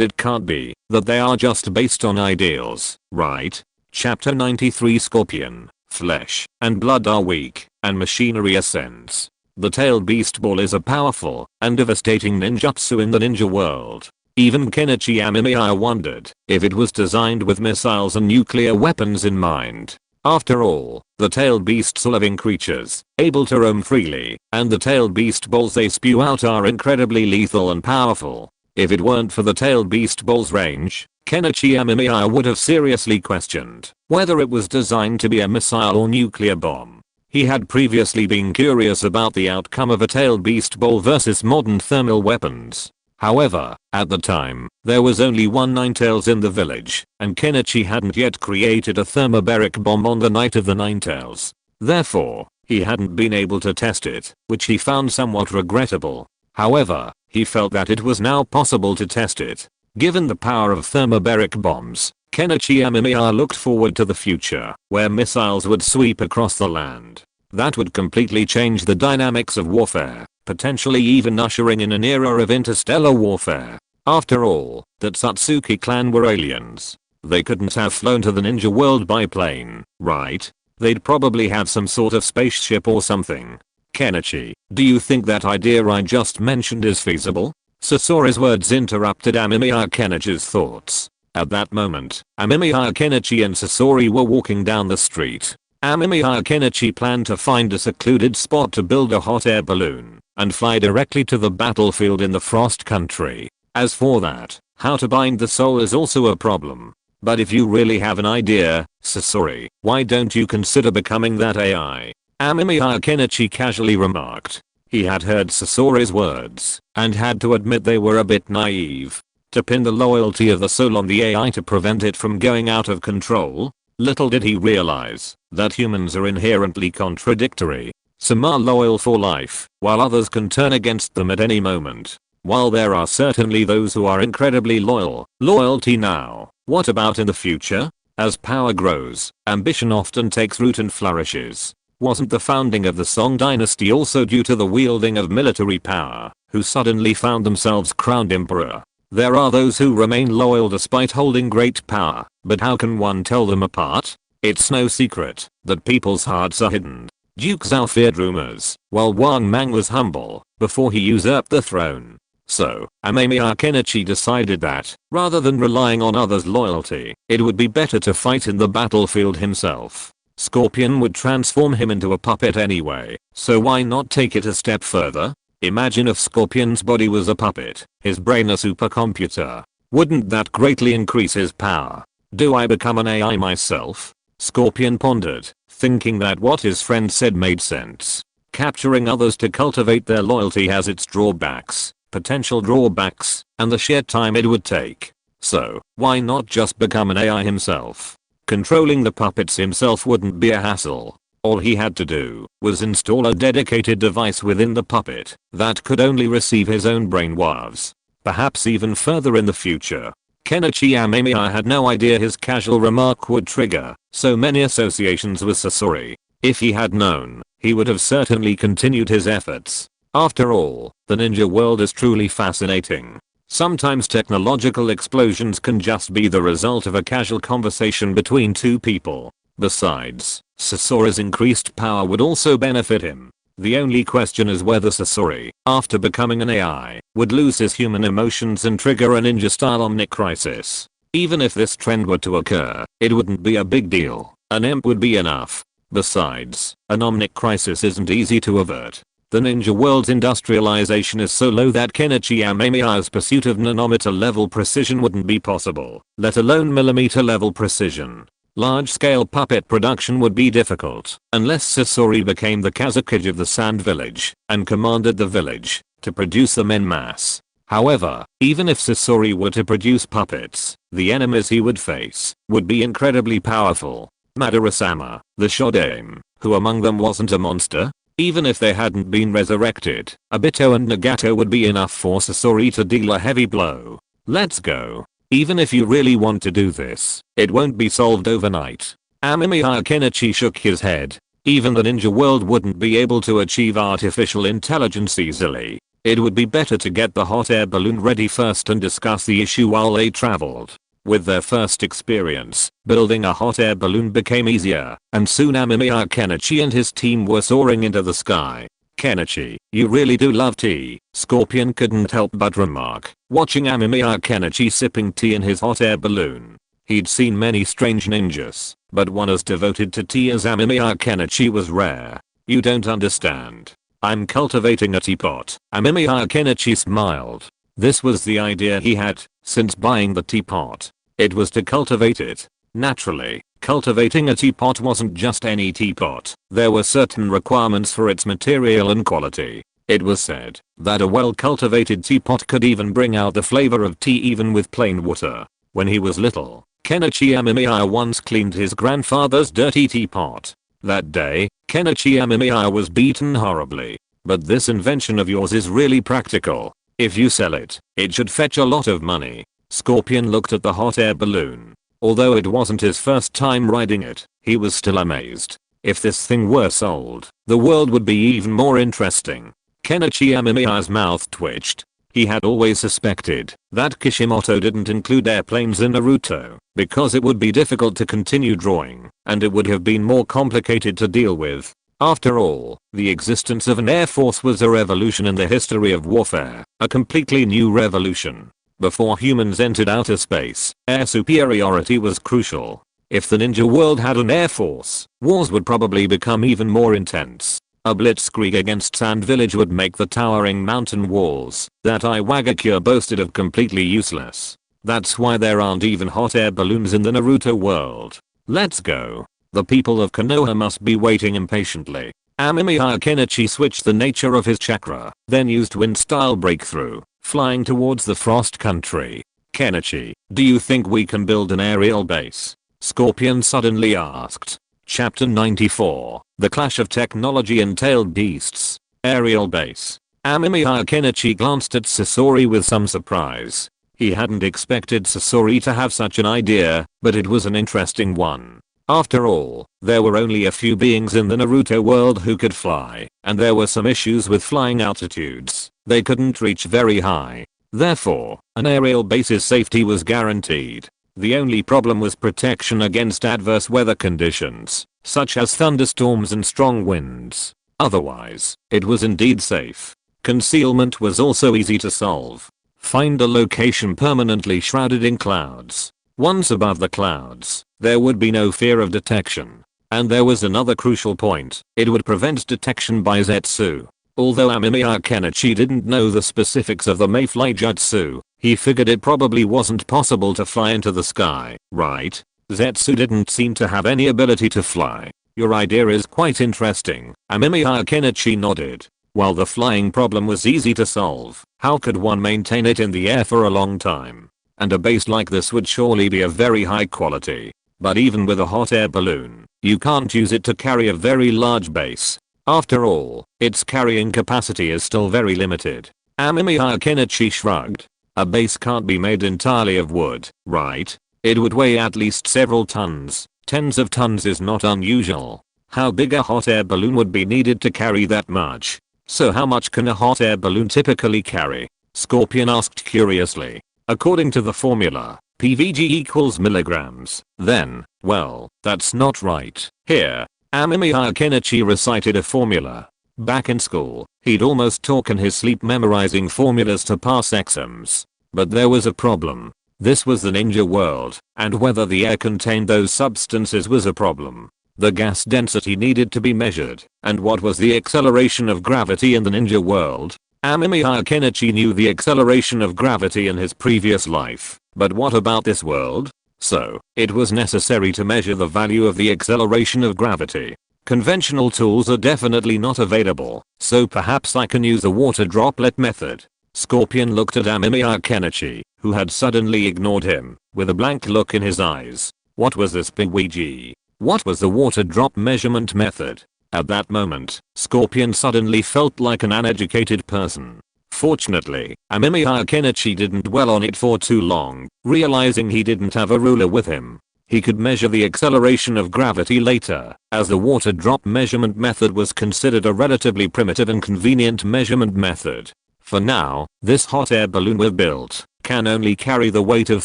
[SPEAKER 1] it can't be that they are just based on ideals, right? Chapter 93 Scorpion, flesh and blood are weak, and machinery ascends. The tailed beast ball is a powerful and devastating ninjutsu in the ninja world. Even Kenichi Amemiya wondered if it was designed with missiles and nuclear weapons in mind. After all, the tailed beasts are living creatures, able to roam freely, and the tailed beast balls they spew out are incredibly lethal and powerful. If it weren't for the tailed beast ball's range, Kenichi Amemiya would have seriously questioned whether it was designed to be a missile or nuclear bomb. He had previously been curious about the outcome of a tailed beast ball versus modern thermal weapons. However, at the time, there was only one Ninetales in the village, and Kenichi hadn't yet created a thermobaric bomb on the night of the Ninetales. Therefore, he hadn't been able to test it, which he found somewhat regrettable. However, he felt that it was now possible to test it. Given the power of thermobaric bombs, Kenichi Amemiya looked forward to the future, where missiles would sweep across the land. That would completely change the dynamics of warfare, potentially even ushering in an era of interstellar warfare. After all, the Satsuki clan were aliens. They couldn't have flown to the ninja world by plane, right? They'd probably have some sort of spaceship or something. Kenichi, do you think that idea I just mentioned is feasible? Sasori's words interrupted Amemiya Kenichi's thoughts. At that moment, Amemiya Kenichi and Sasori were walking down the street. Amemiya Kenichi planned to find a secluded spot to build a hot air balloon and fly directly to the battlefield in the Frost Country. As for that, how to bind the soul is also a problem. But if you really have an idea, Sasori, why don't you consider becoming that AI? Amemiya Kenichi casually remarked. He had heard Sasori's words and had to admit they were a bit naive. To pin the loyalty of the soul on the AI to prevent it from going out of control? Little did he realize that humans are inherently contradictory. Some are loyal for life, while others can turn against them at any moment. While there are certainly those who are incredibly loyal, loyalty now, what about in the future? As power grows, ambition often takes root and flourishes. Wasn't the founding of the Song dynasty also due to the wielding of military power, who suddenly found themselves crowned emperor? There are those who remain loyal despite holding great power, but how can one tell them apart? It's no secret that people's hearts are hidden. Duke Zhao feared rumors, while Wang Mang was humble, before he usurped the throne. So, Amemiya Kenichi decided that, rather than relying on others' loyalty, it would be better to fight in the battlefield himself. Scorpion would transform him into a puppet anyway, so why not take it a step further? Imagine if Scorpion's body was a puppet, his brain a supercomputer. Wouldn't that greatly increase his power? Do I become an AI myself? Scorpion pondered, thinking that what his friend said made sense. Capturing others to cultivate their loyalty has its drawbacks, potential drawbacks, and the sheer time it would take. So, why not just become an AI himself? Controlling the puppets himself wouldn't be a hassle. All he had to do was install a dedicated device within the puppet that could only receive his own brain waves. Perhaps even further in the future. Kenichi Amemiya had no idea his casual remark would trigger so many associations with Sasori. If he had known, he would have certainly continued his efforts. After all, the ninja world is truly fascinating. Sometimes technological explosions can just be the result of a casual conversation between two people. Besides, Sasori's increased power would also benefit him. The only question is whether Sasori, after becoming an AI, would lose his human emotions and trigger a ninja-style omnicrisis. Even if this trend were to occur, it wouldn't be a big deal. An imp would be enough. Besides, an omnicrisis isn't easy to avert. The ninja world's industrialization is so low that Kenichi Amemiya's pursuit of nanometer-level precision wouldn't be possible, let alone millimeter-level precision. Large-scale puppet production would be difficult, unless Sasori became the Kazakage of the Sand Village, and commanded the village, to produce them en masse. However, even if Sasori were to produce puppets, the enemies he would face would be incredibly powerful. Madara-sama, the Shodaime, who among them wasn't a monster? Even if they hadn't been resurrected, Obito and Nagato would be enough for Sasori to deal a heavy blow. Let's go. Even if you really want to do this, it won't be solved overnight. Amemiya Kenichi shook his head. Even the ninja world wouldn't be able to achieve artificial intelligence easily. It would be better to get the hot air balloon ready first and discuss the issue while they traveled. With their first experience, building a hot air balloon became easier, and soon Amemiya Kenichi and his team were soaring into the sky. Kenichi, you really do love tea, Scorpion couldn't help but remark, watching Amemiya Kenichi sipping tea in his hot air balloon. He'd seen many strange ninjas, but one as devoted to tea as Amemiya Kenichi was rare. You don't understand. I'm cultivating a teapot. Amemiya Kenichi smiled. This was the idea he had since buying the teapot. It was to cultivate it. Naturally, cultivating a teapot wasn't just any teapot. There were certain requirements for its material and quality. It was said that a well-cultivated teapot could even bring out the flavor of tea even with plain water. When he was little, Kenichi Amemiya once cleaned his grandfather's dirty teapot. That day, Kenichi Amemiya was beaten horribly. But this invention of yours is really practical. If you sell it, it should fetch a lot of money. Scorpion looked at the hot air balloon. Although it wasn't his first time riding it, he was still amazed. If this thing were sold, the world would be even more interesting. Kenichi Amemiya's mouth twitched. He had always suspected that Kishimoto didn't include airplanes in Naruto because it would be difficult to continue drawing, and it would have been more complicated to deal with. After all, the existence of an air force was a revolution in the history of warfare, a completely new revolution. Before humans entered outer space, air superiority was crucial. If the ninja world had an air force, wars would probably become even more intense. A blitzkrieg against Sand Village would make the towering mountain walls that Iwagakure boasted of completely useless. That's why there aren't even hot air balloons in the Naruto world. Let's go. The people of Konoha must be waiting impatiently. Amemiya Kenichi switched the nature of his chakra, then used wind-style breakthrough, flying towards the frost country. Kenichi, do you think we can build an aerial base? Scorpion suddenly asked. Chapter 94, The Clash of Technology and Tailed Beasts. Aerial base. Amemiya Kenichi glanced at Sasori with some surprise. He hadn't expected Sasori to have such an idea, but it was an interesting one. After all, there were only a few beings in the Naruto world who could fly, and there were some issues with flying altitudes. They couldn't reach very high. Therefore, an aerial base's safety was guaranteed. The only problem was protection against adverse weather conditions, such as thunderstorms and strong winds. Otherwise, it was indeed safe. Concealment was also easy to solve. Find a location permanently shrouded in clouds. Once above the clouds, there would be no fear of detection. And there was another crucial point, it would prevent detection by Zetsu. Although Amemiya Kenichi didn't know the specifics of the Mayfly Jutsu, he figured it probably wasn't possible to fly into the sky, right? Zetsu didn't seem to have any ability to fly. Your idea is quite interesting, Amemiya Kenichi nodded. While the flying problem was easy to solve, how could one maintain it in the air for a long time? And a base like this would surely be of very high quality. But even with a hot air balloon, you can't use it to carry a very large base. After all, its carrying capacity is still very limited. Amemiya Kenichi shrugged. A base can't be made entirely of wood, right? It would weigh at least several tons. Tens of tons is not unusual. How big a hot air balloon would be needed to carry that much? So how much can a hot air balloon typically carry? Scorpion asked curiously. According to the formula, PVG equals milligrams. Then, well, that's not right. Here, Amemiya Kenichi recited a formula. Back in school, he'd almost talk in his sleep memorizing formulas to pass exams. But there was a problem. This was the ninja world, and whether the air contained those substances was a problem. The gas density needed to be measured, and what was the acceleration of gravity in the ninja world? Amemiya Kenichi knew the acceleration of gravity in his previous life, but what about this world? So, it was necessary to measure the value of the acceleration of gravity. Conventional tools are definitely not available, so perhaps I can use the water droplet method. Scorpion looked at Amemiya Kenichi, who had suddenly ignored him, with a blank look in his eyes. What was this Ouija? What was the water drop measurement method? At that moment, Scorpion suddenly felt like an uneducated person. Fortunately, Amemiya Kenichi didn't dwell on it for too long, realizing he didn't have a ruler with him. He could measure the acceleration of gravity later, as the water drop measurement method was considered a relatively primitive and convenient measurement method. For now, this hot air balloon we've built can only carry the weight of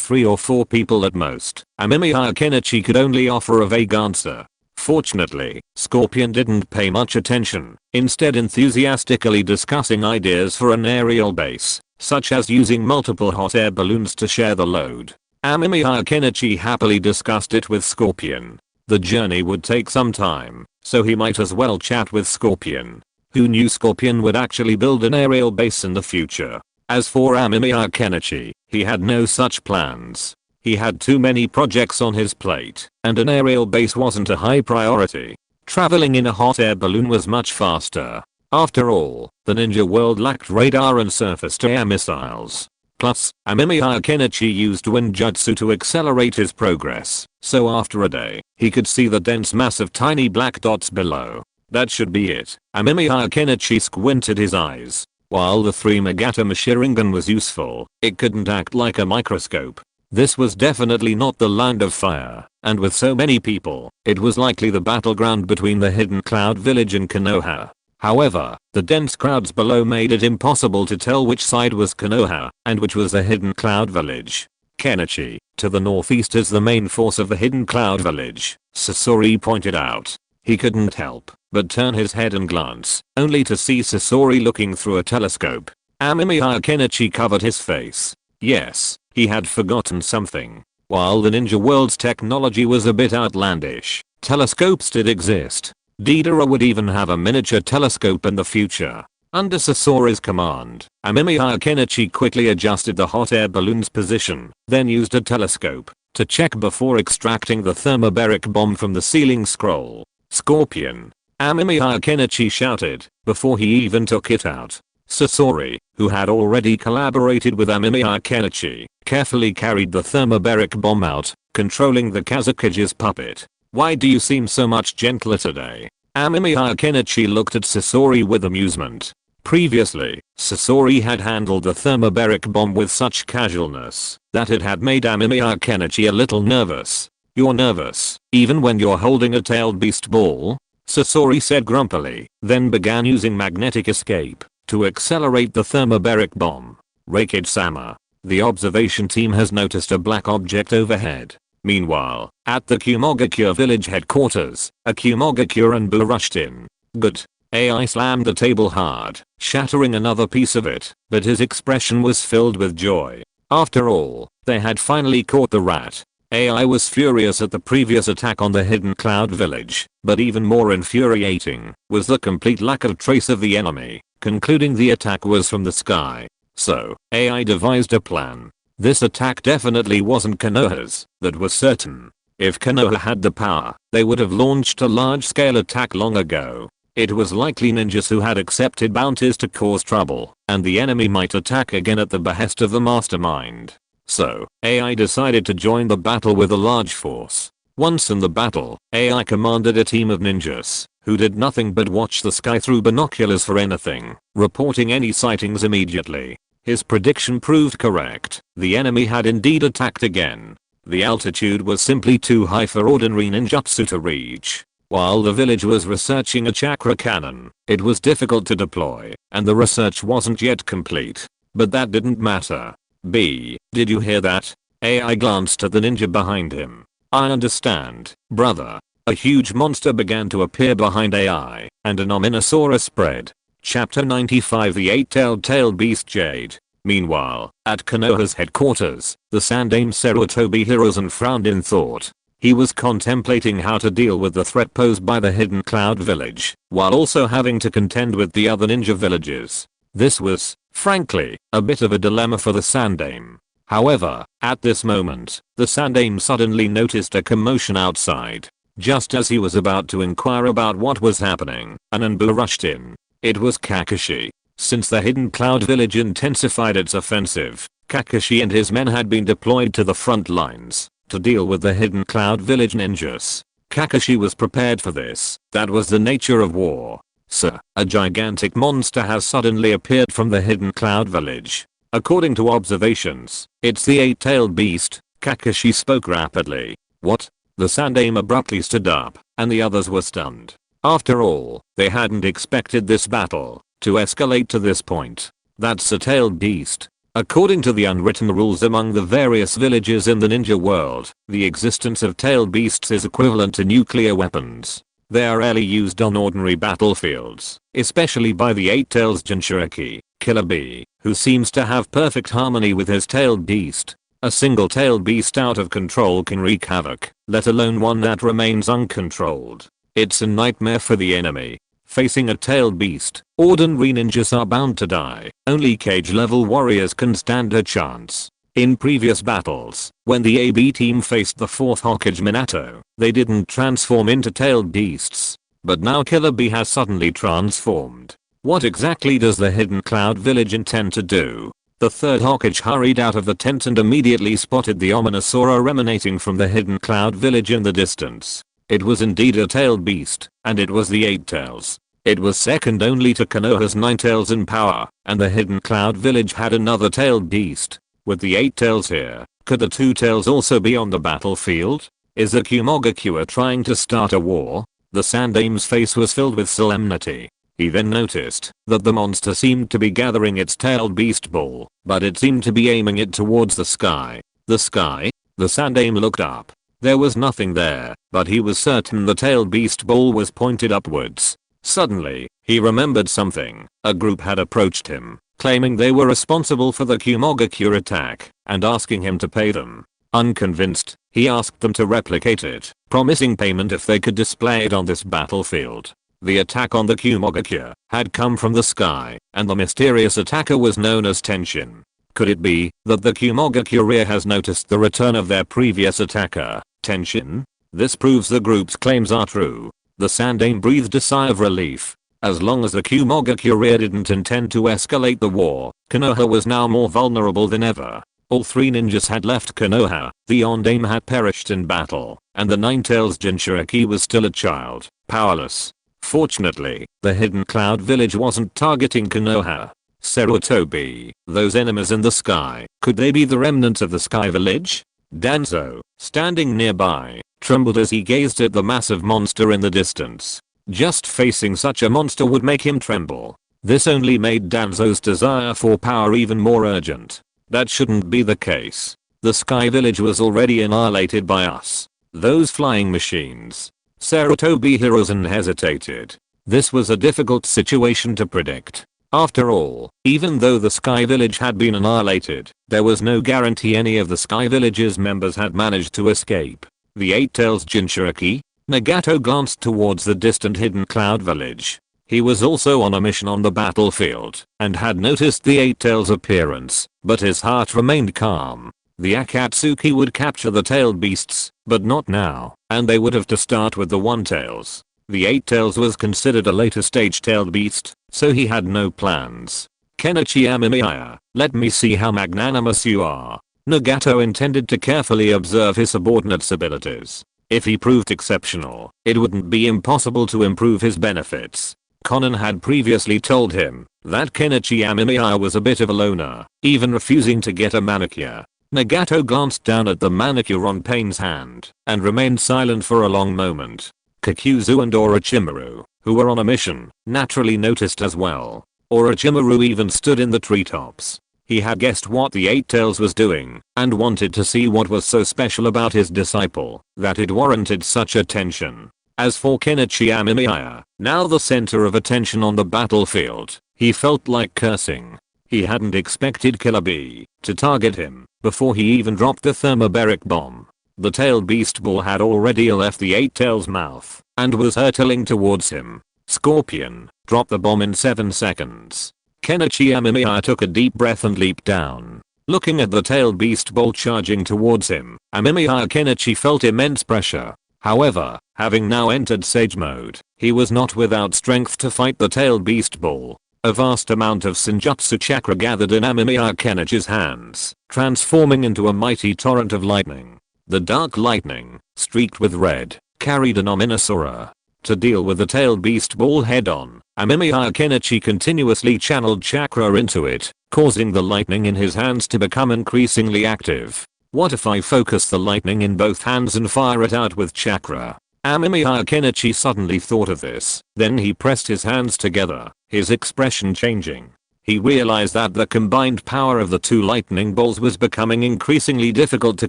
[SPEAKER 1] 3 or 4 people at most. Amemiya Kenichi could only offer a vague answer. Fortunately, Scorpion didn't pay much attention, instead enthusiastically discussing ideas for an aerial base, such as using multiple hot air balloons to share the load. Amemiya Kenichi happily discussed it with Scorpion. The journey would take some time, so he might as well chat with Scorpion. Who knew Scorpion would actually build an aerial base in the future? As for Amemiya Kenichi, he had no such plans. He had too many projects on his plate, and an aerial base wasn't a high priority. Traveling in a hot air balloon was much faster. After all, the ninja world lacked radar and surface-to-air missiles. Plus, Amemiya Kenichi used wind jutsu to accelerate his progress, so after a day, he could see the dense mass of tiny black dots below. That should be it. Amemiya Kenichi squinted his eyes. While the 3 Megatama Sharingan was useful, it couldn't act like a microscope. This was definitely not the land of fire, and with so many people, it was likely the battleground between the hidden cloud village and Konoha. However, the dense crowds below made it impossible to tell which side was Konoha and which was the hidden cloud village. Kenichi, to the northeast is the main force of the hidden cloud village, Sasori pointed out. He couldn't help but turn his head and glance, only to see Sasori looking through a telescope. Amemiya Kenichi covered his face. Yes, he had forgotten something. While the ninja world's technology was a bit outlandish, telescopes did exist. Deidara would even have a miniature telescope in the future. Under Sasori's command, Amemiya Kenichi quickly adjusted the hot air balloon's position, then used a telescope to check before extracting the thermobaric bomb from the ceiling scroll. Scorpion! Amemiya Kenichi shouted, before he even took it out. Sasori, who had already collaborated with Amemiya Kenichi, carefully carried the thermobaric bomb out, controlling the Kazukage's puppet. Why do you seem so much gentler today? Amemiya Kenichi looked at Sasori with amusement. Previously, Sasori had handled the thermobaric bomb with such casualness that it had made Amemiya Kenichi a little nervous. You're nervous, even when you're holding a tailed beast ball? Sasori said grumpily, then began using magnetic escape to accelerate the thermobaric bomb. Reikage-sama, the observation team has noticed a black object overhead. Meanwhile, at the Kumogakure village headquarters, a Kumogakure ANBU rushed in. Good. AI slammed the table hard, shattering another piece of it, but his expression was filled with joy. After all, they had finally caught the rat. AI was furious at the previous attack on the hidden cloud village, but even more infuriating was the complete lack of trace of the enemy, concluding the attack was from the sky. So, AI devised a plan. This attack definitely wasn't Konoha's, that was certain. If Konoha had the power, they would have launched a large-scale attack long ago. It was likely ninjas who had accepted bounties to cause trouble, and the enemy might attack again at the behest of the mastermind. So, AI decided to join the battle with a large force. Once in the battle, AI commanded a team of ninjas, who did nothing but watch the sky through binoculars for anything, reporting any sightings immediately. His prediction proved correct. The enemy had indeed attacked again. The altitude was simply too high for ordinary ninjutsu to reach. While the village was researching a chakra cannon, it was difficult to deploy, and the research wasn't yet complete. But that didn't matter. Did you hear that? AI glanced at the ninja behind him. I understand, brother. A huge monster began to appear behind AI, and an ominous aura spread. Chapter 95 The Eight-Tailed Beast Jade. Meanwhile, at Konoha's headquarters, the Sandaime Sarutobi Hiruzen frowned in thought. He was contemplating how to deal with the threat posed by the hidden cloud village, while also having to contend with the other ninja villages. This was, frankly, a bit of a dilemma for the Sandaime. However, at this moment, the Sandaime suddenly noticed a commotion outside. Just as he was about to inquire about what was happening, an ANBU rushed in. It was Kakashi. Since the hidden cloud village intensified its offensive, Kakashi and his men had been deployed to the front lines to deal with the hidden cloud village ninjas. Kakashi was prepared for this. That was the nature of war. Sir, a gigantic monster has suddenly appeared from the hidden cloud village. According to observations, it's the eight-tailed beast. Kakashi spoke rapidly. What? The Sandaime abruptly stood up, and the others were stunned. After all, they hadn't expected this battle to escalate to this point. That's a tailed beast. According to the unwritten rules among the various villages in the ninja world, the existence of tailed beasts is equivalent to nuclear weapons. They are rarely used on ordinary battlefields, especially by the eight-tails Jinchuriki, Killer Bee, who seems to have perfect harmony with his tailed beast. A single tailed beast out of control can wreak havoc, let alone one that remains uncontrolled. It's a nightmare for the enemy. Facing a tailed beast, ordinary ninjas are bound to die. Only cage-level warriors can stand a chance. In previous battles, when the AB team faced the 4th Hokage Minato, they didn't transform into tailed beasts. But now Killer Bee has suddenly transformed. What exactly does the hidden cloud village intend to do? The 3rd Hokage hurried out of the tent and immediately spotted the ominous aura emanating from the hidden cloud village in the distance. It was indeed a tailed beast, and it was the Eight Tails. It was second only to Konoha's Nine Tails in power, and the hidden cloud village had another tailed beast. With the Eight Tails here, could the Two Tails also be on the battlefield? Is the Kumogakure trying to start a war? The Sandaime's face was filled with solemnity. He then noticed that the monster seemed to be gathering its tailed beast ball, but it seemed to be aiming it towards the sky. The sky? The Sandaime looked up. There was nothing there, but he was certain the tailed beast ball was pointed upwards. Suddenly, he remembered something. A group had approached him, claiming they were responsible for the Kumogakure attack, and asking him to pay them. Unconvinced, he asked them to replicate it, promising payment if they could display it on this battlefield. The attack on the Kumogakure had come from the sky, and the mysterious attacker was known as Tenshin. Could it be that the Kumogakure has noticed the return of their previous attacker, Tenshin? This proves the group's claims are true. The Sandaime breathed a sigh of relief. As long as the Kumogakure didn't intend to escalate the war, Konoha was now more vulnerable than ever. All 3 ninjas had left Konoha, the Sandaime had perished in battle, and the Nine-Tails Jinchuriki was still a child, powerless. Fortunately, the hidden cloud village wasn't targeting Konoha. Sarutobi, those enemies in the sky, could they be the remnants of the sky village? Danzo, standing nearby, trembled as he gazed at the massive monster in the distance. Just facing such a monster would make him tremble. This only made Danzo's desire for power even more urgent. That shouldn't be the case. The sky village was already annihilated by us. Those flying machines. Sarutobi Hiruzen hesitated. This was a difficult situation to predict. After all, even though the Sky Village had been annihilated, there was no guarantee any of the Sky Village's members had managed to escape. The Eight Tails Jinchuriki? Nagato glanced towards the distant hidden Cloud Village. He was also on a mission on the battlefield and had noticed the Eight Tails' appearance, but his heart remained calm. The Akatsuki would capture the tailed beasts, but not now, and they would have to start with the One Tails. The Eight Tails was considered a later stage tailed beast, so he had no plans. Kenichi Amemiya, let me see how magnanimous you are. Nagato intended to carefully observe his subordinate's abilities. If he proved exceptional, it wouldn't be impossible to improve his benefits. Konan had previously told him that Kenichi Amemiya was a bit of a loner, even refusing to get a manicure. Nagato glanced down at the manicure on Pain's hand and remained silent for a long moment. Kakuzu and Orochimaru, who were on a mission, naturally noticed as well. Orochimaru even stood in the treetops. He had guessed what the Eight Tails was doing and wanted to see what was so special about his disciple that it warranted such attention. As for Kenichi Amemiya, now the center of attention on the battlefield, he felt like cursing. He hadn't expected Killer Bee to target him before he even dropped the thermobaric bomb. The tailed beast ball had already left the Eight Tails' mouth and was hurtling towards him. Scorpion, drop the bomb in 7 seconds. Kenichi Amemiya took a deep breath and leaped down. Looking at the tailed beast ball charging towards him, Amemiya Kenichi felt immense pressure. However, having now entered Sage Mode, he was not without strength to fight the tailed beast ball. A vast amount of Senjutsu chakra gathered in Amemiya Kenichi's hands, transforming into a mighty torrent of lightning. The dark lightning, streaked with red, carried an ominous aura. To deal with the tailed beast ball head-on, Amemiya Kenichi continuously channeled chakra into it, causing the lightning in his hands to become increasingly active. What if I focus the lightning in both hands and fire it out with chakra? Amemiya Kenichi suddenly thought of this, then he pressed his hands together, his expression changing. He realized that the combined power of the two lightning bolts was becoming increasingly difficult to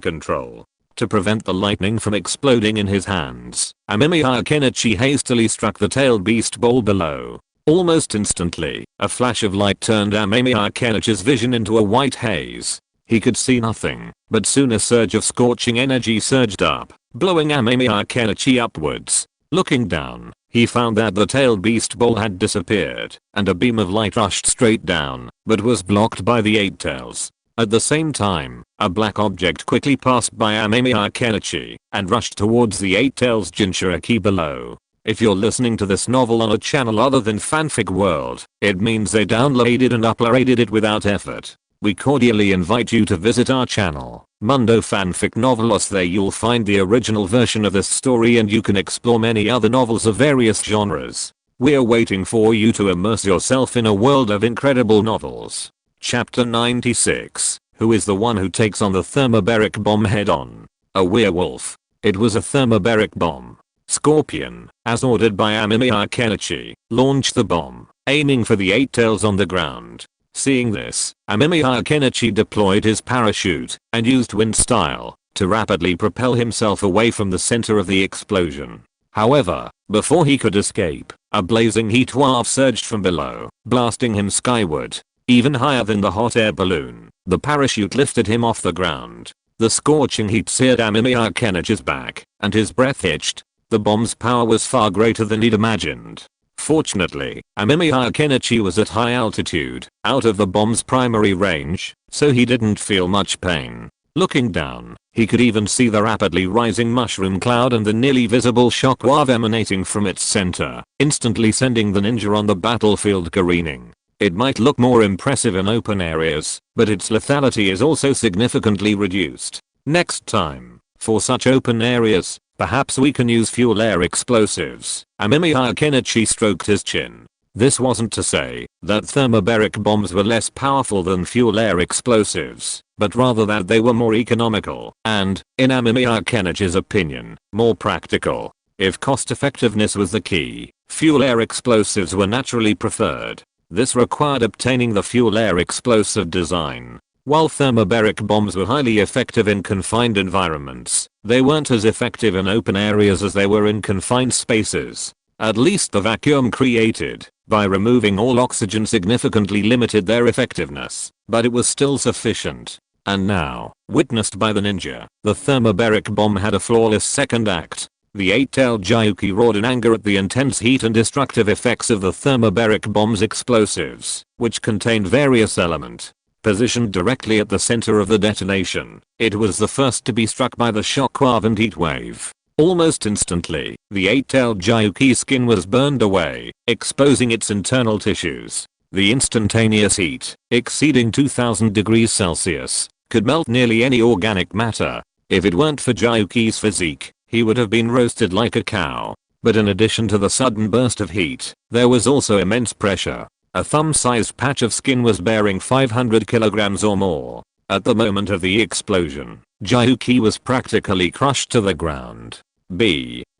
[SPEAKER 1] control. To prevent the lightning from exploding in his hands, Amemiya Kenichi hastily struck the tailed beast ball below. Almost instantly, a flash of light turned Amemiya Kenichi's vision into a white haze. He could see nothing, but soon a surge of scorching energy surged up, blowing Amemiya Kenichi upwards. Looking down, he found that the tailed beast ball had disappeared, and a beam of light rushed straight down, but was blocked by the Eight Tails. At the same time, a black object quickly passed by Amemiya Kenichi and rushed towards the Eight Tails Jinchuriki below. If you're listening to this novel on a channel other than Fanfic World, it means they downloaded and uploaded it without effort. We cordially invite you to visit our channel, Mundo Fanfic Novelos. There you'll find the original version of this story and you can explore many other novels of various genres. We're waiting for you to immerse yourself in a world of incredible novels. Chapter 96. Who is the one who takes on the thermobaric bomb head-on? A werewolf. It was a thermobaric bomb. Scorpion, as ordered by Amemiya Kenichi, launched the bomb, aiming for the Eight Tails on the ground. Seeing this, Amemiya Kenichi deployed his parachute and used wind style to rapidly propel himself away from the center of the explosion. However, before he could escape, a blazing heat wave surged from below, blasting him skyward. Even higher than the hot air balloon, the parachute lifted him off the ground. The scorching heat seared Amemiya Kenichi's back, and his breath hitched. The bomb's power was far greater than he'd imagined. Fortunately, Amemiya Kenichi was at high altitude, out of the bomb's primary range, so he didn't feel much pain. Looking down, he could even see the rapidly rising mushroom cloud and the nearly visible shockwave emanating from its center, instantly sending the ninja on the battlefield careening. It might look more impressive in open areas, but its lethality is also significantly reduced. Next time, for such open areas, perhaps we can use fuel air explosives. Amemiya Kenichi stroked his chin. This wasn't to say that thermobaric bombs were less powerful than fuel air explosives, but rather that they were more economical and, in Amemiya Kenichi's opinion, more practical. If cost effectiveness was the key, fuel air explosives were naturally preferred. This required obtaining the fuel air explosive design. While thermobaric bombs were highly effective in confined environments, they weren't as effective in open areas as they were in confined spaces. At least the vacuum created by removing all oxygen significantly limited their effectiveness, but it was still sufficient. And now, witnessed by the ninja, the thermobaric bomb had a flawless second act. The eight-tailed Gyuki roared in anger at the intense heat and destructive effects of the thermobaric bomb's explosives, which contained various elements. Positioned directly at the center of the detonation, it was the first to be struck by the shockwave and heat wave. Almost instantly, the eight-tailed Gyuki's skin was burned away, exposing its internal tissues. The instantaneous heat, exceeding 2000 degrees Celsius, could melt nearly any organic matter. If it weren't for Gyuki's physique, he would have been roasted like a cow. But in addition to the sudden burst of heat, there was also immense pressure. A thumb-sized patch of skin was bearing 500 kilograms or more. At the moment of the explosion, Gyuki was practically crushed to the ground.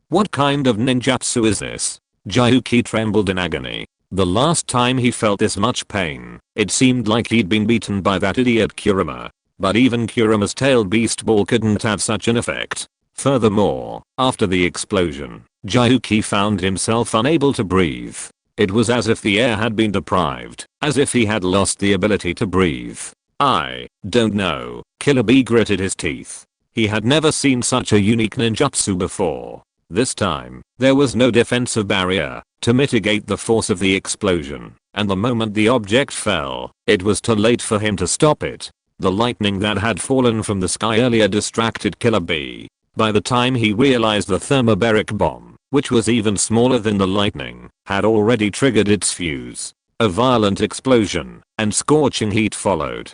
[SPEAKER 1] What kind of ninjutsu is this? Gyuki trembled in agony. The last time he felt this much pain, it seemed like he'd been beaten by that idiot Kurama. But even Kurama's tailed beast ball couldn't have such an effect. Furthermore, after the explosion, Gyuki found himself unable to breathe. It was as if the air had been deprived, as if he had lost the ability to breathe. I don't know, Killer Bee gritted his teeth. He had never seen such a unique ninjutsu before. This time, there was no defensive barrier to mitigate the force of the explosion, and the moment the object fell, it was too late for him to stop it. The lightning that had fallen from the sky earlier distracted Killer Bee. By the time he realized the thermobaric bomb, which was even smaller than the lightning, had already triggered its fuse. A violent explosion and scorching heat followed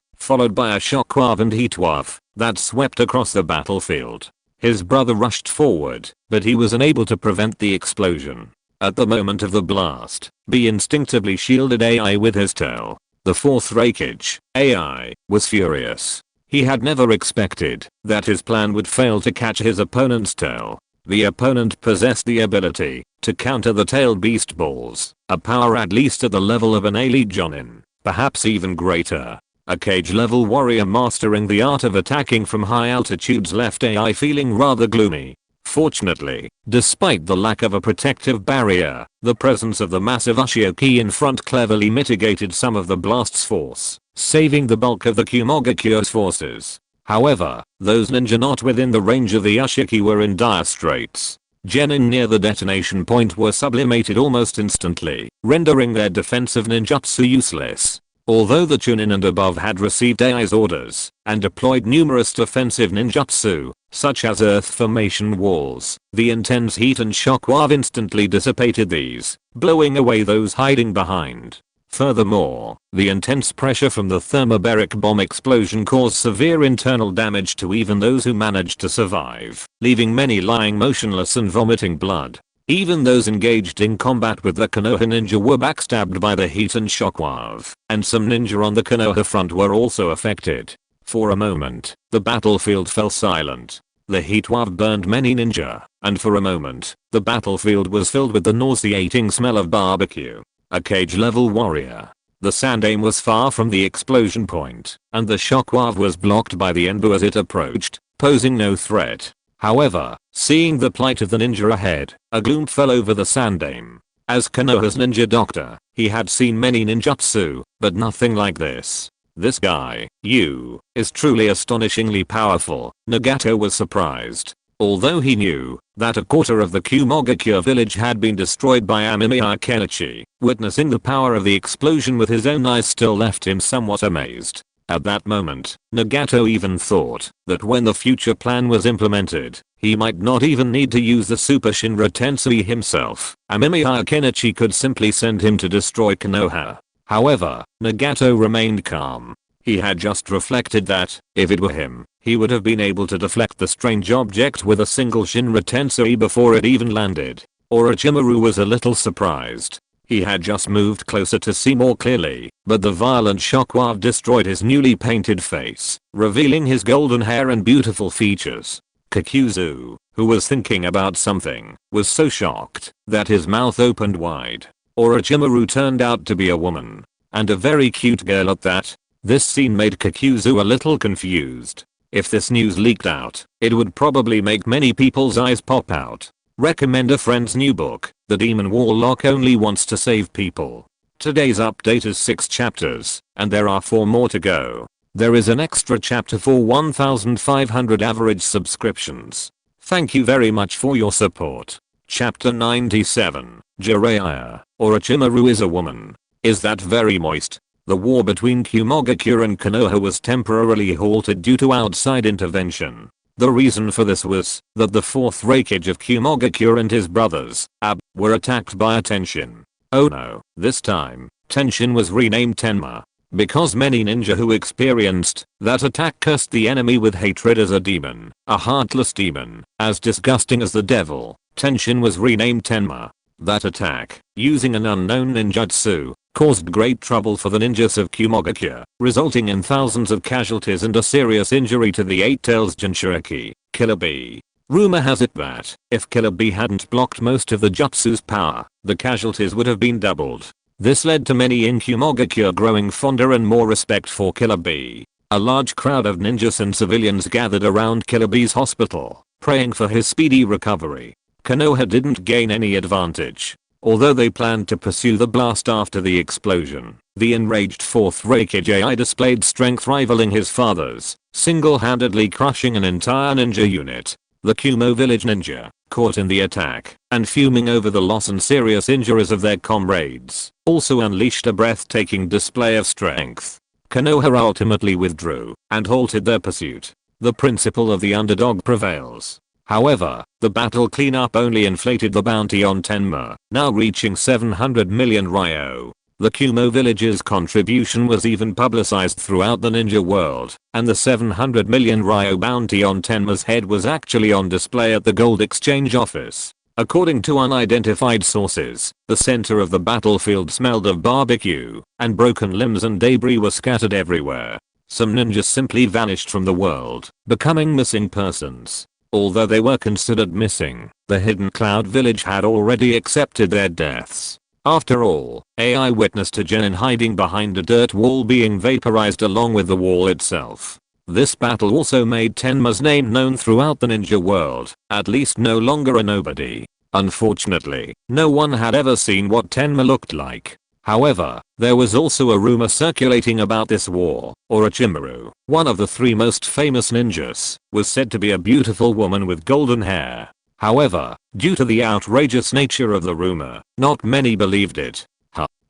[SPEAKER 1] by a shockwave and heatwave that swept across the battlefield. His brother rushed forward, but he was unable to prevent the explosion. At the moment of the blast, B instinctively shielded AI with his tail. The fourth Reikage, AI, was furious. He had never expected that his plan would fail to catch his opponent's tail. The opponent possessed the ability to counter the tailed beast balls, a power at least at the level of an elite jonin, perhaps even greater. A cage-level warrior mastering the art of attacking from high altitudes left AI feeling rather gloomy. Fortunately, despite the lack of a protective barrier, the presence of the massive Uchiha in front cleverly mitigated some of the blast's force, saving the bulk of the Kumogakyo's forces. However, those ninja not within the range of the Uchiha were in dire straits. Genin near the detonation point were sublimated almost instantly, rendering their defensive ninjutsu useless. Although the Chunin and above had received AI's orders and deployed numerous defensive ninjutsu, such as earth formation walls, the intense heat and shockwave instantly dissipated these, blowing away those hiding behind. Furthermore, the intense pressure from the thermobaric bomb explosion caused severe internal damage to even those who managed to survive, leaving many lying motionless and vomiting blood. Even those engaged in combat with the Konoha ninja were backstabbed by the heat and shockwave, and some ninja on the Konoha front were also affected. For a moment, the battlefield fell silent. The heatwave burned many ninja, and for a moment, the battlefield was filled with the nauseating smell of barbecue. A cage-level warrior. The Sannin was far from the explosion point, and the shockwave was blocked by the ANBU as it approached, posing no threat. However, seeing the plight of the ninja ahead, a gloom fell over the Sannin. As Konoha's ninja doctor, he had seen many ninjutsu, but nothing like this. This guy, is truly astonishingly powerful. Nagato was surprised. Although he knew that a quarter of the Kumogakyo village had been destroyed by Amemiya, Kenichi, witnessing the power of the explosion with his own eyes still left him somewhat amazed. At that moment, Nagato even thought that when the future plan was implemented, he might not even need to use the Super Shinra Tensei himself. Amemiya Kenichi could simply send him to destroy Konoha. However, Nagato remained calm. He had just reflected that, if it were him, he would have been able to deflect the strange object with a single Shinra Tensei before it even landed. Orochimaru was a little surprised. He had just moved closer to see more clearly, but the violent shockwave destroyed his newly painted face, revealing his golden hair and beautiful features. Kakuzu, who was thinking about something, was so shocked that his mouth opened wide. Orochimaru turned out to be a woman, and a very cute girl at that. This scene made Kakuzu a little confused. If this news leaked out, it would probably make many people's eyes pop out. Recommend a friend's new book, The Demon Warlock Only Wants to Save People. Today's update is 6 chapters, and there are 4 more to go. There is an extra chapter for 1,500 average subscriptions. Thank you very much for your support. Chapter 97, Jiraiya, Orochimaru is a woman. Is that very moist? The war between Kumongaku and Konoha was temporarily halted due to outside intervention. The reason for this was that the 4th Raikage of Kumongaku and his brothers, were attacked by a Tenshin. Oh no, this time, Tenshin was renamed Tenma. Because many ninja who experienced that attack cursed the enemy with hatred as a demon, a heartless demon, as disgusting as the devil. Tenshin was renamed Tenma. That attack, using an unknown ninjutsu, caused great trouble for the ninjas of Kumongaku, resulting in thousands of casualties and a serious injury to the 8-Tails Jinchuriki, Killer Bee. Rumor has it that, if Killer Bee hadn't blocked most of the jutsu's power, the casualties would have been doubled. This led to many in Kumongaku growing fonder and more respect for Killer Bee. A large crowd of ninjas and civilians gathered around Killer Bee's hospital, praying for his speedy recovery. Konoha didn't gain any advantage. Although they planned to pursue the blast after the explosion, the enraged 4th Raikage AI displayed strength rivaling his father's, single-handedly crushing an entire ninja unit. The Kumo village ninja, caught in the attack, and fuming over the loss and serious injuries of their comrades, also unleashed a breathtaking display of strength. Konoha ultimately withdrew, and halted their pursuit. The principle of the underdog prevails. However, the battle cleanup only inflated the bounty on Tenma, now reaching 700 million ryo. The Kumo village's contribution was even publicized throughout the ninja world, and the 700 million ryo bounty on Tenma's head was actually on display at the gold exchange office. According to unidentified sources, the center of the battlefield smelled of barbecue, and broken limbs and debris were scattered everywhere. Some ninjas simply vanished from the world, becoming missing persons. Although they were considered missing, the Hidden Cloud village had already accepted their deaths. After all, AI witnessed a genin hiding behind a dirt wall being vaporized along with the wall itself. This battle also made Tenma's name known throughout the ninja world, at least no longer a nobody. Unfortunately, no one had ever seen what Tenma looked like. However, there was also a rumor circulating about this war. Orochimaru, one of the 3 most famous ninjas, was said to be a beautiful woman with golden hair. However, due to the outrageous nature of the rumor, not many believed it.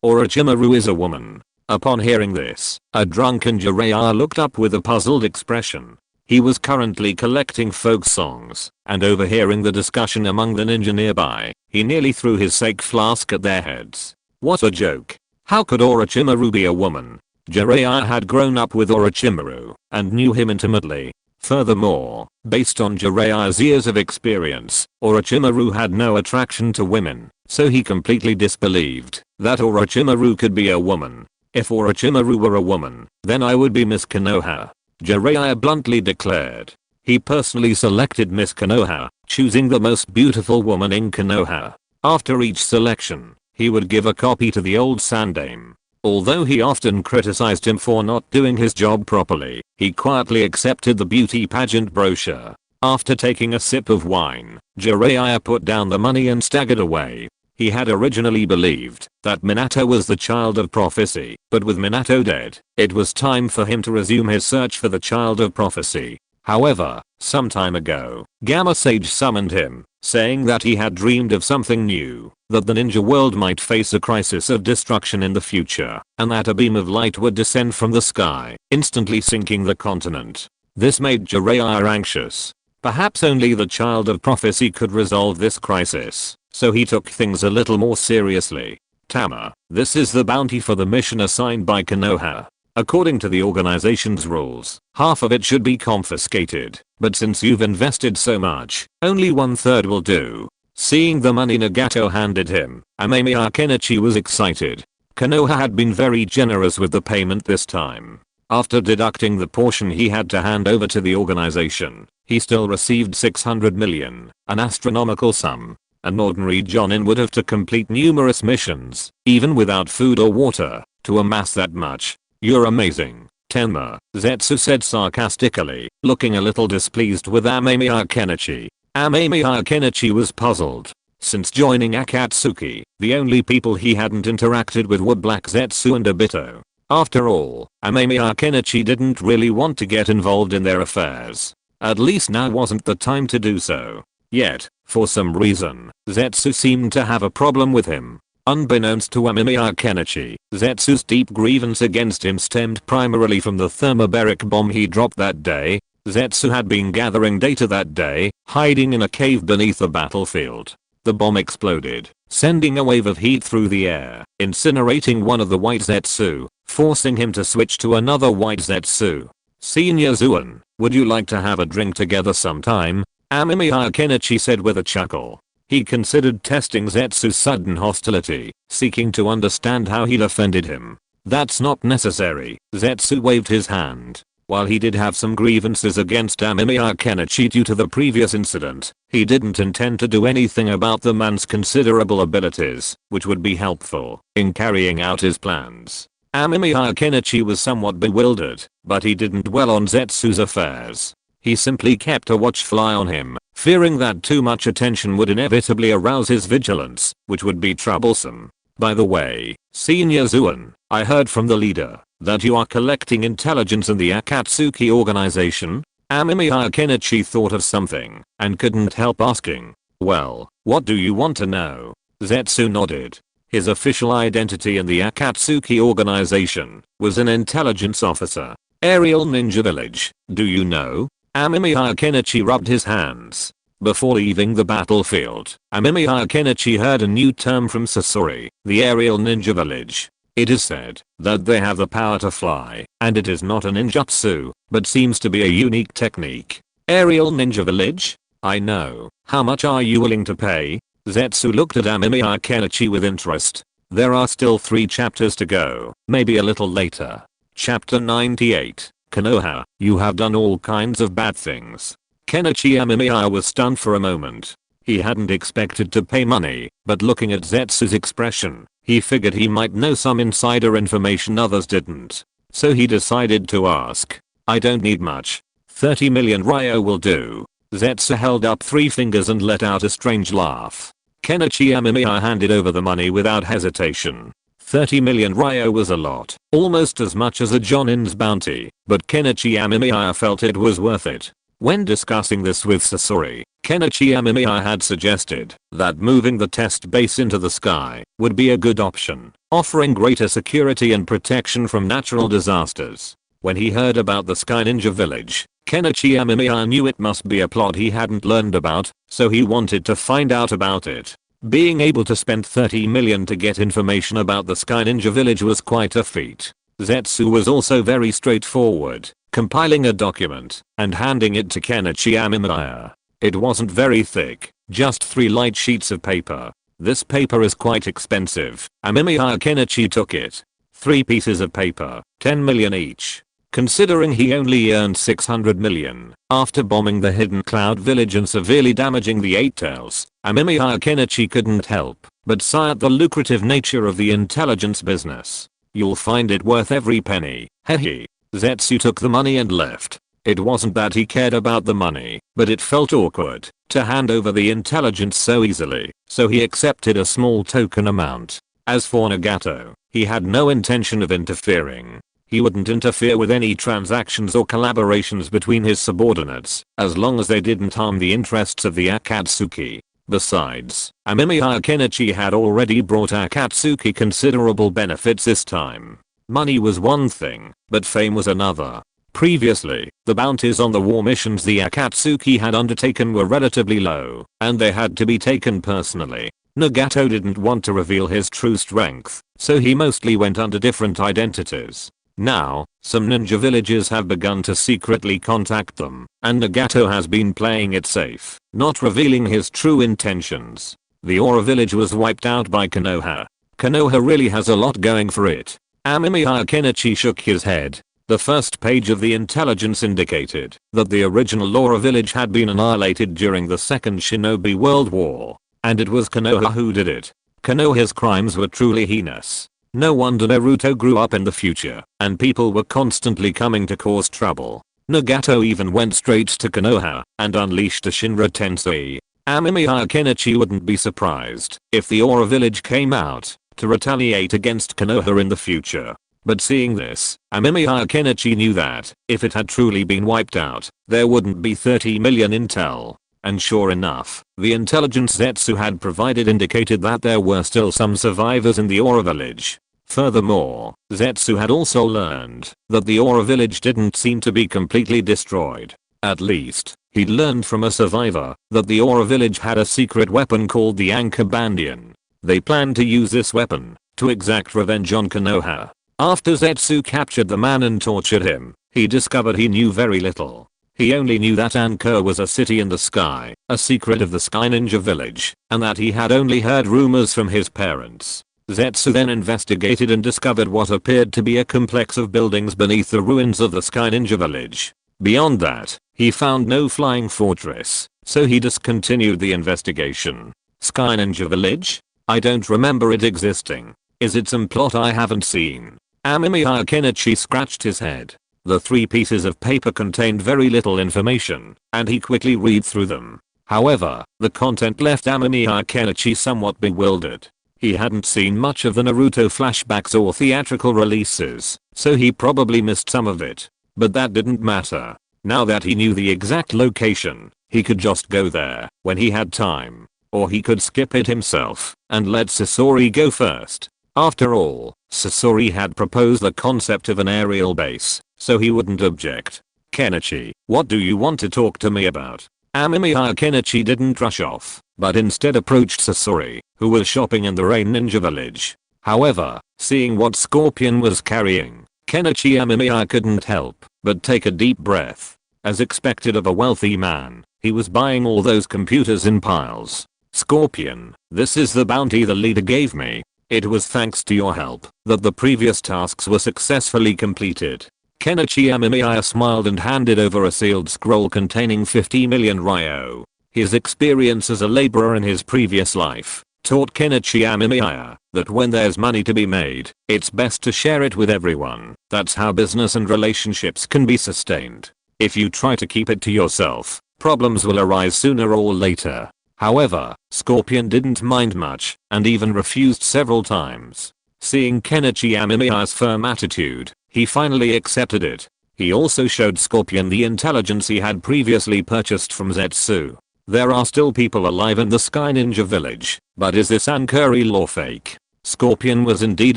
[SPEAKER 1] Orochimaru is a woman. Upon hearing this, a drunken Jiraiya looked up with a puzzled expression. He was currently collecting folk songs, and overhearing the discussion among the ninja nearby, he nearly threw his sake flask at their heads. What a joke. How could Orochimaru be a woman? Jiraiya had grown up with Orochimaru, and knew him intimately. Furthermore, based on Jiraiya's years of experience, Orochimaru had no attraction to women, so he completely disbelieved that Orochimaru could be a woman. If Orochimaru were a woman, then I would be Miss Konoha, Jiraiya bluntly declared. He personally selected Miss Konoha, choosing the most beautiful woman in Konoha. After each selection, he would give a copy to the old Sandame. Although he often criticized him for not doing his job properly, he quietly accepted the beauty pageant brochure. After taking a sip of wine, Jiraiya put down the money and staggered away. He had originally believed that Minato was the child of prophecy, but with Minato dead, it was time for him to resume his search for the child of prophecy. However, some time ago, Gamma Sage summoned him, saying that he had dreamed of something new, that the ninja world might face a crisis of destruction in the future, and that a beam of light would descend from the sky, instantly sinking the continent. This made Jiraiya anxious. Perhaps only the child of prophecy could resolve this crisis, so he took things a little more seriously. Tama, this is the bounty for the mission assigned by Konoha. According to the organization's rules, half of it should be confiscated, but since you've invested so much, only 1/3 will do. Seeing the money Nagato handed him, Amemiya Kenichi was excited. Konoha had been very generous with the payment this time. After deducting the portion he had to hand over to the organization, he still received 600 million, an astronomical sum. An ordinary jonin would have to complete numerous missions, even without food or water, to amass that much. You're amazing, Tenma, Zetsu said sarcastically, looking a little displeased with Amemiya Kenichi. Amemiya Kenichi was puzzled. Since joining Akatsuki, the only people he hadn't interacted with were Black Zetsu and Obito. After all, Amemiya Kenichi didn't really want to get involved in their affairs. At least now wasn't the time to do so. Yet, for some reason, Zetsu seemed to have a problem with him. Unbeknownst to Amemiya Kenichi, Zetsu's deep grievance against him stemmed primarily from the thermobaric bomb he dropped that day. Zetsu had been gathering data that day, hiding in a cave beneath the battlefield. The bomb exploded, sending a wave of heat through the air, incinerating one of the white Zetsu, forcing him to switch to another white Zetsu. "Senior Zuan, would you like to have a drink together sometime?" Amemiya Kenichi said with a chuckle. He considered testing Zetsu's sudden hostility, seeking to understand how he'd offended him. "That's not necessary," Zetsu waved his hand. While he did have some grievances against Amemiya Kenichi due to the previous incident, he didn't intend to do anything about the man's considerable abilities, which would be helpful in carrying out his plans. Amemiya Kenichi was somewhat bewildered, but he didn't dwell on Zetsu's affairs. He simply kept a watchful eye on him, fearing that too much attention would inevitably arouse his vigilance, which would be troublesome. "By the way, Senior Zuan, I heard from the leader that you are collecting intelligence in the Akatsuki organization." Amemiya Kenichi thought of something and couldn't help asking, "Well, what do you want to know?" Zetsu nodded. His official identity in the Akatsuki organization was an intelligence officer. "Aerial Ninja Village, do you know?" Amemiya Kenichi rubbed his hands. Before leaving the battlefield, Amemiya Kenichi heard a new term from Sasori, the Aerial Ninja Village. It is said that they have the power to fly, and it is not a ninjutsu, but seems to be a unique technique. "Aerial Ninja Village? I know. How much are you willing to pay?" Zetsu looked at Amemiya Kenichi with interest. There are still 3 chapters to go, maybe a little later. Chapter 98. Konoha, you have done all kinds of bad things. Kenichi Amemiya was stunned for a moment. He hadn't expected to pay money, but looking at Zetsu's expression, he figured he might know some insider information others didn't. So he decided to ask. "I don't need much. 30 million ryo will do." Zetsu held up 3 fingers and let out a strange laugh. Kenichi Amemiya handed over the money without hesitation. 30 million ryo was a lot, almost as much as a Jonin's bounty, but Kenichi Amemiya felt it was worth it. When discussing this with Sasori, Kenichi Amemiya had suggested that moving the test base into the sky would be a good option, offering greater security and protection from natural disasters. When he heard about the Sky Ninja Village, Kenichi Amemiya knew it must be a plot he hadn't learned about, so he wanted to find out about it. Being able to spend 30 million to get information about the Sky Ninja Village was quite a feat. Zetsu was also very straightforward, compiling a document and handing it to Kenichi Amemiya. It wasn't very thick, just 3 light sheets of paper. "This paper is quite expensive." Amemiya Kenichi took it. 3 pieces of paper, 10 million each. Considering he only earned 600 million after bombing the Hidden Cloud Village and severely damaging the Eight Tails, Amemiya Kenichi couldn't help but sigh at the lucrative nature of the intelligence business. "You'll find it worth every penny, hehe." Zetsu took the money and left. It wasn't that he cared about the money, but it felt awkward to hand over the intelligence so easily, so he accepted a small token amount. As for Nagato, he had no intention of interfering. He wouldn't interfere with any transactions or collaborations between his subordinates, as long as they didn't harm the interests of the Akatsuki. Besides, Amemiya Kenichi had already brought Akatsuki considerable benefits this time. Money was one thing, but fame was another. Previously, the bounties on the war missions the Akatsuki had undertaken were relatively low, and they had to be taken personally. Nagato didn't want to reveal his true strength, so he mostly went under different identities. Now, some ninja villages have begun to secretly contact them, and Nagato has been playing it safe, not revealing his true intentions. The Aura village was wiped out by Konoha. Konoha really has a lot going for it. Amemiya Kenichi shook his head. The first page of the intelligence indicated that the original Aura village had been annihilated during the Second Shinobi World War, and it was Konoha who did it. Konoha's crimes were truly heinous. No wonder Naruto grew up in the future, and people were constantly coming to cause trouble. Nagato even went straight to Konoha and unleashed a Shinra Tensei. Amemiya Kenichi wouldn't be surprised if the Aura village came out to retaliate against Konoha in the future. But seeing this, Amemiya Kenichi knew that if it had truly been wiped out, there wouldn't be 30 million intel. And sure enough, the intelligence Zetsu had provided indicated that there were still some survivors in the Aura village. Furthermore, Zetsu had also learned that the Aura village didn't seem to be completely destroyed. At least, he'd learned from a survivor that the Aura village had a secret weapon called the Anchor Bandian. They planned to use this weapon to exact revenge on Konoha. After Zetsu captured the man and tortured him, he discovered he knew very little. He only knew that Anchor was a city in the sky, a secret of the Sky Ninja village, and that he had only heard rumors from his parents. Zetsu then investigated and discovered what appeared to be a complex of buildings beneath the ruins of the Sky Ninja village. Beyond that, he found no flying fortress, so he discontinued the investigation. Sky Ninja village? I don't remember it existing. Is it some plot I haven't seen? Amemiya Kenichi scratched his head. The 3 pieces of paper contained very little information, and he quickly read through them. However, the content left Amemiya Kenichi somewhat bewildered. He hadn't seen much of the Naruto flashbacks or theatrical releases, so he probably missed some of it. But that didn't matter. Now that he knew the exact location, he could just go there when he had time. Or he could skip it himself and let Sasori go first. After all, Sasori had proposed the concept of an aerial base, so he wouldn't object. Kenichi, what do you want to talk to me about? Amemiya Kenichi didn't rush off, but instead approached Sasori, who was shopping in the Rain Ninja village. However, seeing what Scorpion was carrying, Kenichi Amemiya couldn't help but take a deep breath. As expected of a wealthy man, he was buying all those computers in piles. Scorpion, this is the bounty the leader gave me. It was thanks to your help that the previous tasks were successfully completed. Kenichi Amemiya smiled and handed over a sealed scroll containing 50 million ryo. His experience as a laborer in his previous life taught Kenichi Amemiya that when there's money to be made, it's best to share it with everyone. That's how business and relationships can be sustained. If you try to keep it to yourself, problems will arise sooner or later. However, Scorpion didn't mind much and even refused several times. Seeing Kenichi Amemiya's firm attitude, he finally accepted it. He also showed Scorpion the intelligence he had previously purchased from Zetsu. There are still people alive in the Sky Ninja village, but is this Ankuri lore fake? Scorpion was indeed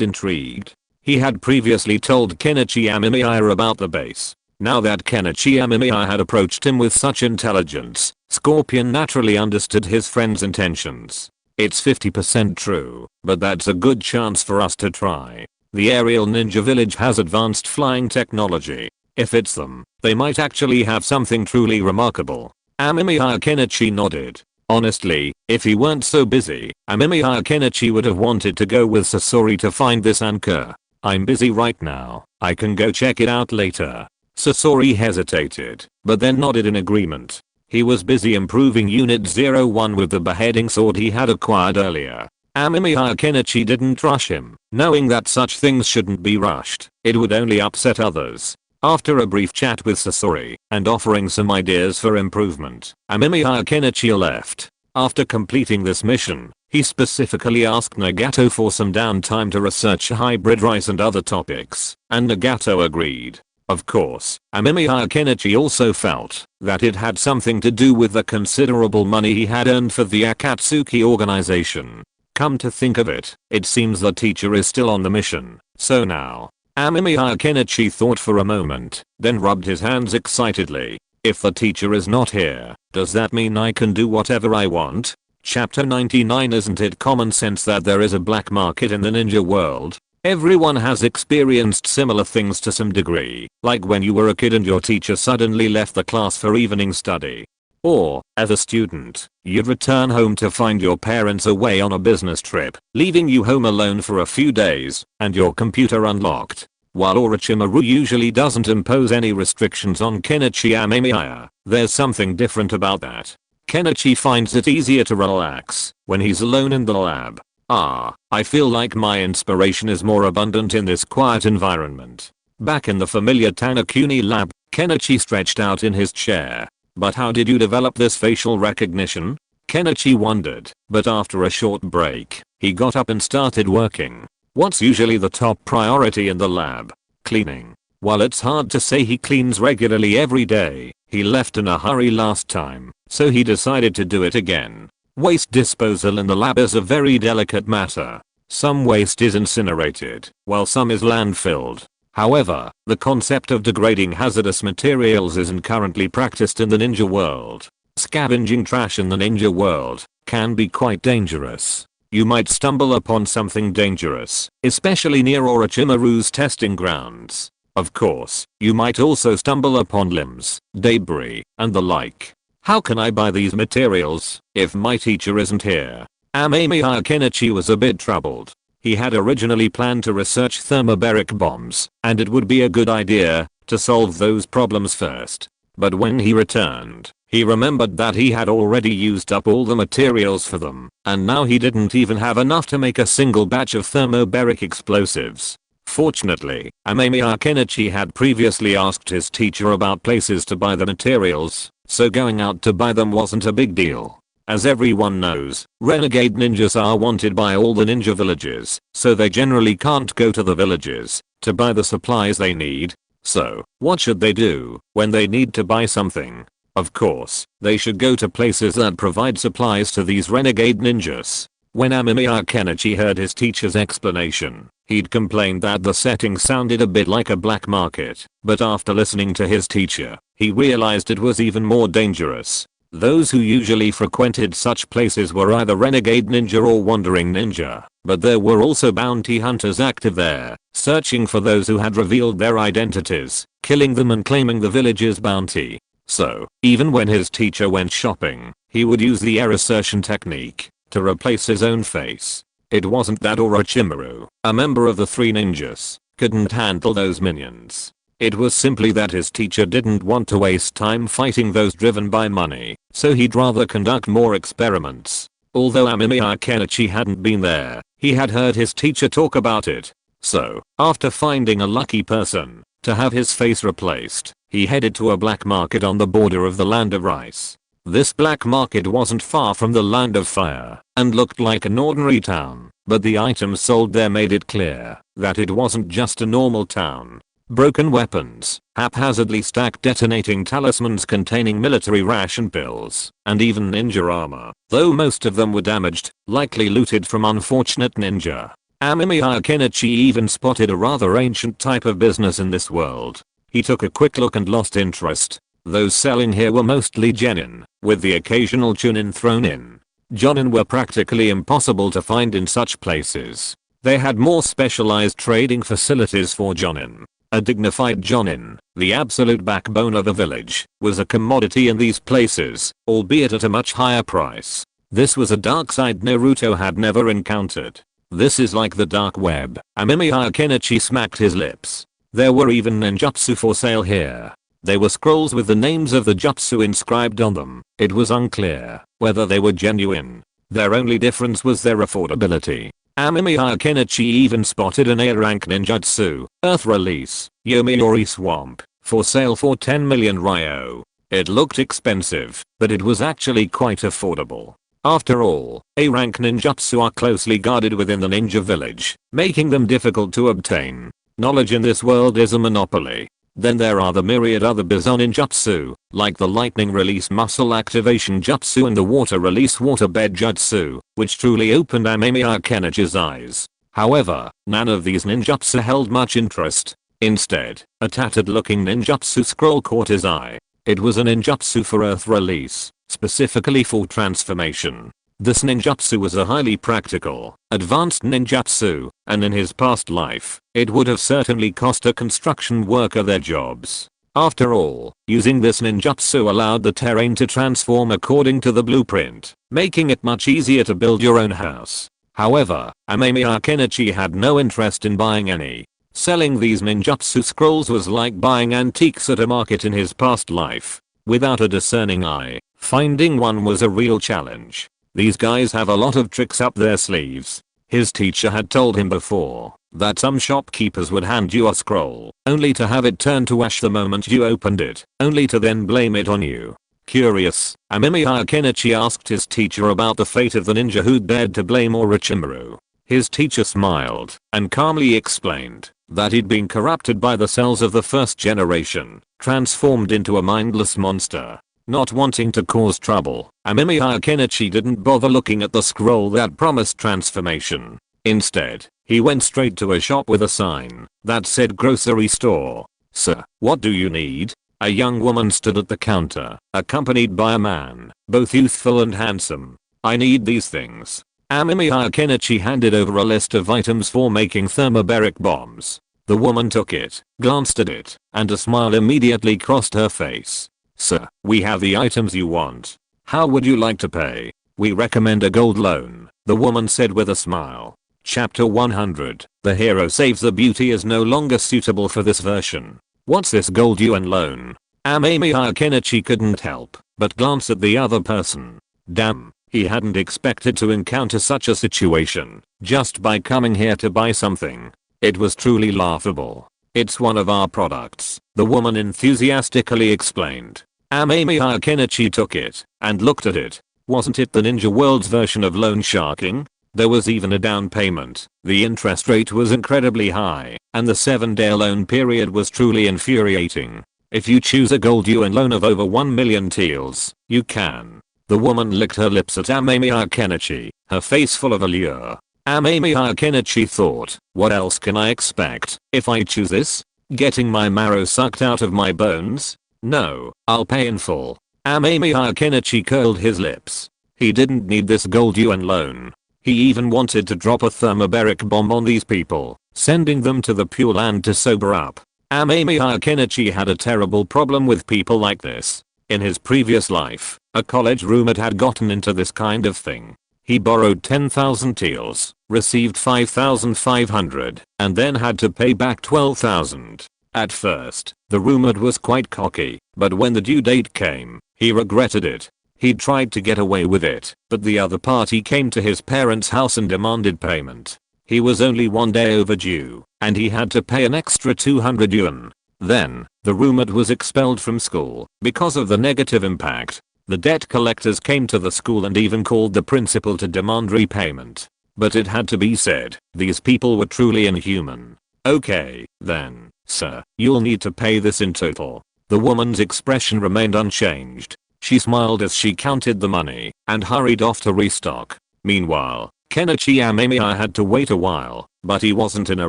[SPEAKER 1] intrigued. He had previously told Kenichi Amemiya about the base. Now that Kenichi Amemiya had approached him with such intelligence, Scorpion naturally understood his friend's intentions. It's 50% true, but that's a good chance for us to try. The aerial ninja village has advanced flying technology. If it's them, they might actually have something truly remarkable. Amemiya Kenichi nodded. Honestly, if he weren't so busy, Amemiya Kenichi would have wanted to go with Sasori to find this anchor. I'm busy right now, I can go check it out later. Sasori hesitated, but then nodded in agreement. He was busy improving Unit 01 with the beheading sword he had acquired earlier. Amemiya Kenichi didn't rush him, knowing that such things shouldn't be rushed. It would only upset others. After a brief chat with Sasori and offering some ideas for improvement, Amemiya Kenichi left. After completing this mission, he specifically asked Nagato for some downtime to research hybrid rice and other topics, and Nagato agreed. Of course, Amemiya Kenichi also felt that it had something to do with the considerable money he had earned for the Akatsuki organization. Come to think of it, it seems the teacher is still on the mission, so now. Amemiya Kenichi thought for a moment, then rubbed his hands excitedly. If the teacher is not here, does that mean I can do whatever I want? Chapter 99. Isn't it common sense that there is a black market in the ninja world? Everyone has experienced similar things to some degree, like when you were a kid and your teacher suddenly left the class for evening study. Or, as a student, you'd return home to find your parents away on a business trip, leaving you home alone for a few days, and your computer unlocked. While Orochimaru usually doesn't impose any restrictions on Kenichi Amemiya, there's something different about that. Kenichi finds it easier to relax when he's alone in the lab. I feel like my inspiration is more abundant in this quiet environment. Back in the familiar Tanakuni lab, Kenichi stretched out in his chair. But how did you develop this facial recognition? Kenichi wondered, but after a short break, he got up and started working. What's usually the top priority in the lab? Cleaning. While it's hard to say he cleans regularly every day, he left in a hurry last time, so he decided to do it again. Waste disposal in the lab is a very delicate matter. Some waste is incinerated, while some is landfilled. However, the concept of degrading hazardous materials isn't currently practiced in the ninja world. Scavenging trash in the ninja world can be quite dangerous. You might stumble upon something dangerous, especially near Orochimaru's testing grounds. Of course, you might also stumble upon limbs, debris, and the like. How can I buy these materials if my teacher isn't here? Amemiya Kenichi was a bit troubled. He had originally planned to research thermobaric bombs, and it would be a good idea to solve those problems first. But when he returned, he remembered that he had already used up all the materials for them, and now he didn't even have enough to make a single batch of thermobaric explosives. Fortunately, Amemiya Kenichi had previously asked his teacher about places to buy the materials, so going out to buy them wasn't a big deal. As everyone knows, renegade ninjas are wanted by all the ninja villages, so they generally can't go to the villages to buy the supplies they need. So, what should they do when they need to buy something? Of course, they should go to places that provide supplies to these renegade ninjas. When Amemiya Kenichi heard his teacher's explanation, he'd complained that the setting sounded a bit like a black market, but after listening to his teacher, he realized it was even more dangerous. Those who usually frequented such places were either renegade ninja or wandering ninja, but there were also bounty hunters active there, searching for those who had revealed their identities, killing them and claiming the village's bounty. So, even when his teacher went shopping, he would use the error assertion technique to replace his own face. It wasn't that Orochimaru, a member of the three ninjas, couldn't handle those minions. It was simply that his teacher didn't want to waste time fighting those driven by money, so he'd rather conduct more experiments. Although Amemiya Kenichi hadn't been there, he had heard his teacher talk about it. So, after finding a lucky person to have his face replaced, he headed to a black market on the border of the land of rice. This black market wasn't far from the land of fire, and looked like an ordinary town, but the items sold there made it clear that it wasn't just a normal town. Broken weapons, haphazardly stacked detonating talismans containing military ration pills, and even ninja armor, though most of them were damaged, likely looted from unfortunate ninja. Amemiya Kenichi even spotted a rather ancient type of business in this world. He took a quick look and lost interest. Those selling here were mostly genin, with the occasional chunin thrown in. Jonin were practically impossible to find in such places. They had more specialized trading facilities for jonin. A dignified jonin, the absolute backbone of a village, was a commodity in these places, albeit at a much higher price. This was a dark side Naruto had never encountered. This is like the dark web. Amemiya Kenichi smacked his lips. There were even ninjutsu for sale here. They were scrolls with the names of the jutsu inscribed on them. It was unclear whether they were genuine. Their only difference was their affordability. Amemiya Kenichi even spotted an A-rank ninjutsu, Earth Release, Yomiuri Swamp, for sale for 10 million ryo. It looked expensive, but it was actually quite affordable. After all, A-rank ninjutsu are closely guarded within the ninja village, making them difficult to obtain. Knowledge in this world is a monopoly. Then there are the myriad other Bizon ninjutsu, like the lightning release muscle activation jutsu and the water release waterbed jutsu, which truly opened Amemiya Kenichi's eyes. However, none of these ninjutsu held much interest. Instead, a tattered looking ninjutsu scroll caught his eye. It was a ninjutsu for earth release, specifically for transformation. This ninjutsu was a highly practical, advanced ninjutsu, and in his past life, it would have certainly cost a construction worker their jobs. After all, using this ninjutsu allowed the terrain to transform according to the blueprint, making it much easier to build your own house. However, Amemiya Kenichi had no interest in buying any. Selling these ninjutsu scrolls was like buying antiques at a market in his past life. Without a discerning eye, finding one was a real challenge. These guys have a lot of tricks up their sleeves. His teacher had told him before that some shopkeepers would hand you a scroll only to have it turn to ash the moment you opened it, only to then blame it on you. Curious, Amemiya Kenichi asked his teacher about the fate of the ninja who dared to blame Orochimaru. His teacher smiled and calmly explained that he'd been corrupted by the cells of the first generation, transformed into a mindless monster. Not wanting to cause trouble, Amemiya Kenichi didn't bother looking at the scroll that promised transformation. Instead, he went straight to a shop with a sign that said grocery store. "Sir, what do you need?" A young woman stood at the counter, accompanied by a man, both youthful and handsome. "I need these things." Amemiya Kenichi handed over a list of items for making thermobaric bombs. The woman took it, glanced at it, and a smile immediately crossed her face. "Sir, we have the items you want. How would you like to pay?" "We recommend a gold loan," the woman said with a smile. Chapter 100. The hero saves the beauty is no longer suitable for this version. What's this gold yuan loan? Amemiya Kenichi couldn't help but glance at the other person. Damn, he hadn't expected to encounter such a situation just by coming here to buy something. It was truly laughable. "It's one of our products," the woman enthusiastically explained. Amemiya Kenichi took it and looked at it. Wasn't it the Ninja World's version of loan sharking? There was even a down payment, the interest rate was incredibly high, and the 7-day loan period was truly infuriating. If you choose a gold yuan loan of over 1 million taels, you can. The woman licked her lips at Amemiya Kenichi, her face full of allure. Amemiya Kenichi thought, what else can I expect if I choose this? Getting my marrow sucked out of my bones? No, I'll pay in full. Amemiya Kenichi curled his lips. He didn't need this gold yuan loan. He even wanted to drop a thermobaric bomb on these people, sending them to the Pure Land to sober up. Amemiya Kenichi had a terrible problem with people like this. In his previous life, a college roommate had gotten into this kind of thing. He borrowed 10,000 taels, received 5,500, and then had to pay back 12,000. At first, the roommate was quite cocky, but when the due date came, he regretted it. He tried to get away with it, but the other party came to his parents' house and demanded payment. He was only 1 day overdue, and he had to pay an extra 200 yuan. Then, the roommate was expelled from school because of the negative impact. The debt collectors came to the school and even called the principal to demand repayment. But it had to be said, these people were truly inhuman. "Okay, then, sir, you'll need to pay this in total." The woman's expression remained unchanged. She smiled as she counted the money and hurried off to restock. Meanwhile, Kenichi Amemiya had to wait a while, but he wasn't in a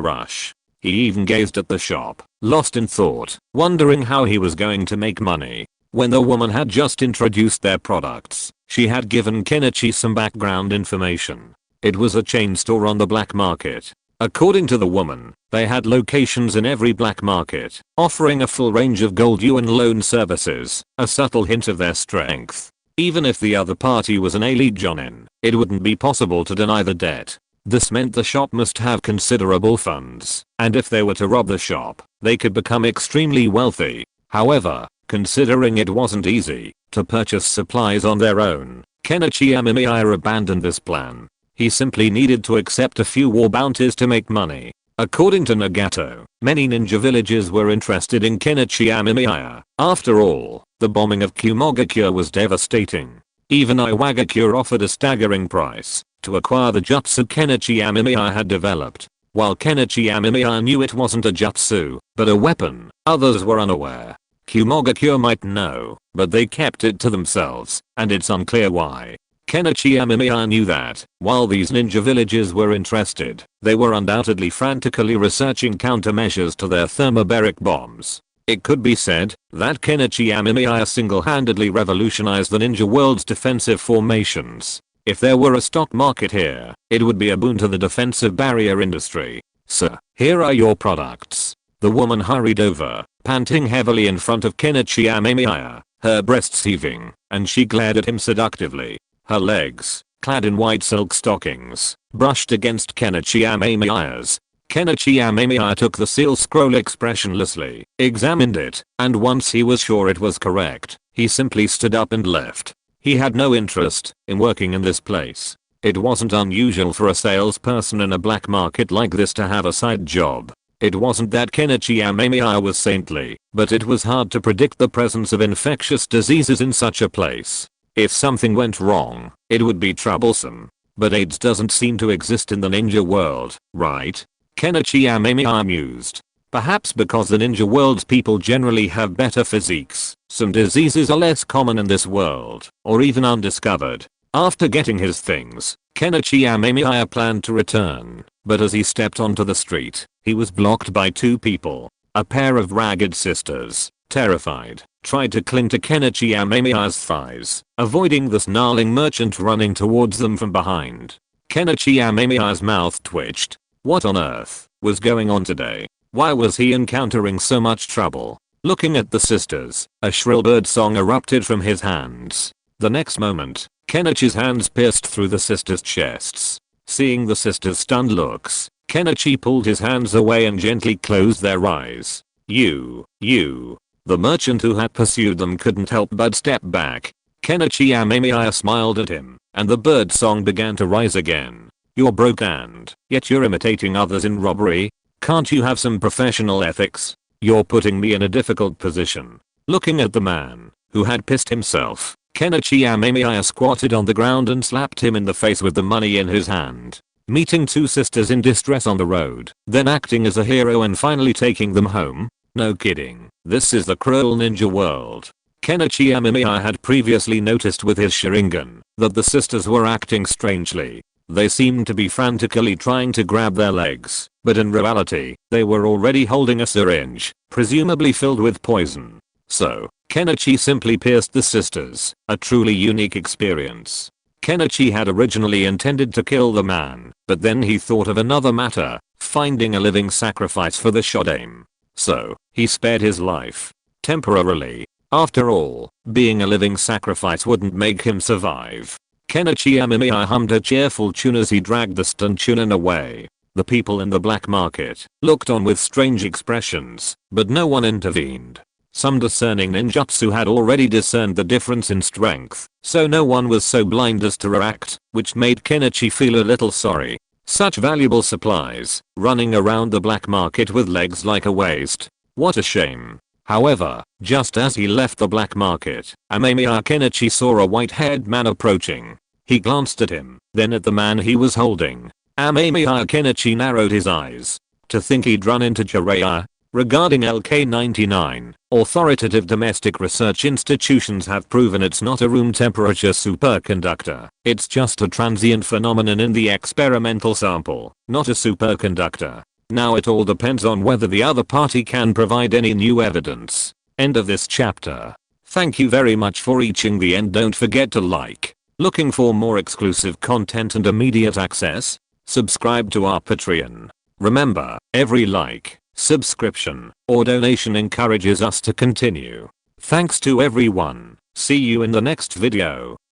[SPEAKER 1] rush. He even gazed at the shop, lost in thought, wondering how he was going to make money. When the woman had just introduced their products, she had given Kenichi some background information. It was a chain store on the black market. According to the woman, they had locations in every black market, offering a full range of gold yuan loan services, a subtle hint of their strength. Even if the other party was an elite jonin, it wouldn't be possible to deny the debt. This meant the shop must have considerable funds, and if they were to rob the shop, they could become extremely wealthy. However, considering it wasn't easy to purchase supplies on their own, Kenichi Amemiya abandoned this plan. He simply needed to accept a few war bounties to make money. According to Nagato, many ninja villages were interested in Kenichi Amemiya. After all, the bombing of Kumogakure was devastating. Even Iwagakure offered a staggering price to acquire the jutsu Kenichi Amemiya had developed. While Kenichi Amemiya knew it wasn't a jutsu, but a weapon, others were unaware. Kumogakure might know, but they kept it to themselves, and it's unclear why. Kenichi Amemiya knew that, while these ninja villages were interested, they were undoubtedly frantically researching countermeasures to their thermobaric bombs. It could be said that Kenichi Amemiya single-handedly revolutionized the ninja world's defensive formations. If there were a stock market here, it would be a boon to the defensive barrier industry. "Sir, here are your products." The woman hurried over, panting heavily in front of Kenichi Amemiya, her breasts heaving, and she glared at him seductively. Her legs, clad in white silk stockings, brushed against Kenichi Amemiya's. Kenichi Amemiya took the seal scroll expressionlessly, examined it, and once he was sure it was correct, he simply stood up and left. He had no interest in working in this place. It wasn't unusual for a salesperson in a black market like this to have a side job. It wasn't that Kenichi Amemiya was saintly, but it was hard to predict the presence of infectious diseases in such a place. If something went wrong, it would be troublesome. But AIDS doesn't seem to exist in the ninja world, right? Kenichi Amemiya mused. Perhaps because the ninja world's people generally have better physiques, some diseases are less common in this world, or even undiscovered. After getting his things, Kenichi Amemiya planned to return, but as he stepped onto the street, he was blocked by two people. A pair of ragged sisters, terrified, tried to cling to Kenichi Amemiya's thighs, avoiding the snarling merchant running towards them from behind. Kenichi Amemiya's mouth twitched. What on earth was going on today? Why was he encountering so much trouble? Looking at the sisters, a shrill bird song erupted from his hands. The next moment, Kenichi's hands pierced through the sisters' chests. Seeing the sisters' stunned looks, Kenichi pulled his hands away and gently closed their eyes. You. The merchant who had pursued them couldn't help but step back. Kenichi Amemiya smiled at him, and the bird song began to rise again. You're broke and yet you're imitating others in robbery? Can't you have some professional ethics? You're putting me in a difficult position. Looking at the man, who had pissed himself, Kenichi Amemiya squatted on the ground and slapped him in the face with the money in his hand. Meeting two sisters in distress on the road, then acting as a hero and finally taking them home? No kidding. This is the cruel ninja world. Kenichi Amemiya had previously noticed with his Sharingan that the sisters were acting strangely. They seemed to be frantically trying to grab their legs, but in reality, they were already holding a syringe, presumably filled with poison. So, Kenichi simply pierced the sisters, a truly unique experience. Kenichi had originally intended to kill the man, but then he thought of another matter, finding a living sacrifice for the Shodaime. So, he spared his life. Temporarily. After all, being a living sacrifice wouldn't make him survive. Kenichi Amemiya hummed a cheerful tune as he dragged the stunned Chunin away. The people in the black market looked on with strange expressions, but no one intervened. Some discerning ninjutsu had already discerned the difference in strength, so no one was so blind as to react, which made Kenichi feel a little sorry. Such valuable supplies, running around the black market with legs like a waist. What a shame. However, just as he left the black market, Amemiya Kenichi saw a white-haired man approaching. He glanced at him, then at the man he was holding. Amemiya Kenichi narrowed his eyes. To think he'd run into Jiraiya. Regarding LK99, authoritative domestic research institutions have proven it's not a room temperature superconductor. It's just a transient phenomenon in the experimental sample, not a superconductor. Now it all depends on whether the other party can provide any new evidence. End of this chapter. Thank you very much for reaching the end. Don't forget to like. Looking for more exclusive content and immediate access? Subscribe to our Patreon. Remember, every like, subscription, or donation encourages us to continue. Thanks to everyone. See you in the next video.